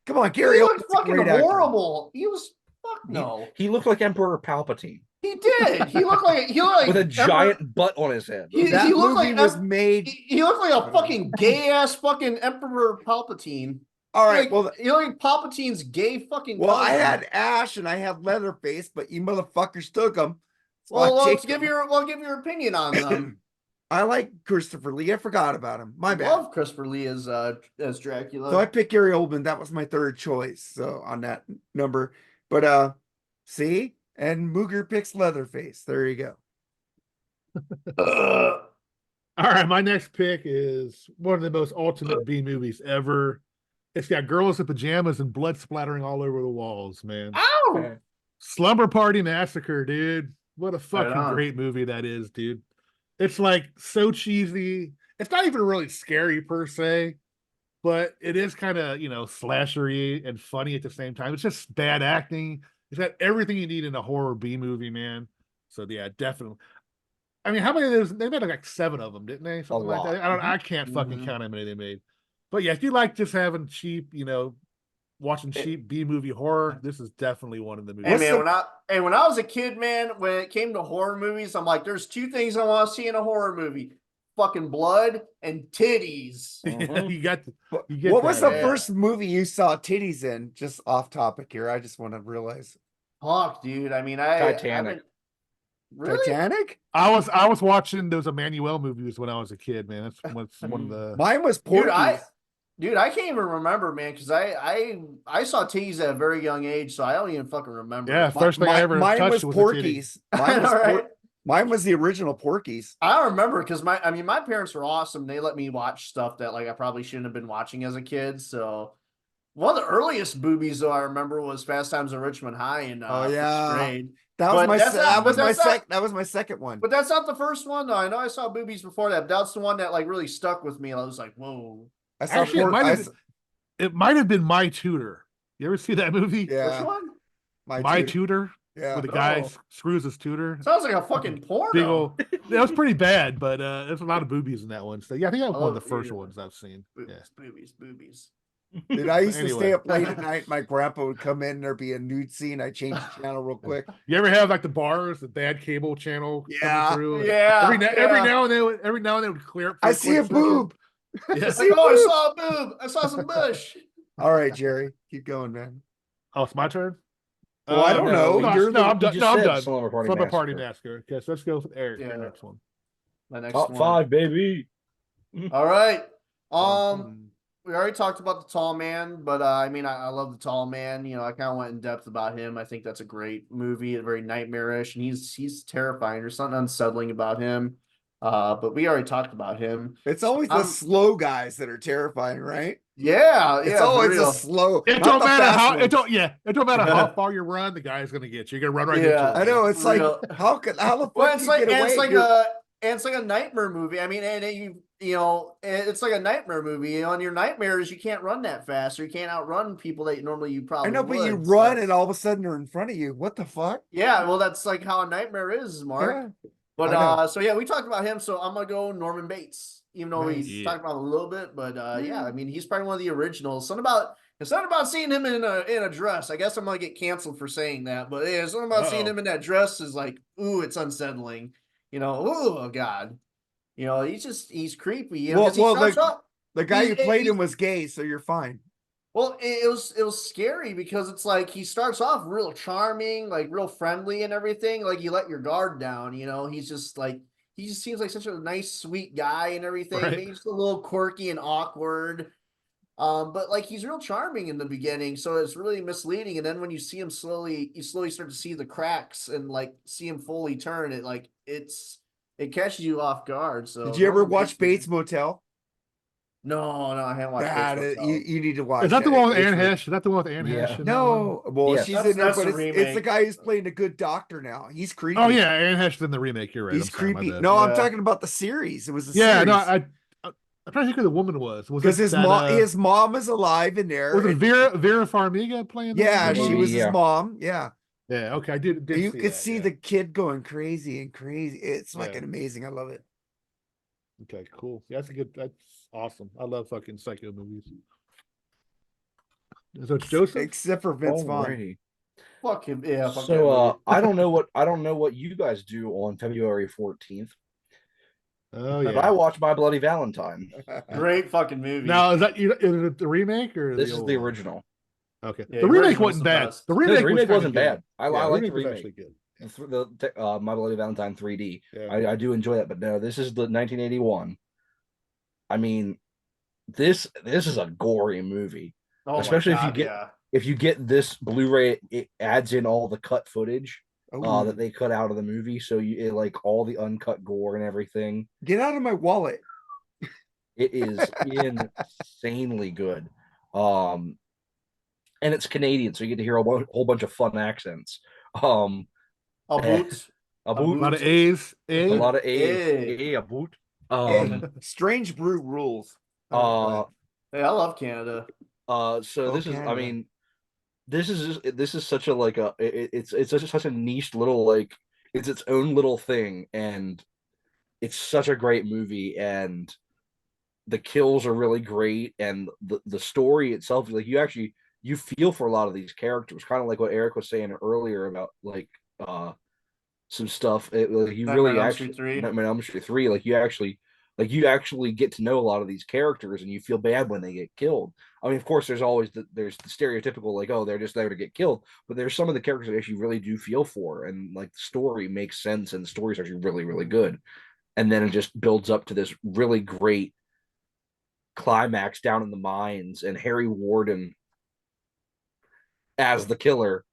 Come on, Gary He Oldman's looked a fucking great actor. horrible. He was fuck no. He looked like Emperor Palpatine He did. He looked like with a giant butt on his head. He- That looked movie like was Em- made. He looked like a fucking gay ass fucking Emperor Palpatine. All right. Like, Well, he looked like Palpatine's gay fucking. I cousin. had Ash and I had Leatherface, but you motherfuckers took them. Well, let's give your opinion on them. I like Christopher Lee. I forgot about him. My I bad. love Christopher Lee as Dracula. So I picked Gary Oldman. That was my third choice. So on that number, but see, and Mooger picks Leatherface. There you go. All right, my next pick is one of the most ultimate B movies ever. It's got girls in pajamas and blood splattering all over the walls, man. Ow! Slumber Party Massacre, dude. What a fucking on. great movie that is, dude. It's like so cheesy. It's not even really scary per se, but it is kind of, slashery and funny at the same time. It's just bad acting. It's got everything you need in a horror B movie, man. So yeah, definitely. I mean, how many of those? They made like 7 of them, didn't they? Something like lot. that. I can't fucking Mhm. count how many they made. But yeah, if you like just having cheap, watching cheap B movie horror, this is definitely one of the movies. Hey What's man, the- when I was a kid, man, when it came to horror movies, I'm like, there's 2 things I want to see in a horror movie: fucking blood and titties. Mhm. you got. What You get was that, the yeah. first movie you saw titties in? Just off topic here. I just want to realize. Fuck, dude. I mean, Titanic. Really? Titanic? I was watching those Emmanuel movies when I was a kid, man. That's what's one of the. Mine was Dude, Porky's. I can't even remember, man, because I saw titties at a very young age, so I don't even fucking remember. Yeah, first thing I ever mine touched was was a titty. Porky's. Mine was, All right. mine was the original Porky's. I don't remember because my parents were awesome. They let me watch stuff that like I probably shouldn't have been watching as a kid. So one of the earliest boobies though I remember was Fast Times at Richmond High in Oh, fifth yeah. grade. That was But my that's se- not- that was but my that's not- sec that was my second one. But that's not the first one though. I know I saw boobies before that. But that's the one that like really stuck with me. I was like, whoa. I saw Actually, it might have been My Tutor. You ever see that movie? yeah, Which one? My tutor. Tutor, Yeah. where the guy Oh. screws his tutor. Sounds like a fucking porno. Big old. That was pretty bad, but there's a lot of boobies in that one. So yeah, I think that was one of the Oh, first yeah. ones I've seen. Yeah. Boobies. Dude, I used to Anyway. stay up late at night. My grandpa would come in and there'd be a nude scene. I changed the channel real quick. You ever have like the bars, the bad cable channel Yeah. coming through? Yeah. Every yeah. now and then, they would clear up. for I a see a quick second. boob. Yeah. It's like, oh, I saw a boob. I saw some bush. All right, Jerry, keep going, man. Oh, it's my turn. Well, I don't know. No, You're no, I'm You done. just No, I'm said done. Slumber Party Slumber Party Massacre. Massacre. Okay, so let's go with Eric. Yeah. The next one. My next Top one. 5, baby. All right. Um, We already talked about the tall man, but I mean, I love the tall man. I kind of went in depth about him. I think that's a great movie, very nightmarish, and he's terrifying. There's something unsettling about him. But we already talked about him. It's always the I'm- slow guys that are terrifying, right? Yeah, It's yeah. for always real. a slow. It not don't the matter fast how ones. it don't matter how far you run, the guy's gonna get you. You're gonna run right Yeah. into I him. know. It's For like real. how the fuck Well, do it's you like get away? it's like a nightmare movie. I mean, and it's like a nightmare movie. On your nightmares, you can't run that fast, or you can't outrun people that normally you probably. I know, but you would, run so- and all of a sudden they're in front of you. What the fuck? Yeah, well, that's like how a nightmare is, Mark. Yeah. But I know. so yeah, we talked about him. So I'm gonna go Norman Bates, even though Nice. we Yeah. talked about him a little bit. But yeah, I mean, he's probably one of the originals. It's not about seeing him in a dress. I guess I'm gonna get canceled for saying that. But yeah, something about seeing Uh-oh. him in that dress is like, ooh, it's unsettling. Oh God. He's creepy. You know, Well- 'cause he well, starts like- off- The guy who He's- played he- him was gay, so you're fine. Well, it was scary because it's like he starts off real charming, like real friendly and everything. Like you let your guard down, he's just like he just seems like such a nice, sweet guy and everything. Right. Maybe just a little quirky and awkward. But like he's real charming in the beginning, so it's really misleading. And then when you see him you slowly start to see the cracks and like see him fully turn it, like it catches you off guard. So Did you ever Norman watch Bates Motel? No, I haven't watched That Bates is, Motel. you need to watch. Is that the one with It's Anne really- Hesh? Is that the one with Anne Yeah. Hesh? in that one? No, well, Yes. she's That's- in there, that's but the it's the remake. guy who's playing a good doctor now. He's creepy. Oh yeah, Anne Hesh is in the remake. You're right. he's I'm sorry, my creepy. bad. No, I'm Yeah. talking about the series. It was a Yeah, series. no, I'm trying to think who the woman was. Was because it his that, mom is alive in there. was it and- Vera Farmiga playing? that Yeah, one? she was Yeah. his mom. Yeah, Yeah, okay, I did you see could that, see yeah. the kid going crazy and crazy. It's Yeah. fucking amazing. I love it. Okay, cool. Yeah, that's awesome. I love fucking psycho movies. So it's Joseph. Except for Vince Vaughn. Alrighty. Fuck him. Yeah. Fuck that So movie. I don't know what you guys do on February 14th, Oh but yeah. I watched My Bloody Valentine. Great fucking movie. Now is it the remake or This the is old the one? original. Okay, Yeah, the the remake original's wasn't the bad. best. The No, remake, the remake was wasn't kinda bad. good. I Yeah, like the was remake. actually good. My Bloody Valentine 3D. Yeah. I do enjoy that, but no, this is the 1981. I mean, this is a gory movie, Oh especially my God, yeah. if you get this Blu-ray. It adds in all the cut footage Oh, that they cut out of the movie, so like all the uncut gore and everything. get out of my wallet. It is insanely good. Um, and it's Canadian, so you get to hear a whole bunch of fun accents. Um, A eh, boot. a A lot of boot, A's. a A. lot of A's, Hey. a boot. Hey, Strange Brew rules. Uh, Hey, I love Canada. so Oh, this is, I Canada. mean, this is such a like a it's such a niche little like it's its own little thing, and it's such a great movie, and the kills are really great, and the story itself, like you feel for a lot of these characters, kind of like what Eric was saying earlier about like some stuff. Like you Nightmare really on Elm actually Street 3. Nightmare on Elm Street 3, like you actually get to know a lot of these characters, and you feel bad when they get killed. I mean, of course, there's always there's the stereotypical like, oh, they're just there to get killed, but there's some of the characters that actually really do feel for, and like the story makes sense, and the story's actually really really good, and then it just builds up to this really great climax down in the mines, and Harry Warden as the killer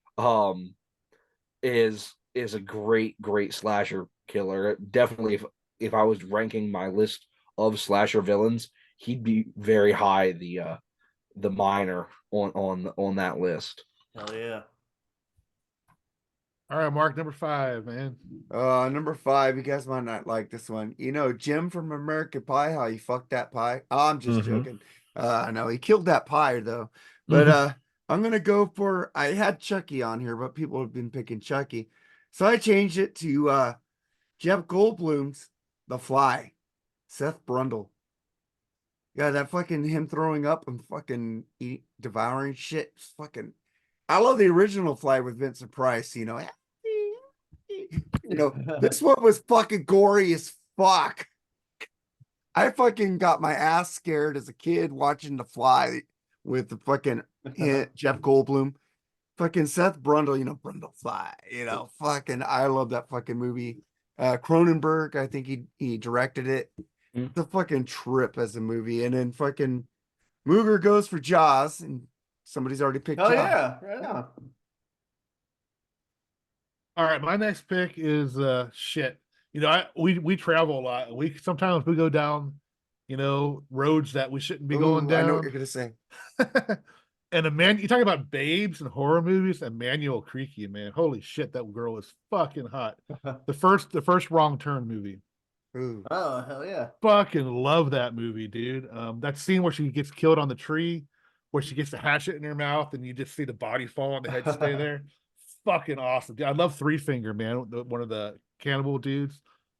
is a great slasher killer. Definitely, if I was ranking my list of slasher villains, he'd be very high, the miner on that list. Hell yeah. All right, Mark, number 5, man. Number 5, you guys might not like this one. You know, Jim from American Pie, how he fucked that pie. Oh, I'm just joking. I know he killed that pie though. But I'm gonna go for, I had Chucky on here, but people have been picking Chucky. So I changed it to Jeff Goldblum's The Fly. Seth Brundle. Yeah, that fucking him throwing up and fucking devouring shit. Fucking I love the original Fly with Vincent Price, you know. You know, this one was fucking gory as fuck. I fucking got my ass scared as a kid watching The Fly with the fucking Jeff Goldblum. Fucking Seth Brundle, you know, Brundle Fly, you know, fucking, I love that fucking movie. Cronenberg, I think he directed it. Mm. The fucking trip as a movie. And then fucking Mooger goes for Jaws, and somebody's already picked Hell Jaws. yeah. Right on. All right, my next pick is shit. You know, we travel a lot. We sometimes we go down, you know, roads that we shouldn't be going Ooh, I know what down. you're gonna say. And you talk about babes and horror movies. Emmanuel Creaky, man, holy shit, that girl is fucking hot. The first Wrong Turn movie, Ooh. Oh, hell yeah. fucking love that movie, dude. That scene where she gets killed on the tree, where she gets the hatchet in her mouth, and you just see the body fall and the head stay there. Fucking awesome, dude. I love Three Finger, man. One of the cannibal dudes.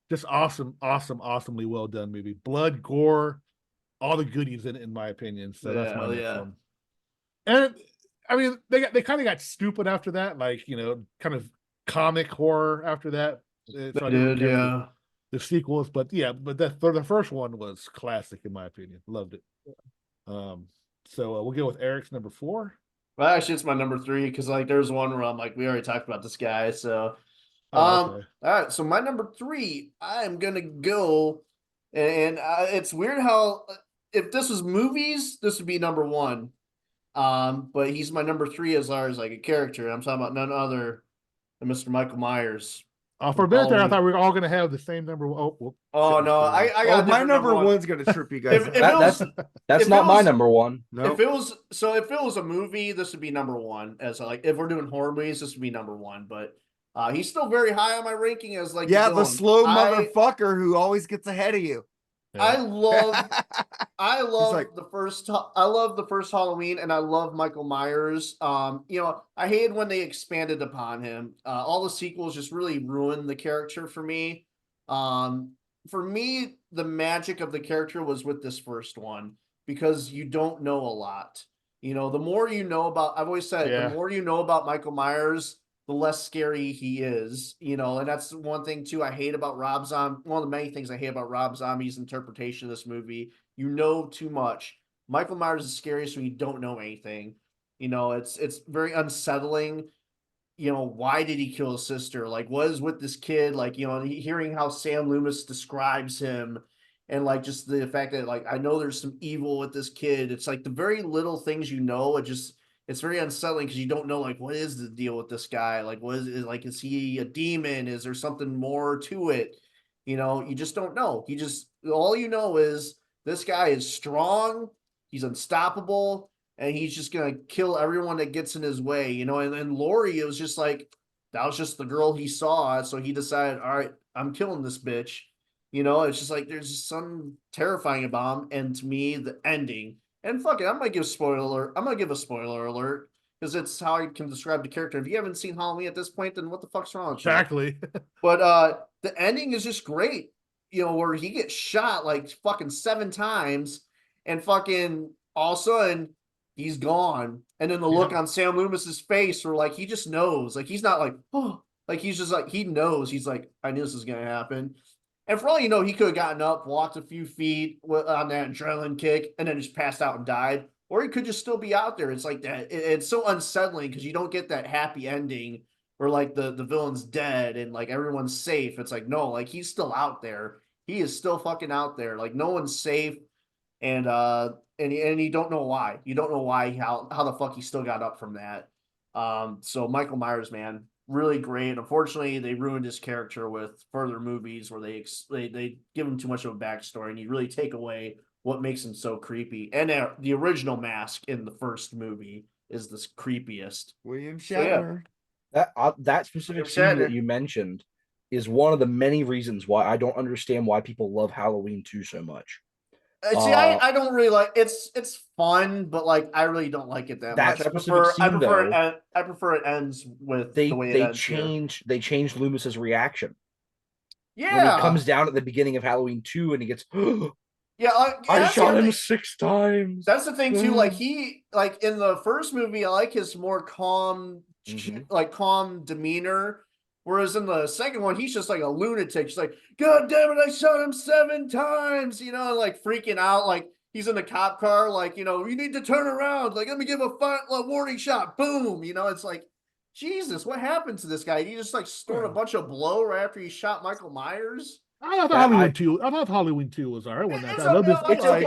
Just awesomely well done movie. Blood, gore, all the goodies in it, in my opinion. So that's my hell next yeah. one. And I mean, they kind of got stupid after that, like, you know, kind of comic horror after that. So I didn't care for the sequels, but yeah, but the first one was classic in my opinion. Loved it. So we'll go with Eric's number 4. Well, actually, it's my number 3 because like there's one where I'm like, we already talked about this guy. So, Oh, okay. all right. So my number 3, I'm gonna go, and it's weird how if this was movies, this would be number 1. But he's my number 3 as far as like a character. I'm talking about none other than Mr. Michael Myers. For a minute there, I Halloween. thought we were all going to have the same number. Oh, whoop. Oh no, I Oh, got my different number one. one's gonna trip you guys. If up. it was, That's if not it my was- number one. No. if it was a movie, this would be number 1. As like if we're doing horror movies, this would be number 1. But he's still very high on my ranking as like Yeah, the villain. slow I- motherfucker who always gets ahead of you. I love I love like- the first Halloween, and I love Michael Myers. You know, I hated when they expanded upon him. All the sequels just really ruined the character for me. For me, the magic of the character was with this first one because you don't know a lot. You know, the more you know about, I've always said, Yeah. the more you know about Michael Myers, the less scary he is, you know, and that's one thing too I hate about Rob Zombie. One of the many things I hate about Rob Zombie's interpretation of this movie. You know too much. Michael Myers is scariest when you don't know anything. You know, it's very unsettling. why did he kill his sister? Like, what is with this kid? Like, hearing how Sam Loomis describes him, and like just the fact that like I know there's some evil with this kid. It's like the very little things it's very unsettling because you don't know like what is the deal with this guy? Like, is he a demon? Is there something more to it? You just don't know. All you know is this guy is strong, he's unstoppable, and he's just gonna kill everyone that gets in his way, and then Lori, it was just like that was just the girl he saw, so he decided, all right, I'm killing this bitch. It's just like there's just something terrifying about him, and to me, the ending. And fuck it, I'm gonna give a spoiler alert because it's how I can describe the character. If you haven't seen Halloween at this point, then what the fuck's wrong with you? Exactly. But the ending is just great. Where he gets shot like fucking 7 times, and fucking all of a sudden he's gone. And then the look on Sam Loomis's face, where like he just knows, like he's not like, oh, like he's just like he knows. He's like, I knew this was gonna happen. And for all you know, he could have gotten up, walked a few feet on that adrenaline kick, and then just passed out and died. Or he could just still be out there. It's like that. It's so unsettling because you don't get that happy ending where like the villain's dead and like everyone's safe. It's like, no, like he's still out there. He is still fucking out there. Like no one's safe. And you don't know why. You don't know why how the fuck he still got up from that. So Michael Myers, man, really great. Unfortunately, they ruined his character with further movies where they give him too much of a backstory, and you really take away what makes him so creepy. And the original Mask in the first movie is the creepiest. William So, yeah. Shatner. That specific William scene that Shatner. you mentioned is one of the many reasons why I don't understand why people love Halloween 2 so much. See, I don't really like it's fun, but like I really don't like it that That much. specific scene, I prefer it ends with the way it ends here. they changed Loomis's reaction when he Yeah, comes down at the beginning of Halloween 2 and he gets yeah. I that's shot the him thing. 6 times. That's the thing too. Like like in the first movie, I like his more calm, like calm demeanor. Whereas in the second one, he's just like a lunatic. He's like, God damn it, I shot him 7 times, like freaking out. Like he's in the cop car, like, you need to turn around. Like, let me give a warning shot. Boom. It's like, Jesus, what happened to this guy? He just like stored a bunch of blow right after he shot Michael Myers. I thought Halloween 2 was alright when that. It's I love this. okay.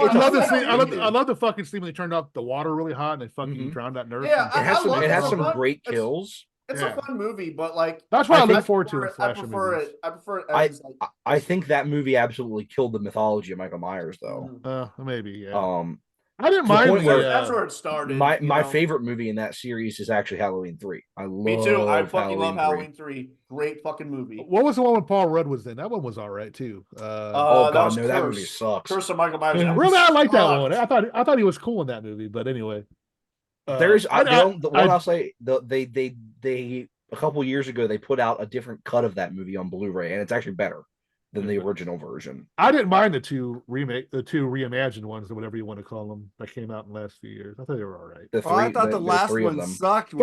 I love the fucking scene when they turned off the water really hot and they fucking drowned that nurse. Yeah, It has some love great kills. It's a fun movie, but like that's what I look forward to in I slasher prefer movies. it. I prefer it. I think that movie absolutely killed the mythology of Michael Myers, though. Maybe, yeah. I didn't mind that's where it started. My favorite movie in that series is actually Halloween 3. Me too. I fucking love Halloween 3. Great fucking movie. What was the one with Paul Rudd was in? That one was all right too. Oh god, no, that movie sucks. Curse of Michael Myers. Really, I like that one. I thought he was cool in that movie, but anyway. I'll say they a couple years ago they put out a different cut of that movie on Blu-ray, and it's actually better than the original version. I didn't mind the two reimagined ones, or whatever you want to call them, that came out in the last few years. I thought they were all right. I thought the last one sucked.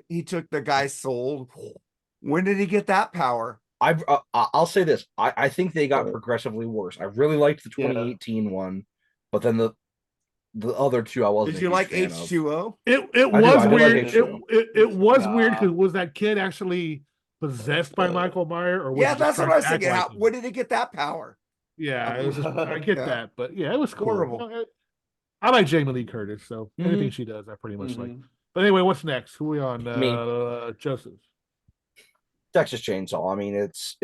He took the guy's soul. When did he get that power? I'll say this. I think they got progressively worse. I really liked the 2018 one, but then the other two I wasn't. Did you like H2O? It was weird. It was weird because was that kid actually possessed by Michael Myers? Or yeah, that's what I was thinking. When did he get that power? Yeah, it was just, I get that, but yeah, it was cool. Horrible. I like Jamie Lee Curtis, so anything she does, I pretty much like. But anyway, what's next? Who are we on? Joseph. Texas Chainsaw. I mean, it's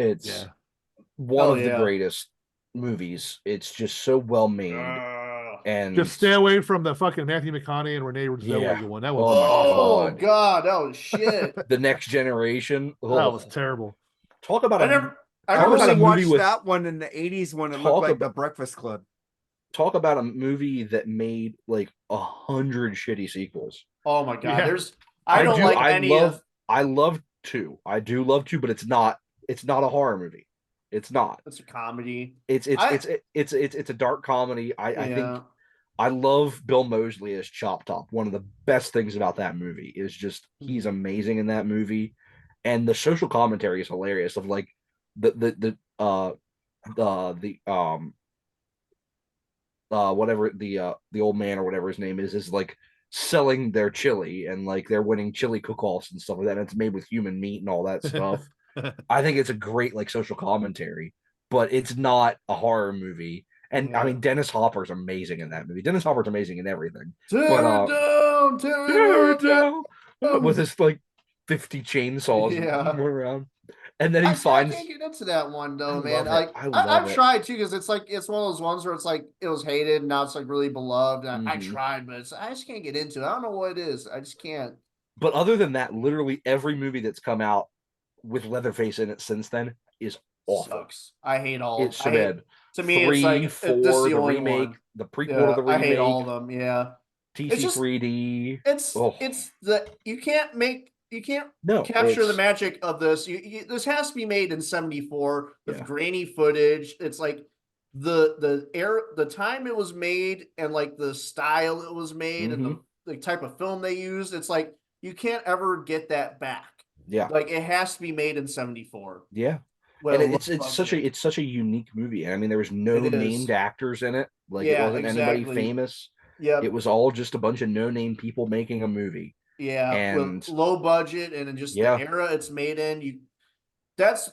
one of the greatest movies. It's just so well made. And just stay away from the fucking Matthew McConaughey and Renee Zellweger one. That was god, that was shit. The Next Generation. That was terrible. Talk about I only watched that one in the 80s when it looked like The Breakfast Club. Talk about a movie that made like 100 shitty sequels. Oh my god, yeah. I love 2. I do love 2, but it's not a horror movie. It's not. It's a comedy. It's a dark comedy. I think I love Bill Moseley as Chop Top. One of the best things about that movie is just he's amazing in that movie, and the social commentary is hilarious. Of like the whatever the old man or whatever his name is like selling their chili and like they're winning chili cook-offs and stuff like that. And it's made with human meat and all that stuff. I think it's a great like social commentary, but it's not a horror movie. And I Yeah. mean, Dennis Hopper's amazing in that movie. Dennis Hopper's amazing in everything. Tear But it down, tear tear it it down with down. his like 50 chainsaws Yeah. going around. And then he I finds can't get into that one though, I man. love it. Like I love I've it. tried too because it's like it's one of those ones where it's like it was hated and now it's like really beloved. And I Mhm. tried, but I just can't get into it. I don't know what it is. I just can't. But other than that, literally every movie that's come out with Leatherface in it since then is awful. Sucks. I hate all. It's so I hate, bad. to me, 3, it's like 4, this is the the only remake, one. the prequel Yeah, to the remake, I hate all of them. Yeah, just- TC3D. it's Oh. it's the you can't No, capture the it's- magic of this. This has to be made in 74 with Yeah. grainy footage. It's like the time it was made and like the style it was made and Mm-hmm. the type of film they used. It's like you can't ever get that back. Yeah, Like it has to be made in 74. yeah. Well, And it's such a unique movie. I mean, there was no It is. named actors in it. Like it Yeah, wasn't anybody exactly. famous. Yeah, It was all just a bunch of no-name people making a movie. yeah, and- with low budget and in just Yeah. the era it's made in. That's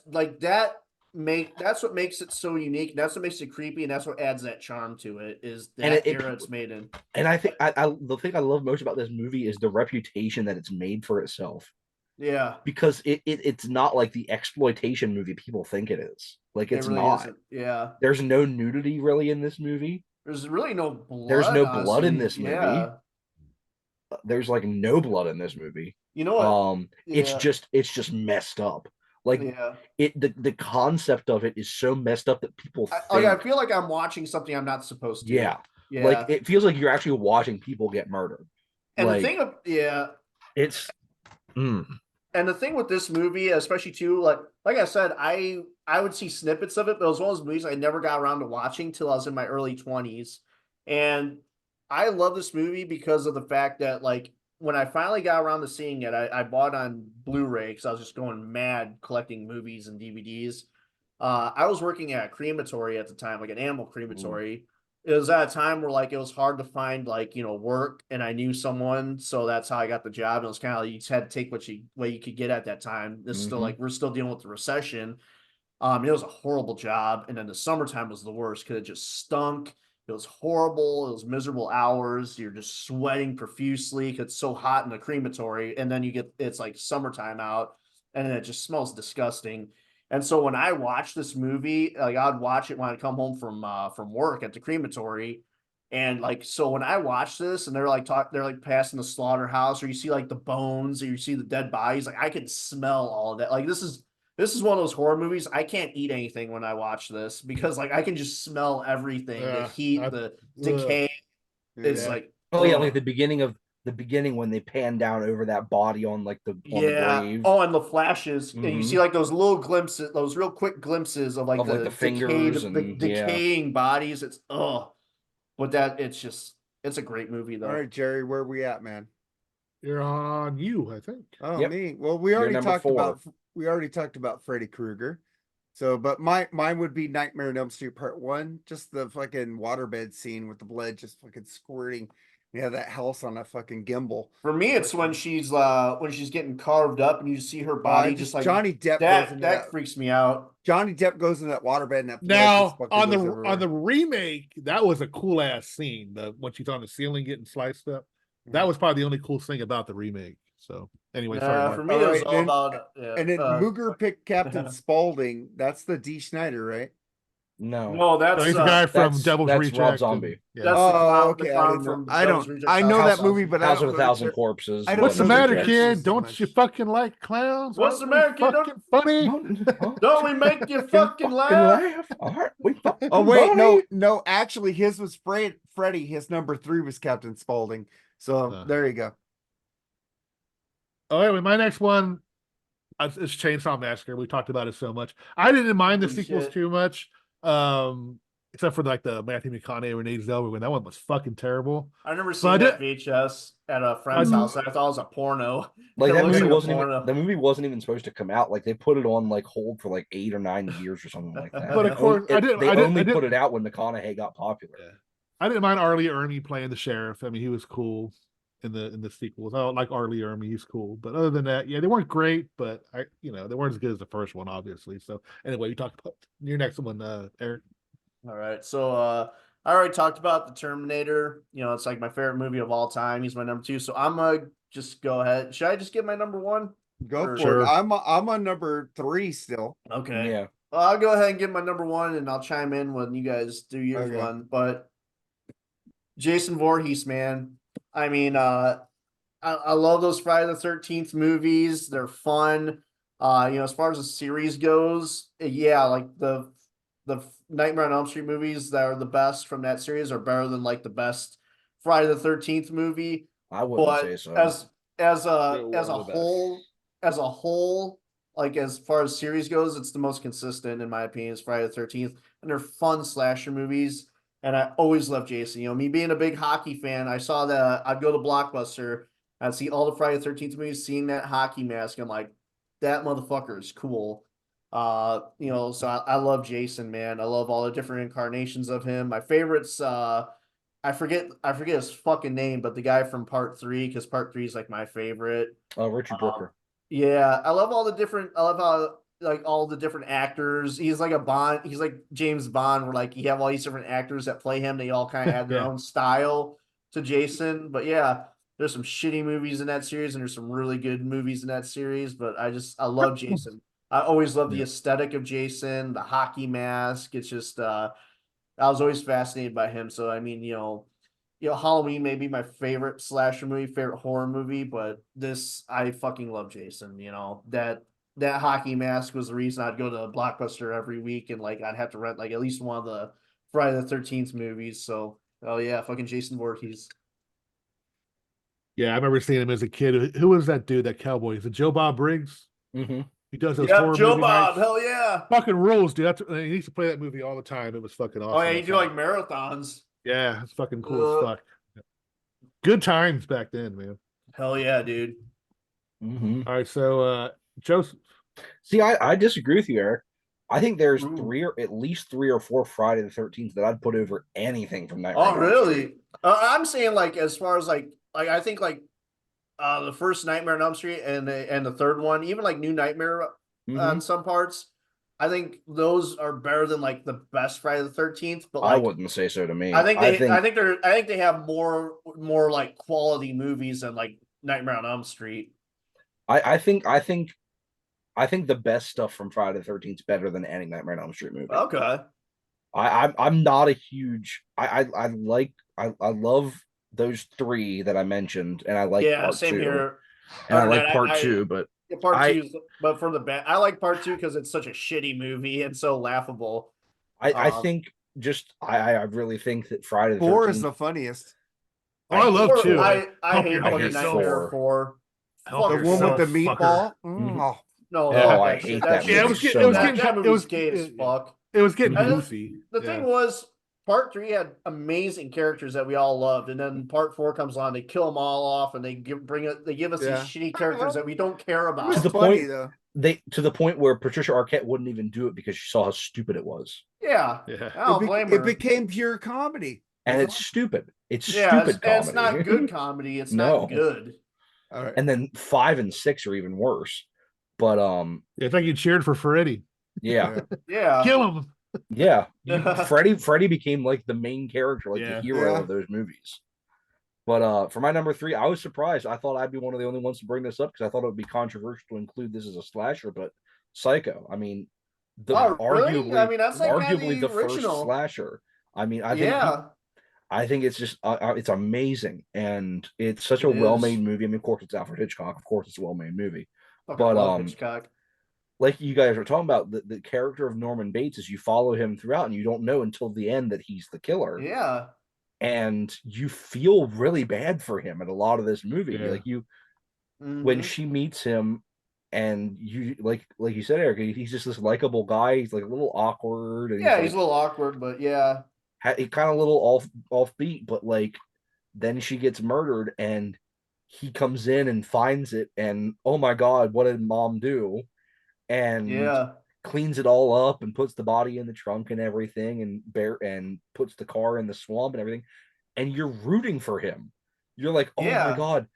what makes it so unique. That's what makes it creepy, and that's what adds that charm to it. Is And that it- era it's made in? And I think the thing I love most about this movie is the reputation that it's made for itself. Yeah, Because it's not like the exploitation movie people think it is. Like it's it really not. isn't. Yeah, There's no nudity really in this movie. there's really no blood. There's no blood in honestly. this movie. Yeah, There's like no blood in this movie. you know what? It's Yeah. just messed up. Like Yeah, the concept of it is so messed up that people think, I feel like I'm watching something I'm not supposed to. yeah, yeah. like it feels like you're actually watching people get murdered. and like, the thing of it's And the thing with this movie, especially too, like I said, I would see snippets of it, but it was one of those movies I never got around to watching till I was in my early 20s. And I love this movie because of the fact that like when I finally got around to seeing it, I bought on Blu-ray because I was just going mad collecting movies and DVDs. I was working at a crematory at the time, like an animal crematory. It was at a time where like it was hard to find like work, and I knew someone, so that's how I got the job. And it was kind of like you just had to take what you could get at that time. This is still Mhm. like we're still dealing with the recession. It was a horrible job, and then the summertime was the worst because it just stunk. It was horrible. It was miserable hours. You're just sweating profusely because it's so hot in the crematory, and then it's like summertime out, and it just smells disgusting. And so when I watch this movie, like I'd watch it when I come home from work at the crematory. And like so when I watch this and they're like passing the slaughterhouse, or you see like the bones, or you see the dead bodies, like I can smell all of that. Like this is one of those horror movies. I can't eat anything when I watch this because like I can just smell everything, the Yeah, heat, the decay. It's Yeah. like oh yeah, ugh. like the beginning when they pan down over that body on like the grave. Oh, and the flashes, and you Mhm. see like those little glimpses, those real quick glimpses of like Of, the, like, the fingers decayed, the and- yeah. decaying bodies. It's but it's a great movie though. All right, Jerry, where we at, man? You're on you, I think. Oh, Yep. me. Well, we You're already number talked 4. about Freddy Krueger. So, but mine would be Nightmare on Elm Street Part 1. Just the fucking waterbed scene with the blood just fucking squirting. Yeah, that house on a fucking gimbal. For me, it's when she's getting carved up and you see her body just like Johnny Depp goes that. into That freaks me out. Johnny Depp goes in that waterbed and that blood Now just fucking on goes the everywhere. remake, that was a cool ass scene. The when she's on the ceiling getting sliced up. That was probably the only cool thing about the remake. So anyway, sorry. Mark. For me, it was Alright, all then- about. And then Mooger picked Captain Spaulding. That's the D. Schneider, right? No. No, So that's he's the guy from that's- Devil's that's Reject. Rob and- Zombie. yeah. That's Oh, the okay. clown from I Devil's don't. Reject I know House. that movie, but House I of don't a know Thousand the- Corpses. I don't What's the know matter, the kid? Exorcist Don't much. you fucking like clowns? What's the Aren't we matter, kid? fucking funny? Don't we make you fucking laugh? All right, we fucking Oh wait, funny. no. Actually, his was Freddy. His number 3 was Captain Spaulding. So there you go. Oh, anyway, my next one is Chainsaw Massacre. We talked about it so much. I didn't mind the Holy sequels shit. too much, except for like the Matthew McConaughey, Renee Zellweger when that one was fucking terrible. I never But seen I that VHS at a friend's I- house. I thought it was a porno. Like It that looks movie like a wasn't even porno. the movie wasn't even supposed to come out. Like they put it on like hold for like 8 or 9 years or something like that. But of course, They only I didn't- put it out when McConaughey got popular. I didn't mind Arlie Ernie playing the sheriff. I mean, he was cool. in the sequels. I like Arlie Ermy, he's cool. But other than that, yeah, they weren't great, but they weren't as good as the first one, obviously. So anyway, you talked about your next one, Eric. All right. So I already talked about the Terminator. It's like my favorite movie of all time. He's my number 2. So I'm gonna just go ahead. Should I just get my number 1? Go Or- for Sure. it. I'm on number 3 still. Okay. Yeah. Well, I'll go ahead and get my number 1 and I'll chime in when you guys do your Okay. one. But Jason Voorhees, man. I mean, I love those Friday the 13th movies. They're fun. As far as the series goes, yeah, like the Nightmare on Elm Street movies that are the best from that series are better than like the best Friday the 13th movie. I wouldn't But say so. as a They're as a one of the best. whole, like as far as series goes, it's the most consistent in my opinion. Is Friday the 13th, and they're fun slasher movies. And I always love Jason. Me being a big hockey fan, I saw that I'd go to Blockbuster, I'd see all the Friday the 13th movies, seeing that hockey mask. I'm like, that motherfucker is cool. So I love Jason, man. I love all the different incarnations of him. My favorites, I forget his fucking name, but the guy from Part 3, because Part 3 is like my favorite. Richard Brooker. Yeah, I love how like all the different actors. He's like a Bond. He's like James Bond, where like you have all these different actors that play him. They all kind of have their Yeah. own style to Jason. But yeah, there's some shitty movies in that series, and there's some really good movies in that series. But I love Jason. I always love the Yeah. aesthetic of Jason, the hockey mask. It's just I was always fascinated by him. So I mean, Halloween may be my favorite slasher movie, favorite horror movie, but I fucking love Jason. That hockey mask was the reason I'd go to Blockbuster every week, and like I'd have to rent like at least one of the Friday the 13th movies. So oh yeah, fucking Jason Voorhees. Yeah, I remember seeing him as a kid. Who was that dude, that cowboy? Is it Joe Bob Briggs? Mm-hmm. He does those Yep, horror Joe movie Bob, nights. hell yeah. Fucking rules, dude. He used to play that movie all the time. It was fucking awesome. Oh yeah, you That do like time. marathons. Yeah, it's fucking cool as fuck. Good times back then, man. Hell yeah, dude. Mm-hmm. All right, so Joseph. See, I disagree with you, Eric. I think there's Ooh. at least 3 or 4 Friday the 13th that I'd put over anything from Nightmare Oh on Elm Street. really? I'm saying like as far as like I think like the first Nightmare on Elm Street and the third one, even like New Nightmare on some parts, I think those are better than like the best Friday the 13th. But like, I wouldn't say so to me. I think they have more like quality movies than like Nightmare on Elm Street. I think the best stuff from Friday the 13th is better than any Nightmare on Elm Street movie. Okay. I'm not a huge I love those 3 that I mentioned, and I like part same 2. here. And I like part 2, but Part 2, but from the back, I like part 2 because it's such a shitty movie and so laughable. I think just I really think that Friday the 13th 4 is the funniest. Oh, I love 2. I hate I fucking hate Nightmare 4. Help The Fuck one yourself, with the fucker. meatball. Mhm. Oh, No, Yeah. fuck Oh, I shit. hate that shit Yeah, it movie was is- getting, so it was much. getting, that it movie's was gay as yeah. fuck. It was getting And goofy. The Yeah. thing was, part 3 had amazing characters that we all loved, and then part 4 comes on, they kill them all off, and they give us Yeah. these shitty characters that we don't care it about. was the funny point- though. To the point where Patricia Arquette wouldn't even do it because she saw how stupid it was. Yeah, Yeah. I don't blame her. It became pure comedy. And That's it's stupid. It's yeah, stupid and it's comedy. not good comedy. It's No. not good. all right. And then 5 and 6 are even worse. But Yeah, it's like you cheered for Freddy. yeah. Yeah, Kill him. Yeah. Freddy became like the main character, like Yeah. the hero Yeah. of those movies. But for my number 3, I was surprised. I thought I'd be one of the only ones to bring this up because I thought it would be controversial to include this as a slasher, but Psycho. I mean, Oh, really? arguably, I mean, that's like kinda arguably the original. first slasher. I mean, yeah. I think it's just it's amazing, and it's such a It well-made is. movie. I mean, of course, it's Alfred Hitchcock. Of course, it's a well-made movie. Fucking But, love Hitchcock. Like you guys were talking about, the character of Norman Bates is you follow him throughout, and you don't know until the end that he's the killer. Yeah. And you feel really bad for him in a lot of this movie. Yeah. Like when Mhm. she meets him, and you like you said, Eric, he's just this likable guy. He's like a little awkward, and Yeah, he's he's a little awkward, but yeah. he kind of a little offbeat, but like then she gets murdered, and he comes in and finds it, and oh my god, what did mom do? And Yeah. cleans it all up and puts the body in the trunk and everything, and puts the car in the swamp and everything, and you're rooting for him. You're like, oh my Yeah. god,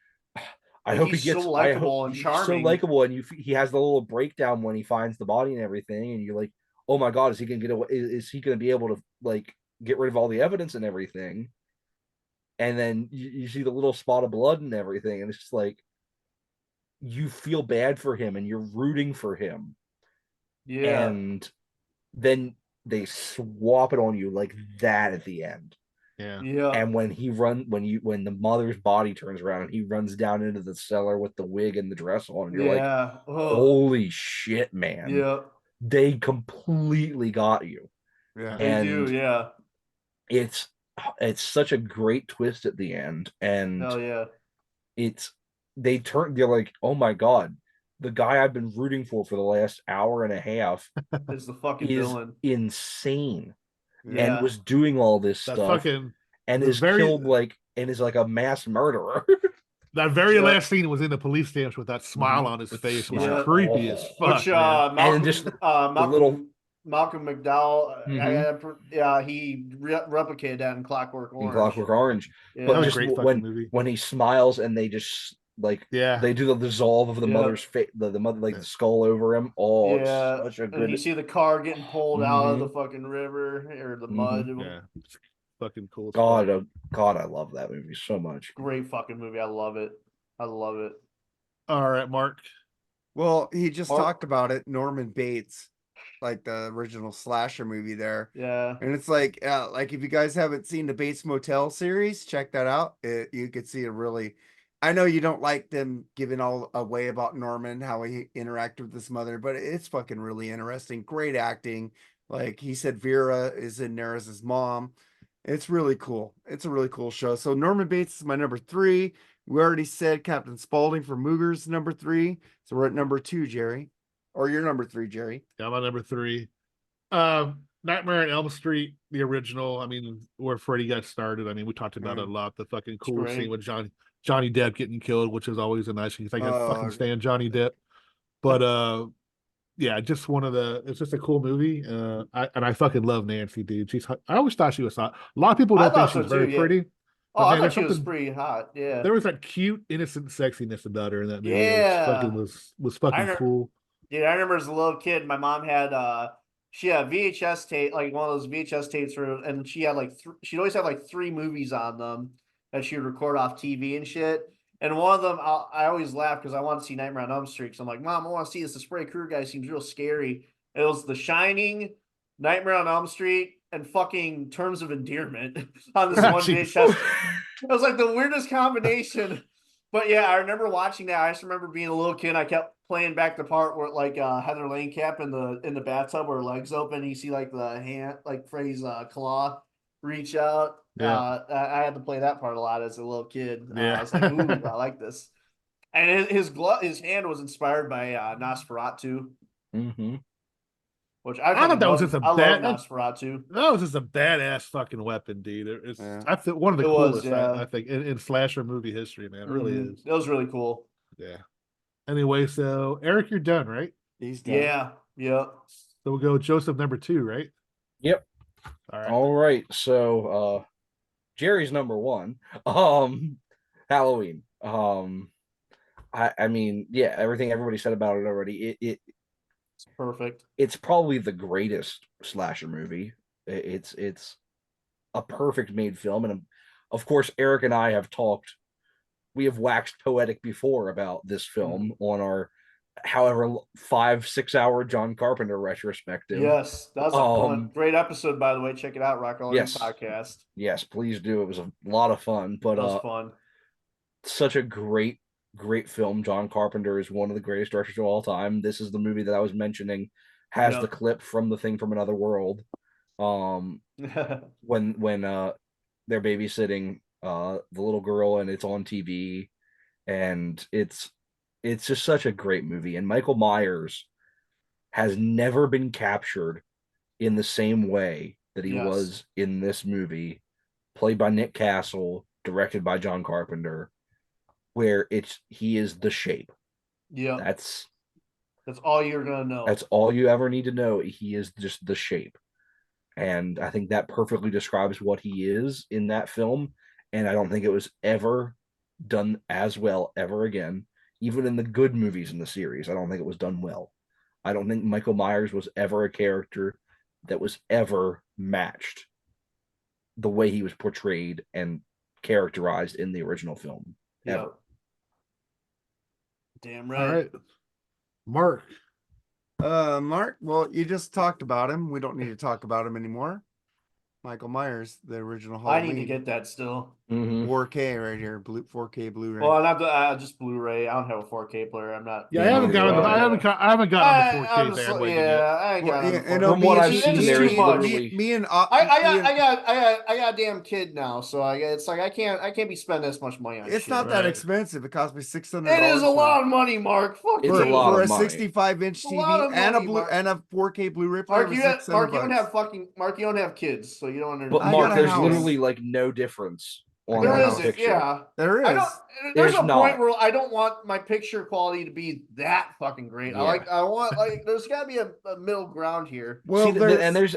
I Like, hope he's he gets. so I hope likable and he's so charming. likable, and he has the little breakdown when he finds the body and everything, and you're like, oh my god, is he gonna get away? Is he gonna be able to like get rid of all the evidence and everything? And then you see the little spot of blood and everything, and it's just like you feel bad for him and you're rooting for him, Yeah. and then they swap it on you like that at the end. Yeah. Yeah. And when when the mother's body turns around and he runs down into the cellar with the wig and the dress on, you're like, Yeah. Oh. holy shit, man. Yeah. They completely got you. Yeah. They do. And Yeah. it's such a great twist at the end. And Hell yeah. they're like, oh my god, the guy I've been rooting for the last hour and a half It's the fucking is villain. insane Yeah. and was doing all this That stuff fucking and the is killed like and is like a mass murderer. that very Yeah. last scene was in the police stamps with that smile Mhm. on his With face. Was smile. creepy as fuck. Which man. Malcolm, just Malcolm, little- Malcolm McDowell, Mhm. he replicated that in Clockwork in Orange. Clockwork Orange. Yeah. That But was a just great fucking when movie. when he smiles and they just like Yeah. they do the dissolve of the Yeah. mother's face, the mother like the skull over him. Oh, Yeah, it's such a and good. you see the car getting pulled out of Mhm. the fucking river or the Mhm. mud. Yeah. It's fucking cool. as God, fuck. God, I love that movie so much. Great fucking movie. I love it. I love it. All right, Mark. Well, he just Mark- talked about it, Norman Bates, like the original slasher movie there. Yeah. And it's like if you guys haven't seen the Bates Motel series, check that out. You could see a really, I know you don't like them giving all away about Norman, how he interacted with his mother, but it's fucking really interesting. Great acting. Like he said, Vera is in there as his mom. It's really cool. It's a really cool show. So Norman Bates is my number 3. We already said Captain Spaulding for Moogers number 3. So we're at number 2, Jerry. Or you're number 3, Jerry. Yeah, I'm on number 3. Nightmare on Elm Street, the original. I mean, where Freddy got started. I mean, we talked about it a lot. The fucking cool great. scene with Johnny Depp getting killed, which is always a nice thing. I can Oh, fucking stand Johnny Depp. But yeah, just it's just a cool movie. I fucking love Nancy, dude. I always thought she was hot. A lot of people I don't think thought so she's very too, yeah. pretty. Oh, But I man, thought there's she was something- pretty hot. Yeah. There was that cute, innocent sexiness about her in that movie. Yeah. It was fucking remember- cool. Dude, I remember as a little kid, my mom had she had VHS tape, like one of those VHS tapes for, and she had like she'd always have like 3 movies on them that she would record off TV and shit. And one of them, I always laugh because I want to see Nightmare on Elm Street. So I'm like, Mom, I want to see this. The spray crew guy seems real scary. It was The Shining, Nightmare on Elm Street, and fucking Terms of Endearment on this one Jeez. VHS. It was like the weirdest combination. But yeah, I remember watching that. I just remember being a little kid. I kept playing back the part where like Heather Langenkamp in the bathtub where her legs open. And you see like the hand, like Freddy's claw reach out. Yeah. I had to play that part a lot as a little kid. Yeah. I was like, ooh, I like this. And his hand was inspired by Nosferatu, Mm-hmm. which I thought that was just a I bad- love Nosferatu. That was just a badass fucking weapon, dude. It's Yeah. I think one of the It was, coolest, yeah. I think, in slasher movie history, man. It really Mhm. is. It was really cool. Yeah. Anyway, so Eric, you're done, right? He's done. Yeah. Yeah. So we'll go Joseph number 2, right? Yep. All right. All right. So Jerry's number 1. Halloween. I mean, yeah, everything everybody said about it already. It's perfect. It's probably the greatest slasher movie. It's a perfect made film, and of course, Eric and I have talked. We have waxed poetic before about this film on our however 5-6 hour John Carpenter retrospective. Yes, that was a Um, great episode, by the way. Check it out, Rock All Yes. Podcast. Yes, please do. It was a lot of fun, but That was fun. such a great film. John Carpenter is one of the greatest directors of all time. This is the movie that I was mentioning, has Yeah. the clip from The Thing from Another World. When they're babysitting the little girl and it's on TV, and it's just such a great movie. And Michael Myers has never been captured in the same way that he Yes. was in this movie, played by Nick Castle, directed by John Carpenter, where he is the Shape. Yeah, That's all you're gonna know. that's all you ever need to know. He is just the Shape. And I think that perfectly describes what he is in that film. And I don't think it was ever done as well ever again. Even in the good movies in the series, I don't think it was done well. I don't think Michael Myers was ever a character that was ever matched the way he was portrayed and characterized in the original film. Yeah. Ever. Damn All right. right, Mark. Mark, well, you just talked about him. We don't need to talk about him anymore. Michael Myers, the original I Halloween. need to get that still. Mhm. 4K right here, 4K Blu-ray. Well, I just Blu-ray. I don't have a 4K player. I'm not. Yeah, Yeah, I haven't neither gotten. do I. I haven't gotten on the 4K I'm just, bandwagon yeah, yet. I ain't got Well, on the you know, From what I've It's seen, just there too is much. literally me and I got a damn kid now, so it's like I can't be spending this much money on it's shit. not that Right. expensive. It cost me $600. It is a lot of money, Mark. Fuck It's you. a lot for of a money. 65-inch A lot TV of and money, Mark. and a 4K Blu-ray player. Mark, you don't have kids, so you don't understand. But I Mark, got a there's house. literally like no difference on got There a that house. isn't, picture. yeah. There I is. don't. There's There's a not. point where I don't want my picture quality to be that fucking great. Yeah. I want there's got to be a middle ground here. Well, See,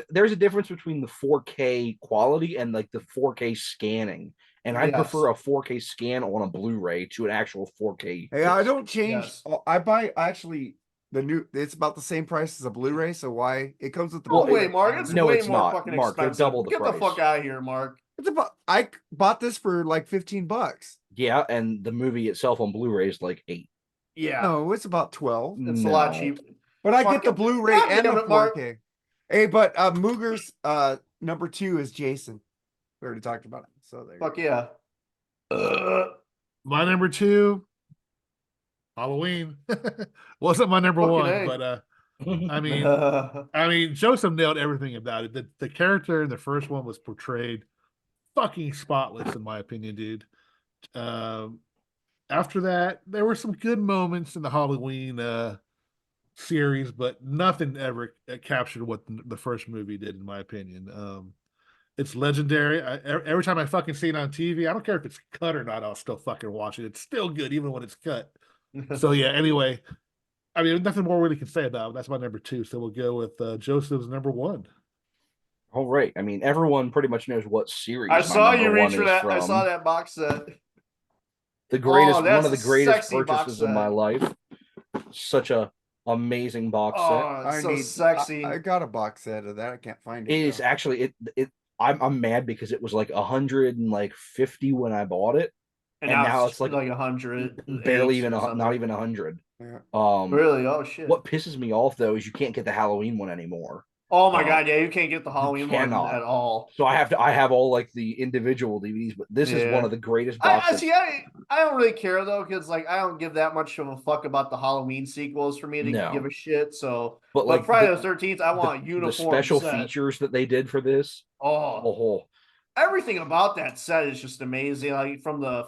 there's a difference between the 4K quality and like the 4K scanning, and I Yes. prefer a 4K scan on a Blu-ray to an actual 4K. Hey, I disc. don't change. Yes. I buy actually the new. It's about the same price as a Blu-ray. So why it comes with the No Well, way, Mark. It's no, way it's more not. fucking Mark, they're expensive. double the Get the price. fuck out of here, Mark. It's about. I bought this for like $15. Yeah, and the movie itself on Blu-ray is like 8. Yeah, No, it's about 12. it's a lot No. cheaper. But I Mark, get the Blu-ray God and damn the it, Mark. 4K. Hey, but Mooger's number 2 is Jason. We already talked about it. So there. Fuck yeah. My number 2, Halloween. Wasn't my number Fucking 1, A. but I mean, Joseph nailed everything about it. The character in the first one was portrayed fucking spotless, in my opinion, dude. After that, there were some good moments in the Halloween series, but nothing ever captured what the first movie did, in my opinion. It's legendary. Every time I fucking see it on TV, I don't care if it's cut or not, I'll still fucking watch it. It's still good, even when it's cut. So yeah, anyway, I mean, nothing more really can say about it. That's my number 2. So we'll go with Joseph's number 1. All right. I mean, everyone pretty much knows what series. I my saw number you reach one for is that. I from. saw that box set. The greatest, Oh, one that's of the a greatest sexy box purchases of my set. life. Such a amazing box set. Oh, it's so sexy. I got a box set of that. I can't find it. It is though. actually it. I'm mad because it was like 150 when I bought it, and now it's like 100. barely even not even 100. Yeah. Really? Oh shit. What pisses me off though is you can't get the Halloween one anymore. Oh my god, yeah, you can't get the Halloween one cannot. at all. So I have all like the individual DVDs, but this is Yeah. one of the greatest boxes. I don't really care though, because like I don't give that much of a fuck about the Halloween sequels for me to No. give a shit. So But like like Friday the 13th, I want a the uniform special set. features that they did for this. Oh, Oh, everything about that set is just amazing. Like from the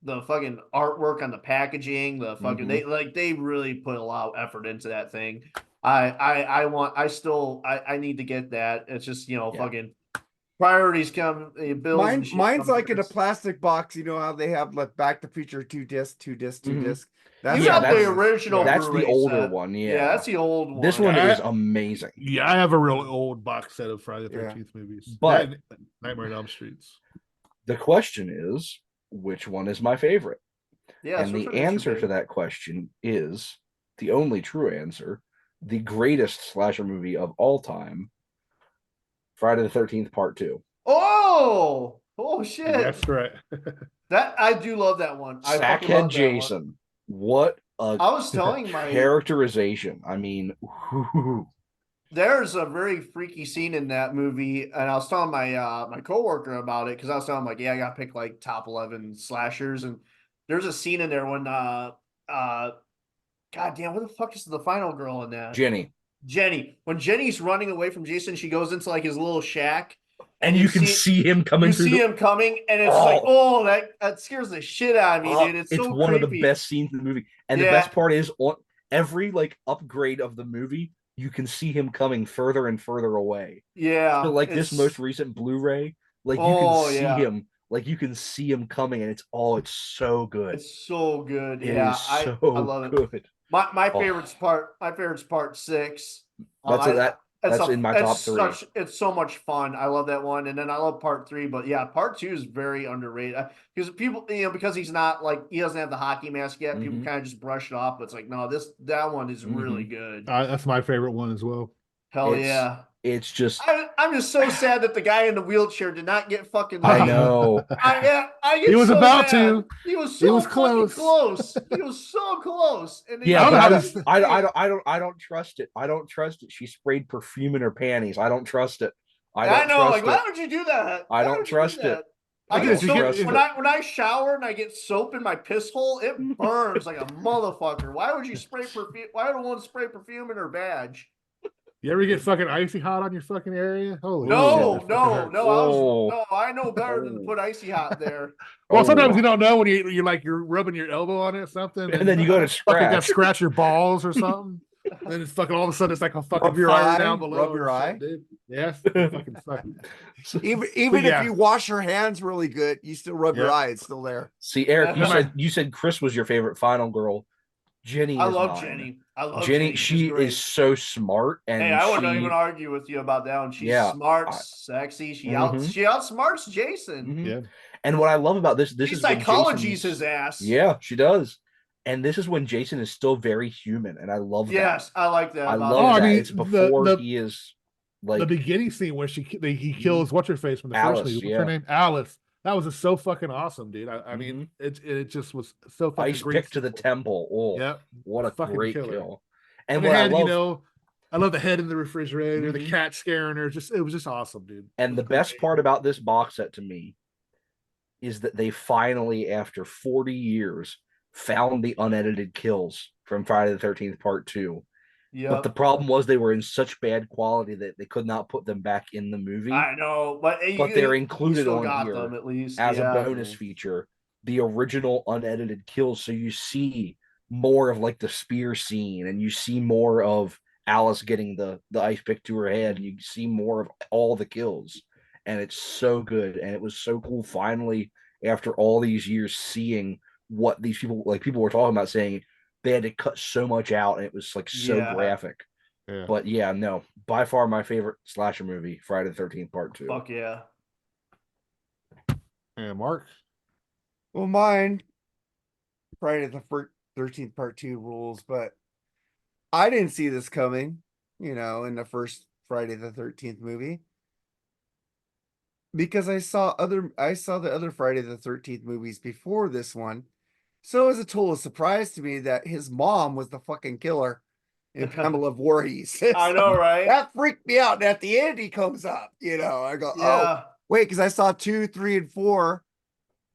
the fucking artwork on the packaging, the fucking they really put a lot of effort into that thing. I need to get that. It's just Yeah. fucking priorities come bills. and shit Mine's come like in a first. plastic box. You know how they have like Back to Future 2 disc, 2 disc, 2 Mhm. disc. You Yeah, got the original. that's the Blu-ray older set. one. Yeah, Yeah, that's the old one. this one Yeah. is amazing. Yeah, I have a real old box set of Friday the Yeah. 13th movies. But- That and Nightmare on Elm Streets. The question is, which one is my favorite? Yeah, And the answer to that question is the only true answer, the greatest slasher movie of all time, Friday the 13th Part 2. Oh shit! That's right. That I do love that one. I fucking Sackhead love that one. Jason. What a I was telling my characterization. I mean, there's a very freaky scene in that movie, and I was telling my my coworker about it because I was telling him like, yeah, I gotta pick like top 11 slashers, and there's a scene in there when God damn, what the fuck is the final girl in that? Jenny. When Jenny's running away from Jason, she goes into like his little shack, and you can see him coming you through see him coming, and it's like, oh, that scares the shit out of me, dude. It's so one creepy. of the best scenes in the movie. And the Yeah. best part is on every like upgrade of the movie, you can see him coming further and further away. Yeah. So like this it's- most recent Blu-ray, like you Oh, can see yeah. him, like you can see him coming, and it's so good. It's so good. It Yeah, is I so love it. good. My Oh. favorite's part 6. That's I- that That's in my top three. It's so much fun. I love that one, and then I love part 3. But yeah, part 2 is very underrated because people, because he's not like he doesn't have the hockey mask yet. People Mhm. kind of just brush it off. But it's like no, that one is really good. That's my favorite one as well. Hell It's- yeah! It's just I'm just so sad that the guy in the wheelchair did not get fucking. I know. I get He was so about mad. to. He was He so was fucking close. close. He was so close. And then Yeah, I don't but know I how don't, to- I don't trust it. I don't trust it. She sprayed perfume in her panties. I don't trust it. I I don't know, trust like, it. why would you do that? I Why don't would you do trust it. that? I Look at get this, you soap get- when I shower and I get soap in my piss hole, it burns like a motherfucker. Why would you spray perfume? Why would one spray perfume in her badge? You ever get fucking icy hot on your fucking area? Holy No, shit, that fucking hurts. no, I know better than to put icy hot there. Well, sometimes Oh. you don't know when you're rubbing your elbow on it or something, And then you go to fucking got scratch. scratch your balls or something. Then it's fucking all of a sudden it's like a fucking Rub your fire eye, down below. rub your or shit, eye. dude. Yes, fucking fucking. Even yeah. if you wash your hands really good, you still rub your Yeah. eye. It's still there. See, Eric, Yeah. you said Chris was your favorite final girl. Jenny I is love mine. Jenny. I love Jenny. She's She great. is so smart, and Hey, I wouldn't she, even argue with you about that one. She's Yeah, smart, sexy. She Mhm. outsmarts Jason. Mhm. Yeah. And what I love about this She is when psychologies Jason's- his ass. Yeah, she does. And this is when Jason is still very human, and I love that. Yes, I like that. I about love Oh, it. I that. mean, It's before the- he is The like beginning scene where he kills what's her face from the Alice, first movie. What's yeah. her name? Alice. That was just so fucking awesome, dude. I mean, it just was so fucking ice great. pick to the temple. Oh, Yeah. what a Fucking great killer. kill! And And they what I had, love, I love the head in the refrigerator, the Mhm. cat scaring her. It was just awesome, dude. and the best part about this box set to me is that they finally, after 40 years, found the unedited kills from Friday the 13th Part 2. But the Yep. problem was they were in such bad quality that they could not put them back in the movie. I know, but They're you included still on got here them at least as yeah. a bonus feature, the original unedited kills. So you see more of like the spear scene, and you see more of Alice getting the ice pick to her head, and you see more of all the kills. And it's so good. And it was so cool finally, after all these years, seeing what these people were talking about, saying they had to cut so much out, and it was like so Yeah. graphic. Yeah. But yeah, no, by far my favorite slasher movie, Friday the 13th Part 2. Fuck yeah. And Mark. Well, mine, Friday the 13th Part 2 rules, but I didn't see this coming, in the first Friday the 13th movie. Because I saw the other Friday the 13th movies before this one. So it was a total surprise to me that his mom was the fucking killer in Pamela Voorhees. I know, right? That freaked me out. And at the end, he comes up, I go, oh, Yeah. wait, because I saw 2, 3, and 4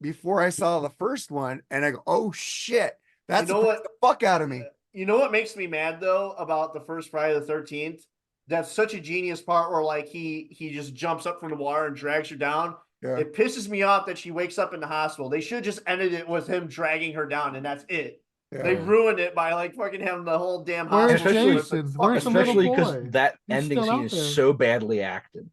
before I saw the first one, and I go, oh shit, that You know surprised what? the fuck out of me. You know what makes me mad though about the first Friday the 13th? That's such a genius part where like he just jumps up from the water and drags her down. Yeah. It pisses me off that she wakes up in the hospital. They should just ended it with him dragging her down, and that's it. They Yeah. ruined it by like fucking having the whole damn Where's hospital. Jason? It's like, Where's fucking- the little Especially because boy? that He's ending still scene out is there. so badly acted.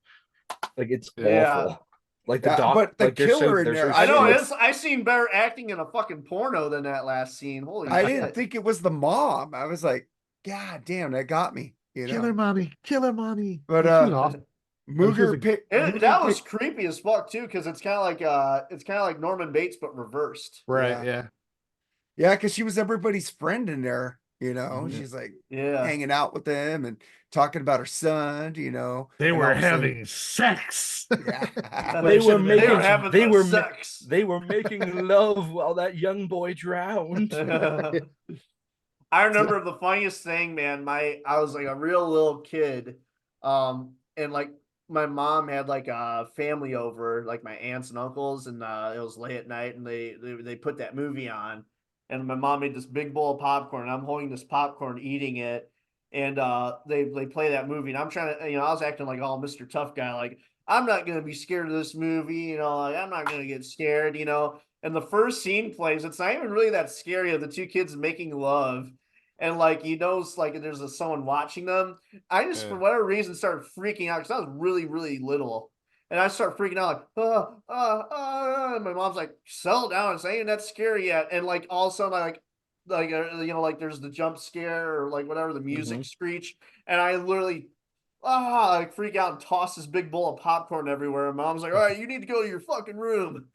Like it's Yeah. awful. Like the Yeah, doc, but the like they're killer in they're there, I know it's- I seen better acting in a fucking porno than that last scene. Holy I shit. didn't think it was the mom. I was like, God damn, that got me. Killer mommy. But She was awesome. Mooger picked. That was creepy as fuck too, because it's kind of like Norman Bates but reversed. Right, yeah. Yeah, because she was everybody's friend in there. She's like Yeah. hanging out with them and talking about her son. They and all were of a sudden- having sex. Yeah. They were They making were having they the were sex. they were making love while that young boy drowned. I remember the funniest thing, man. I was like a real little kid, and like my mom had like a family over, like my aunts and uncles, and it was late at night, and they put that movie on, and my mom made this big bowl of popcorn, and I'm holding this popcorn, eating it, and they play that movie, and I'm trying to, I was acting like all Mr. Tough Guy, like I'm not gonna be scared of this movie, like I'm not gonna get scared, And the first scene plays, it's not even really that scary of the two kids making love. And like, like there's someone watching them. I just, for whatever reason, started freaking out because I was really, really little. And I start freaking out like, and my mom's like, settle down, it's ain't that scary yet. And like all of a sudden like there's the jump scare or like whatever, the music screech. And I literally like freak out and toss this big bowl of popcorn everywhere. And mom's like, all right, you need to go to your fucking room.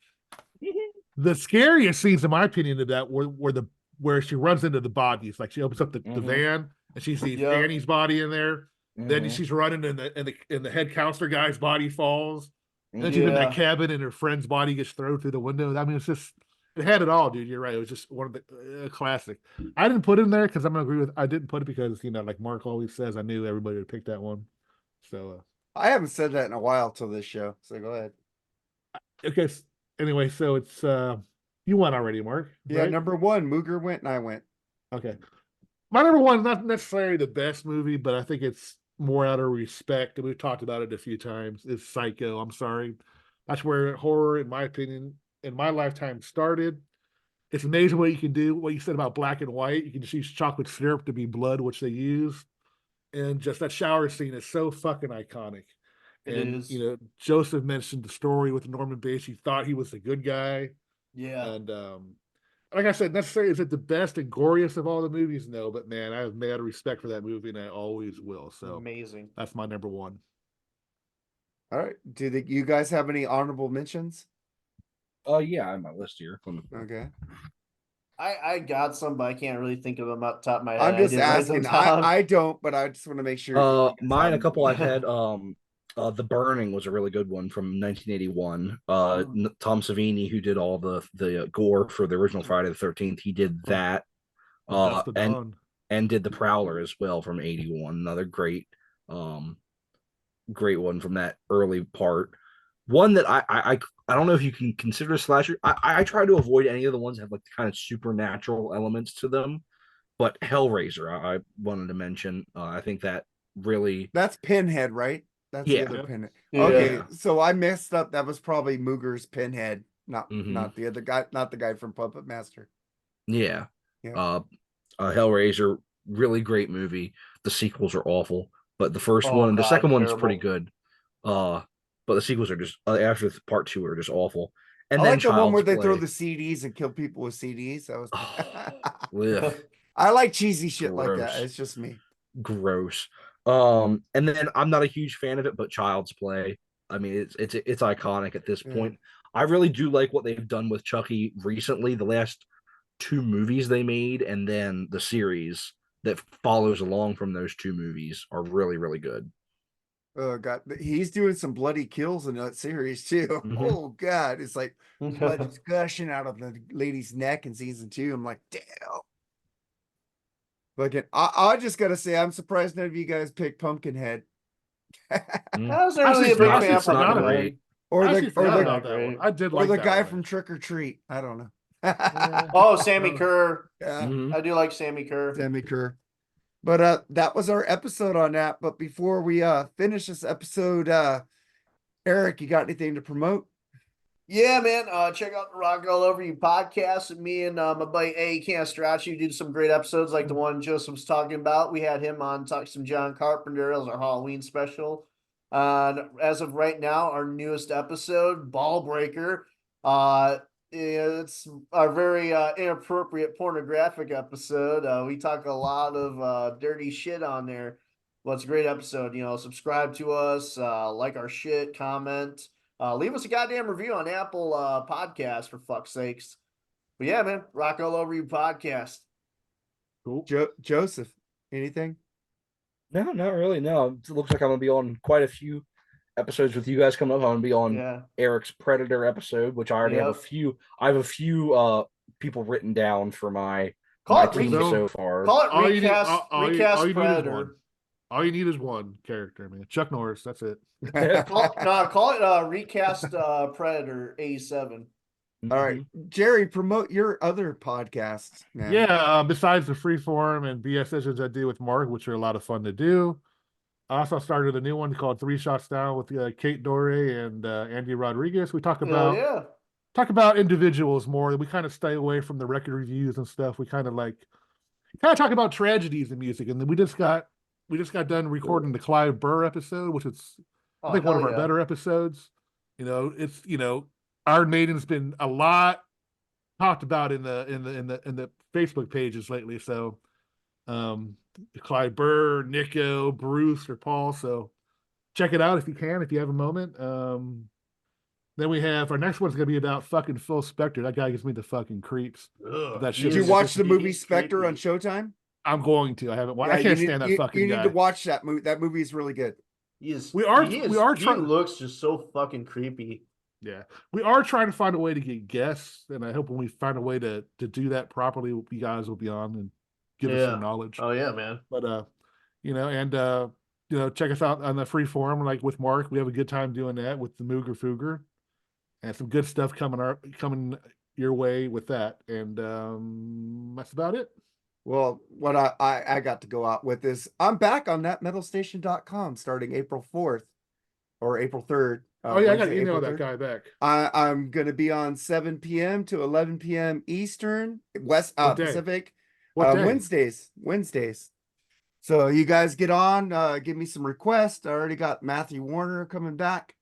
The scariest scenes, in my opinion, of that were the where she runs into the bodies. Like she opens up the Mhm. van and she sees Yep. Annie's body in there. Then Mhm. she's running and the head counselor guy's body falls. Then she's in Yeah. that cabin and her friend's body gets thrown through the window. I mean, it's just it had it all, dude. You're right. It was just one of the classic. I didn't put it in there because I'm gonna agree with. I didn't put it because like Mark always says, I knew everybody would pick that one. So I haven't said that in a while till this show. So go ahead. okay. Anyway, so it's you won already, Mark. Yeah, right? number one, Mooger went and I went. Okay. My number one is not necessarily the best movie, but I think it's more out of respect, and we've talked about it a few times. Is Psycho. I'm sorry. That's where horror, in my opinion, in my lifetime started. It's amazing what you can do. What you said about black and white. You can just use chocolate syrup to be blood, which they use. And just that shower scene is so fucking iconic. It And is. Joseph mentioned the story with Norman Bates. He thought he was the good guy. Yeah. And like I said, necessarily is it the best and goriest of all the movies? No, but man, I have mad respect for that movie, and I always will. So Amazing. that's my number one. All right. You guys have any honorable mentions? Yeah, I have my list here. Okay. I got some, but I can't really think of them up the top of my head. I'm just I didn't write them asking. down. I don't, but I just want to make sure. you guys Mine, a have couple I them. had. The Burning was a really good one from 1981. Oh. Tom Savini, who did all the gore for the original Friday the 13th, he did that. That's the And Dawn. did the Prowler as well from 81. Another great one from that early part. One that I don't know if you can consider a slasher. I try to avoid any of the ones that have like kind of supernatural elements to them. But Hellraiser, I wanted to mention. I think that really, That's Pinhead, right? That's Yeah. the other Yep. Pinhead. Yeah. Okay, so I messed up. That was probably Mooger's Pinhead, not Mhm. the other guy, not the guy from Puppet Master. yeah. Yeah. Hellraiser, really great movie. The sequels are awful, but the first Oh, one, the God, second one's pretty terrible. good. But the sequels are just after part two are just awful. And I then like the one where Child's they throw Play. the CDs and kill people with CDs. That was. Ugh, I like cheesy shit like that. Gross. It's just me. gross. And then I'm not a huge fan of it, but Child's Play. I mean, it's iconic at this Yeah. point. I really do like what they've done with Chucky recently. The last two movies they made, and then the series that follows along from those two movies are really, really good. Oh God, he's doing some bloody kills in that series too. Mhm. Oh God, it's like blood is gushing out of the lady's neck in season 2. I'm like, damn. But I just gotta say, I'm surprised none of you guys picked Pumpkinhead. I was I really a big actually fan of forgot about Pumpkinhead. it. Or I the actually forgot or about the that one. I did or like the that guy one. from Trick or Treat. I don't know. Oh, Sammy Kerr. Yeah, Mhm. I do like Sammy Kerr. Sammy Kerr. But that was our episode on that. But before we finish this episode, Eric, you got anything to promote? Yeah, man. Check out the Rock All Over You podcast with me and my buddy A. Castracci. Did some great episodes like the one Joseph's talking about. We had him on talk some John Carpenter. It was our Halloween special. As of right now, our newest episode, Ball Breaker. It's a very inappropriate pornographic episode. We talk a lot of dirty shit on there. Well, it's a great episode. Subscribe to us, like our shit, comment. Leave us a goddamn review on Apple Podcasts, for fuck's sakes. But yeah, man, Rock All Over You podcast. Cool. Joseph, anything? No, not really. No, it looks like I'm gonna be on quite a few episodes with you guys coming up. I'm gonna be on Yeah. Eric's Predator episode, which I already have a Yep. few. I have a few people written down for my Call it, team re- so far. call it All you need- recast, all you- recast all you need is Predator. one. All you need is one character, man. Chuck Norris. That's it. Call it recast Predator 87. All right, Jerry, promote your other podcasts. Man. Yeah. Besides the freeform and BS sessions I do with Mark, which are a lot of fun to do. I also started a new one called Three Shots Down with Kate Dore and Andy Rodriguez. We talk Hell about yeah. individuals more. We kind of stay away from the record reviews and stuff. We kind of talk about tragedies in music. And then we just got done recording the Clive Burr episode, which is I think one of our better episodes. It's Iron Maiden's been a lot talked about in the Facebook pages lately. So Clyde Burr, Nico, Bruce, or Paul. So check it out if you can, if you have a moment. Then we have our next one's gonna be about fucking Phil Spector. That guy gives me the fucking creeps. Ugh, That he shit Did you is is- watch the movie he's Spectre on creepy. Showtime? I'm going to. I haven't. Yeah, I can't you stand need, that fucking you guy. need to watch that movie. That movie is really good. He is. We are- He is, we are he trying- looks just so fucking creepy. Yeah, we are trying to find a way to get guests, and I hope when we find a way to do that properly, you guys will be on and give us Yeah. some knowledge. Oh yeah, man. But check us out on the free forum, like with Mark. We have a good time doing that with the Mooger Fooger, and some good stuff coming your way with that. And that's about it. Well, what I got to go out with is I'm back on thatmetalstation.com starting April 4th or April 3rd. Oh yeah, I got Wednesday, to email April that 3rd. guy back. I'm gonna be on 7 p.m. to 11 p.m. Eastern, West What day? Pacific. What day? Wednesdays. So you guys get on, give me some requests. I already got Matthew Warner coming back.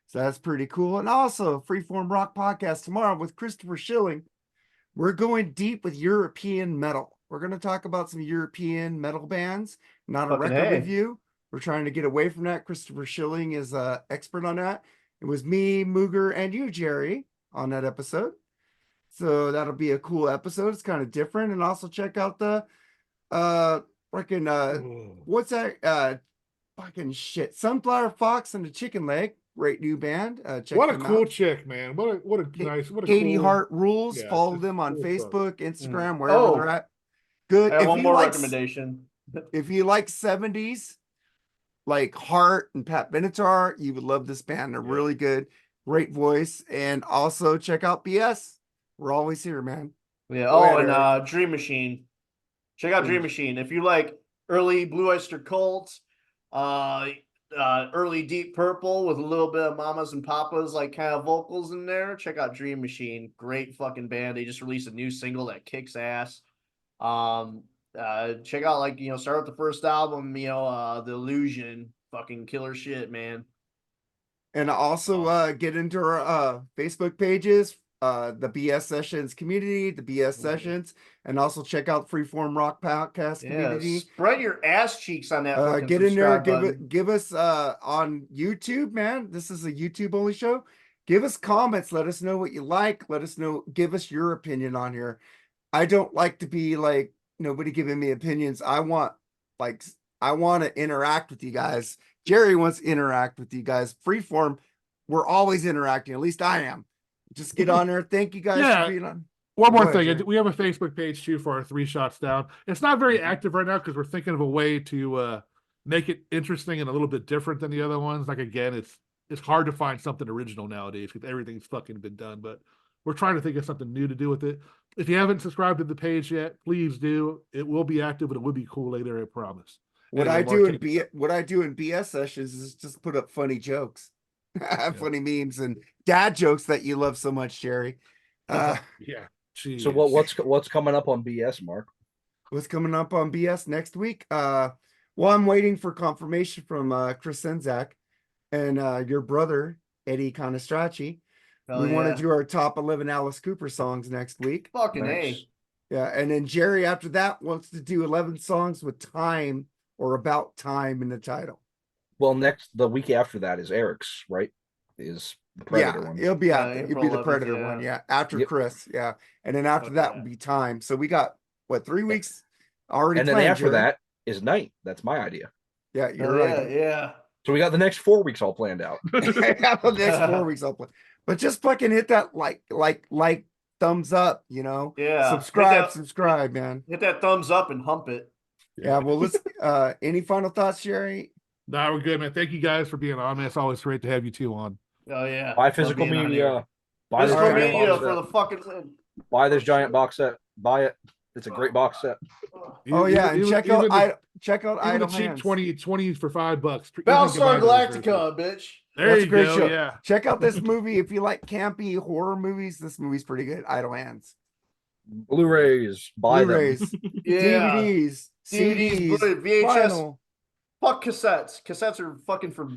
So that's pretty cool. And also Freeform Rock Podcast tomorrow with Christopher Schilling. We're going deep with European metal. We're going to talk about some European metal bands, not a Fucking record A. review. We're trying to get away from that. Christopher Schilling is an expert on that. It was me, Mooger, and you, Jerry, on that episode. So that'll be a cool episode. It's kind of different. And also check out the what's that? Fucking shit. Sunflower Fox and the Chicken Leg. Great new band. Check What a them cool out. chick, man. What a nice. What a Katie cool, Hart Rules. yeah, Follow just them on cool fuck. Facebook, Instagram, wherever Oh. they're at. Good. I have If one you more like recommendation. if you like 70s, like Hart and Pat Benatar, you would love this band. They're Yeah. really good. Great voice. And also check out BS. We're always here, man. Yeah. Go Oh, ahead, and Eric. Dream Machine. Check out Dream Dream Machine if you like early Blue Oyster Cult, early Deep Purple with a little bit of Mamas and Papas like kind of vocals in there. Check out Dream Machine. Great fucking band. They just released a new single that kicks ass. Check out start with the first album. The Illusion. Fucking killer shit, man. And also get into our Facebook pages, the BS Sessions community, the BS Sessions, and also check out Freeform Rock Podcast Yeah, community. spread your ass cheeks on that. Fucking Get in there, subscribe button. give us on YouTube, man. This is a YouTube only show. Give us comments. Let us know what you like. Let us know. Give us your opinion on here. I don't like to be like nobody giving me opinions. I want to interact with you guys. Jerry wants to interact with you guys. Freeform, we're always interacting. At least I am. Just get on there. Thank you guys Yeah. for being on. One more Go ahead, thing, Jerry. we have a Facebook page too for our 3 Shots Down. It's not very active right now because we're thinking of a way to make it interesting and a little bit different than the other ones. Like again, it's hard to find something original nowadays because everything's fucking been done. But we're trying to think of something new to do with it. If you haven't subscribed to the page yet, please do. It will be active, but it will be cool later. I promise. What Anyway, I Mark, do in take it. what I do in BS sessions is just put up funny jokes, funny memes, and dad jokes that you love so much, Jerry. Yeah. So Jeez. what's coming up on BS, Mark? What's coming up on BS next week? Well, I'm waiting for confirmation from Chris Senzak and your brother Eddie Conestracci. Hell We want yeah. to do our top 11 Alice Cooper songs next week. Fucking Nice. A. Yeah, and then Jerry after that wants to do 11 songs with time or about time in the title. Well, the week after that is Eric's, right? Is the Predator Yeah, one. it'll be out there. It'll be April the 11th, Predator yeah. one. Yeah, after Yep. Chris. Yeah, and then after Fuck that yeah. will be time. So we got what 3 weeks already. And then planned, after Jerry. that is Night. That's my idea. Yeah, you're Hell right. Yeah. So we got the next 4 weeks all planned out. The next 4 weeks I'll play. But just fucking hit that like thumbs up, Yeah. subscribe, man. Hit that thumbs up and hump it. Yeah, well let's any final thoughts, Jerry? Nah, we're good, man. Thank you guys for being on, man. It's always great to have you two on. Oh yeah. Buy Love physical being on here. media. Buy this Physical Alright. giant media box for the set. fucking win. Buy this giant box set. Buy it. It's a great box set. Oh yeah, and check out even Idle the cheap Hands. 20 for $5. Battlestar Even combine those Galactica, bitch. There That's you a great go. show. Yeah. Check out this movie if you like campy horror movies. This movie's pretty good. Idle Hands. Blu-rays. Buy them. Blu-rays, Yeah. DVDs, DVDs, CDs, Blu-ray, VHS. vinyl. Fuck cassettes. Cassettes are fucking for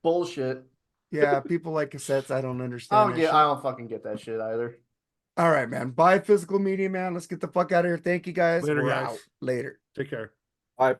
bullshit. Yeah, people like cassettes. I don't I understand. don't that get. shit. I don't fucking get that shit either. All right, man. Buy physical media, man. Let's get the fuck out of here. Thank you guys. Later, We're guys. out. Later. Take care. Bye.